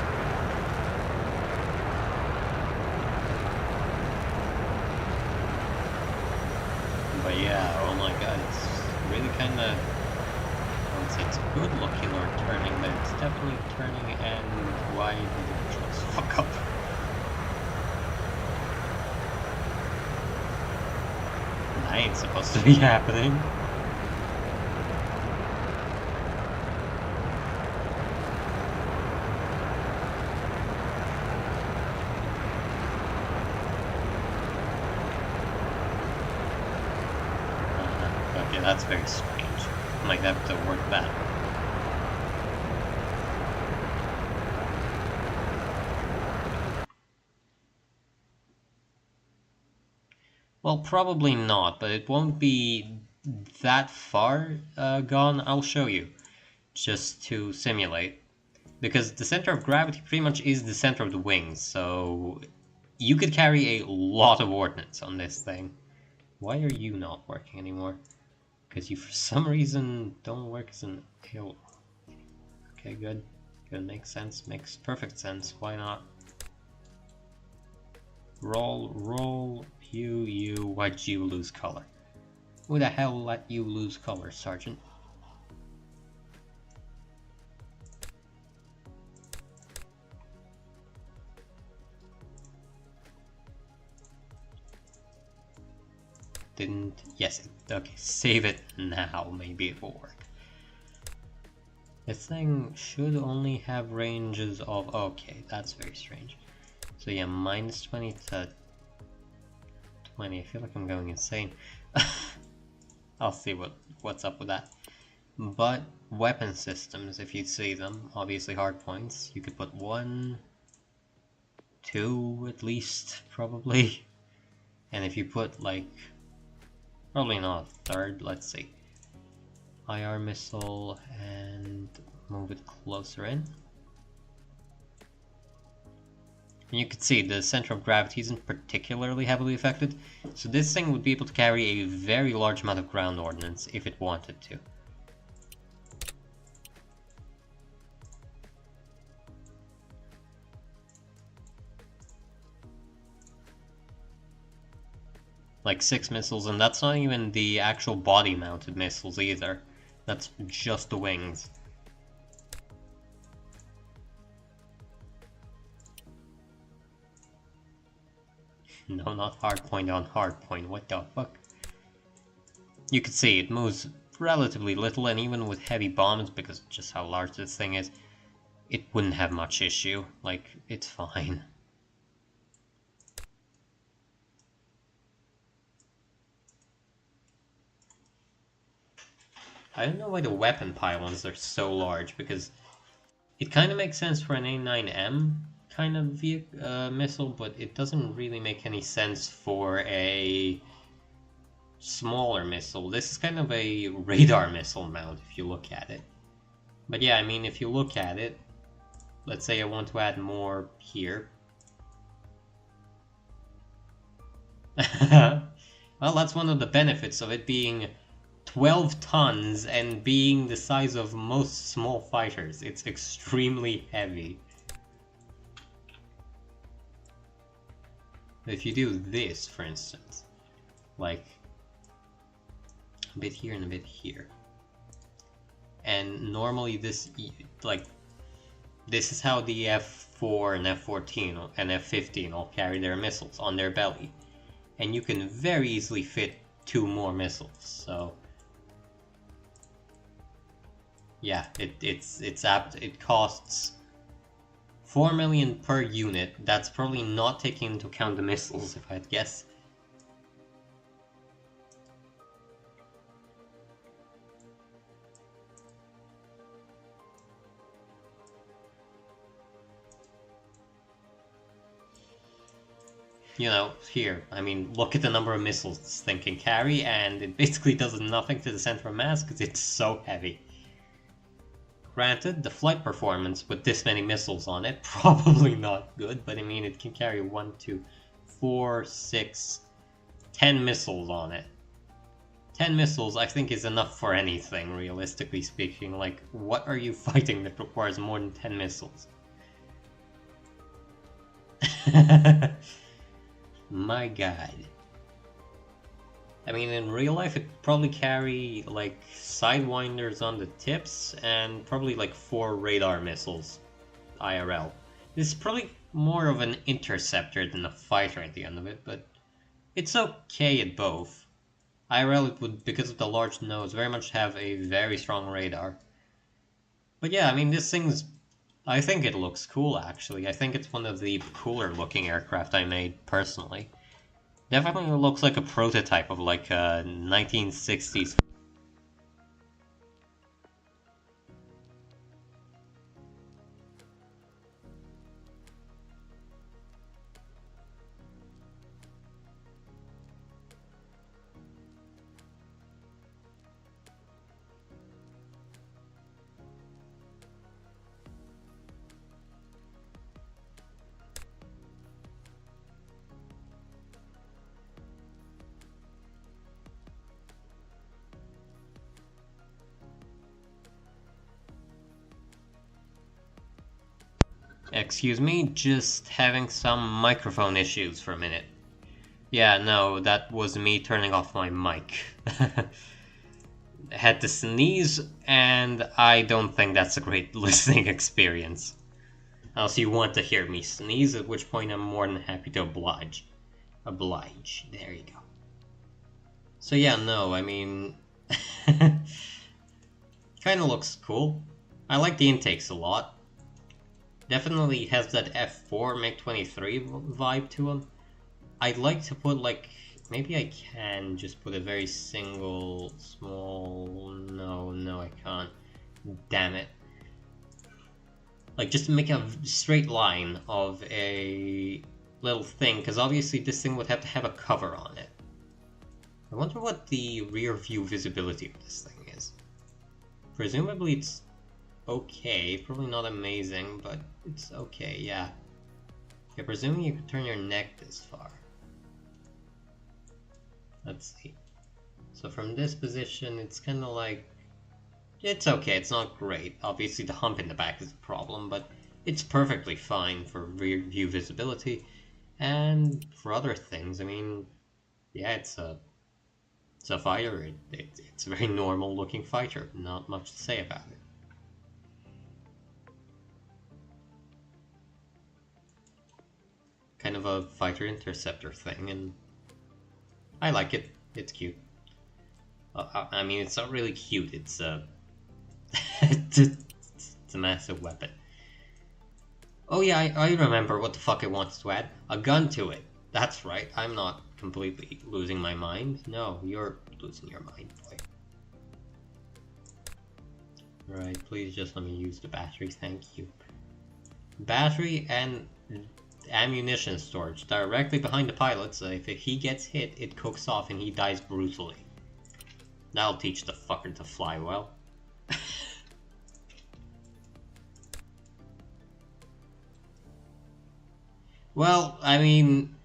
But yeah, oh my god, it's really kinda... I would say it's good looking or turning, but it's definitely turning, and why did it just fuck up? That ain't supposed to be happening. Okay, that's very strange. I might have to work that. Well, probably not, but it won't be that far gone. I'll show you, just to simulate. Because the center of gravity pretty much is the center of the wings, so you could carry a lot of ordnance on this thing. Why are you not working anymore? Because you, for some reason, don't work as an hill. Okay, good. Good, makes sense. Makes perfect sense. Why not? Roll, you, why'd you lose color? Who the hell let you lose color, Sergeant? Didn't... Yes, okay, save it now, maybe it will work. This thing should only have ranges of... Okay, that's very strange. So yeah, minus 20 to 20. I feel like I'm going insane. I'll see what's up with that. But weapon systems, if you see them, obviously hard points. You could put 1, 2 at least, probably. And if you put like... Probably not a third, let's see. IR missile and move it closer in. And you can see the center of gravity isn't particularly heavily affected, so this thing would be able to carry a very large amount of ground ordnance if it wanted to. Like 6 missiles, and that's not even the actual body-mounted missiles either. That's just the wings. No, not hardpoint on hardpoint, what the fuck? You can see it moves relatively little, and even with heavy bombs, because just how large this thing is, it wouldn't have much issue. Like, it's fine. I don't know why the weapon pylons are so large, because it kind of makes sense for an A9M kind of missile, but it doesn't really make any sense for a smaller missile. This is kind of a radar missile mount if you look at it. But yeah, I mean, if you look at it, let's say I want to add more here. Well, that's one of the benefits of it being 12 tons and being the size of most small fighters. It's extremely heavy. If you do this, for instance, like a bit here and a bit here, and normally this, like, this is how the F4 and F14 and F15 all carry their missiles on their belly, and you can very easily fit 2 more missiles. So yeah, it's apt. It costs 4 million per unit. That's probably not taking into account the missiles, if I'd guess. you know, here, I mean, look at the number of missiles this thing can carry, and it basically does nothing to the center of mass because it's so heavy. Granted, the flight performance with this many missiles on it, probably not good, but I mean, it can carry 1, 2, 4, 6, 10 missiles on it. 10 missiles, I think, is enough for anything, realistically speaking. Like, what are you fighting that requires more than 10 missiles? My god. I mean, in real life, it'd probably carry, like, sidewinders on the tips, and probably, like, 4 radar missiles, IRL. This is probably more of an interceptor than a fighter at the end of it, but it's okay at both. IRL, it would, because of the large nose, very much have a very strong radar. But yeah, I mean, this thing's... I think it looks cool, actually. I think it's one of the cooler-looking aircraft I made, personally. Definitely looks like a prototype of, like, a 1960s... Excuse me, just having some microphone issues for a minute. Yeah, no, that was me turning off my mic. Had to sneeze, and I don't think that's a great listening experience. Unless you want to hear me sneeze, at which point I'm more than happy to oblige. Oblige. There you go. So yeah, no, I mean... kinda looks cool. I like the intakes a lot. Definitely has that F4 MiG-23 vibe to him. I'd like to put, like... Maybe I can just put a very single, small... No, I can't. Damn it. Like, just to make a straight line of a little thing, because obviously this thing would have to have a cover on it. I wonder what the rear view visibility of this thing is. Presumably it's okay, probably not amazing, but it's okay, yeah. Yeah, presuming you could turn your neck this far. Let's see. So from this position, it's kind of like... It's okay, it's not great. Obviously the hump in the back is a problem, but it's perfectly fine for rear view visibility. And for other things, I mean, yeah, it's a fighter. It's a very normal looking fighter. Not much to say about it. Kind of a fighter interceptor thing, and I like it. It's cute. I mean, it's not really cute. It's it's a massive weapon. Oh yeah, I remember what the fuck I wanted to add. A gun to it. That's right. I'm not completely losing my mind. No, you're losing your mind, boy. Right, please just let me use the battery. Thank you. Battery and ammunition storage directly behind the pilot, so if he gets hit, it cooks off and he dies brutally. That'll teach the fucker to fly well. Well, I mean,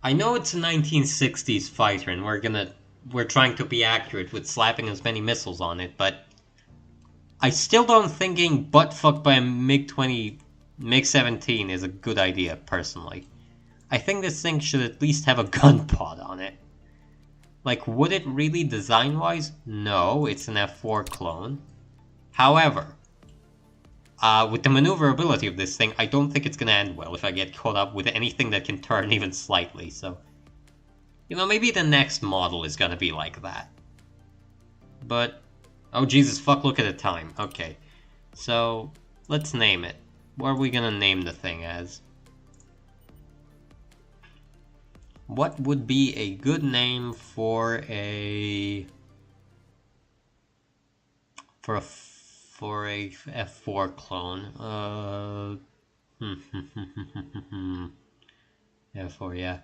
I know it's a 1960s fighter and we're trying to be accurate with slapping as many missiles on it, but I still don't think getting butt-fucked by a MiG-17 is a good idea, personally. I think this thing should at least have a gun pod on it. Like, would it really design-wise? No, it's an F4 clone. However, with the maneuverability of this thing, I don't think it's gonna end well if I get caught up with anything that can turn even slightly, so... You know, maybe the next model is gonna be like that. But... Oh, Jesus, fuck, look at the time. Okay. So, let's name it. What are we gonna name the thing as? What would be a good name for a... For a F4 clone? F4, yeah.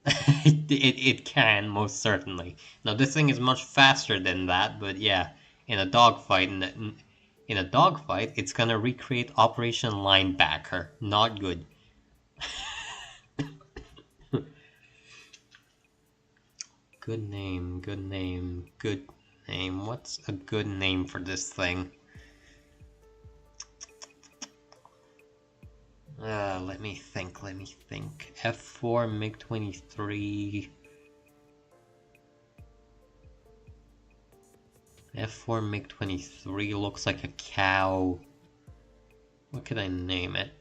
It can, most certainly. Now, this thing is much faster than that, but yeah, in a dogfight, in a dogfight, it's gonna recreate Operation Linebacker. Not good. Good name, good name, good name. What's a good name for this thing? Let me think, F4 MiG-23. F4 MiG-23 looks like a cow. What could I name it?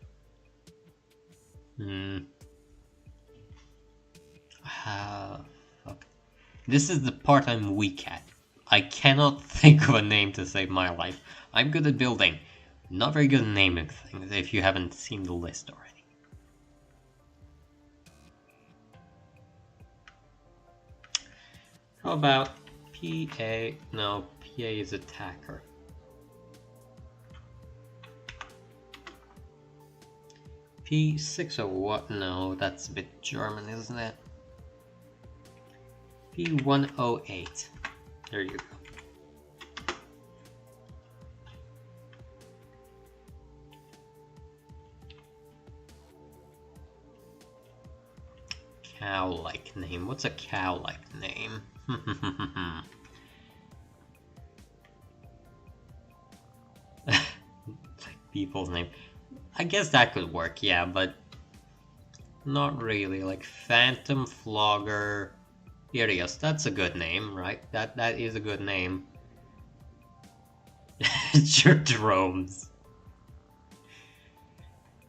Fuck. This is the part I'm weak at. I cannot think of a name to save my life. I'm good at building. Not very good at naming things, if you haven't seen the list already. How about PA? No, PA is attacker. P601? No, that's a bit German, isn't it? P108. There you go. Cow-like name. What's a cow-like name? Like people's name. I guess that could work, yeah, but not really. Like Phantom Flogger. Irios, that's a good name, right? That is a good name. Sure, Drones.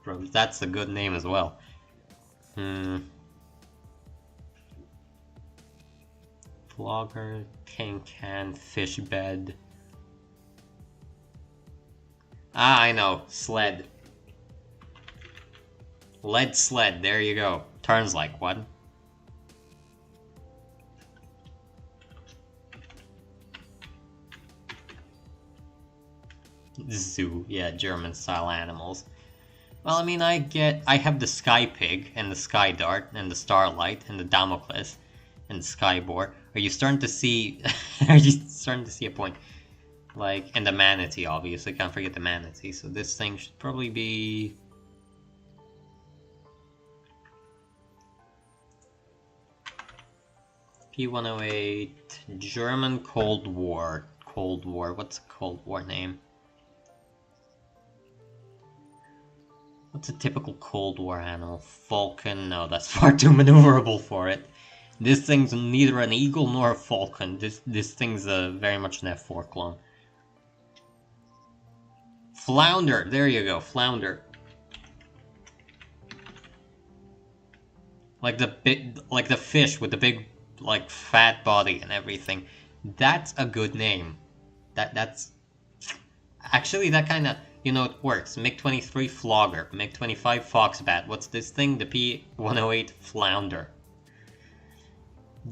Drones, that's a good name as well. Flogger, Can, Fish Bed. Ah, I know. Sled. Lead sled, there you go. Turns like one. Zoo, yeah, German style animals. Well, I mean, I have the Sky Pig, and the Sky Dart, and the Starlight, and the Damocles, and the Sky Boar. Are you starting to see, are you starting to see a point? Like, and the Manatee, obviously, can't forget the Manatee, so this thing should probably be... P108, German Cold War. Cold War, what's a Cold War name? What's a typical Cold War animal? Falcon? No, that's far too maneuverable for it. This thing's neither an eagle nor a falcon. This thing's very much an F4 clone. Flounder! There you go, Flounder. Like the fish with the big, like, fat body and everything. That's a good name. That's... Actually, that kinda... You know, it works. MiG-23 Flogger. MiG-25 Foxbat. What's this thing? The P-108 Flounder.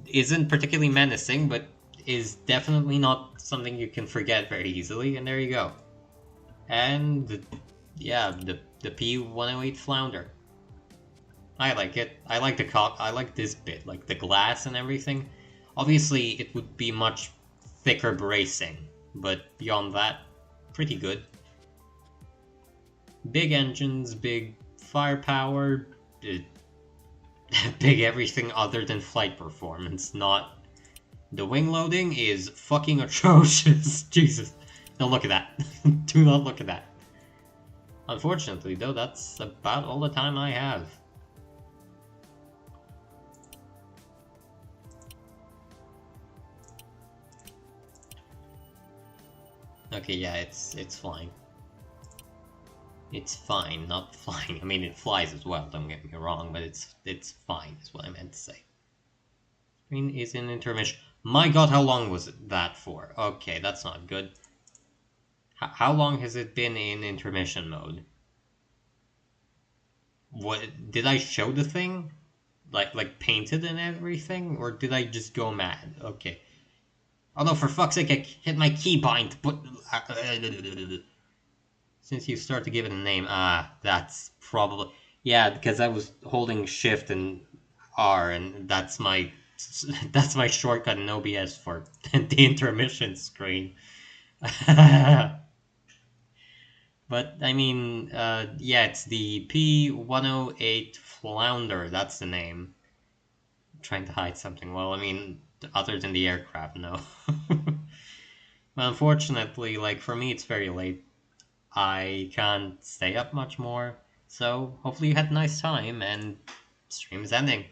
Isn't particularly menacing, but is definitely not something you can forget very easily, and there you go. And, yeah, the P-108 Flounder. I like it. I like the I like this bit, like the glass and everything. Obviously, it would be much thicker bracing, but beyond that, pretty good. Big engines, big firepower, big everything other than flight performance. Not... The wing loading is fucking atrocious. Jesus. Don't look at that. Do not look at that. Unfortunately, though, that's about all the time I have. Okay, yeah, it's flying. It's fine, not flying. I mean, it flies as well, don't get me wrong, but it's fine, is what I meant to say. Screen is in intermission. My god, how long was that for? Okay, that's not good. How long has it been in intermission mode? What, did I show the thing? Like painted and everything? Or did I just go mad? Okay. Oh no, for fuck's sake, I hit my keybind, but... Since you start to give it a name, that's probably... Yeah, because I was holding shift and R, and that's my shortcut in OBS for the intermission screen. But I mean, yeah, it's the P-108 Flounder. That's the name. I'm trying to hide something. Well, I mean, other than the aircraft, no. Well, unfortunately, like for me, it's very late. I can't stay up much more. So hopefully you had a nice time, and stream is ending.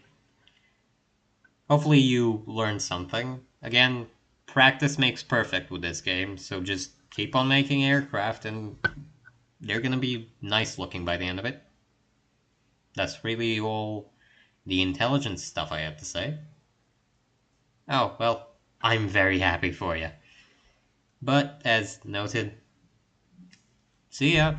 Hopefully you learned something. Again, practice makes perfect with this game, so just keep on making aircraft, and they're gonna be nice looking by the end of it. That's really all the intelligence stuff I have to say. Oh, well, I'm very happy for you. But, as noted, see ya!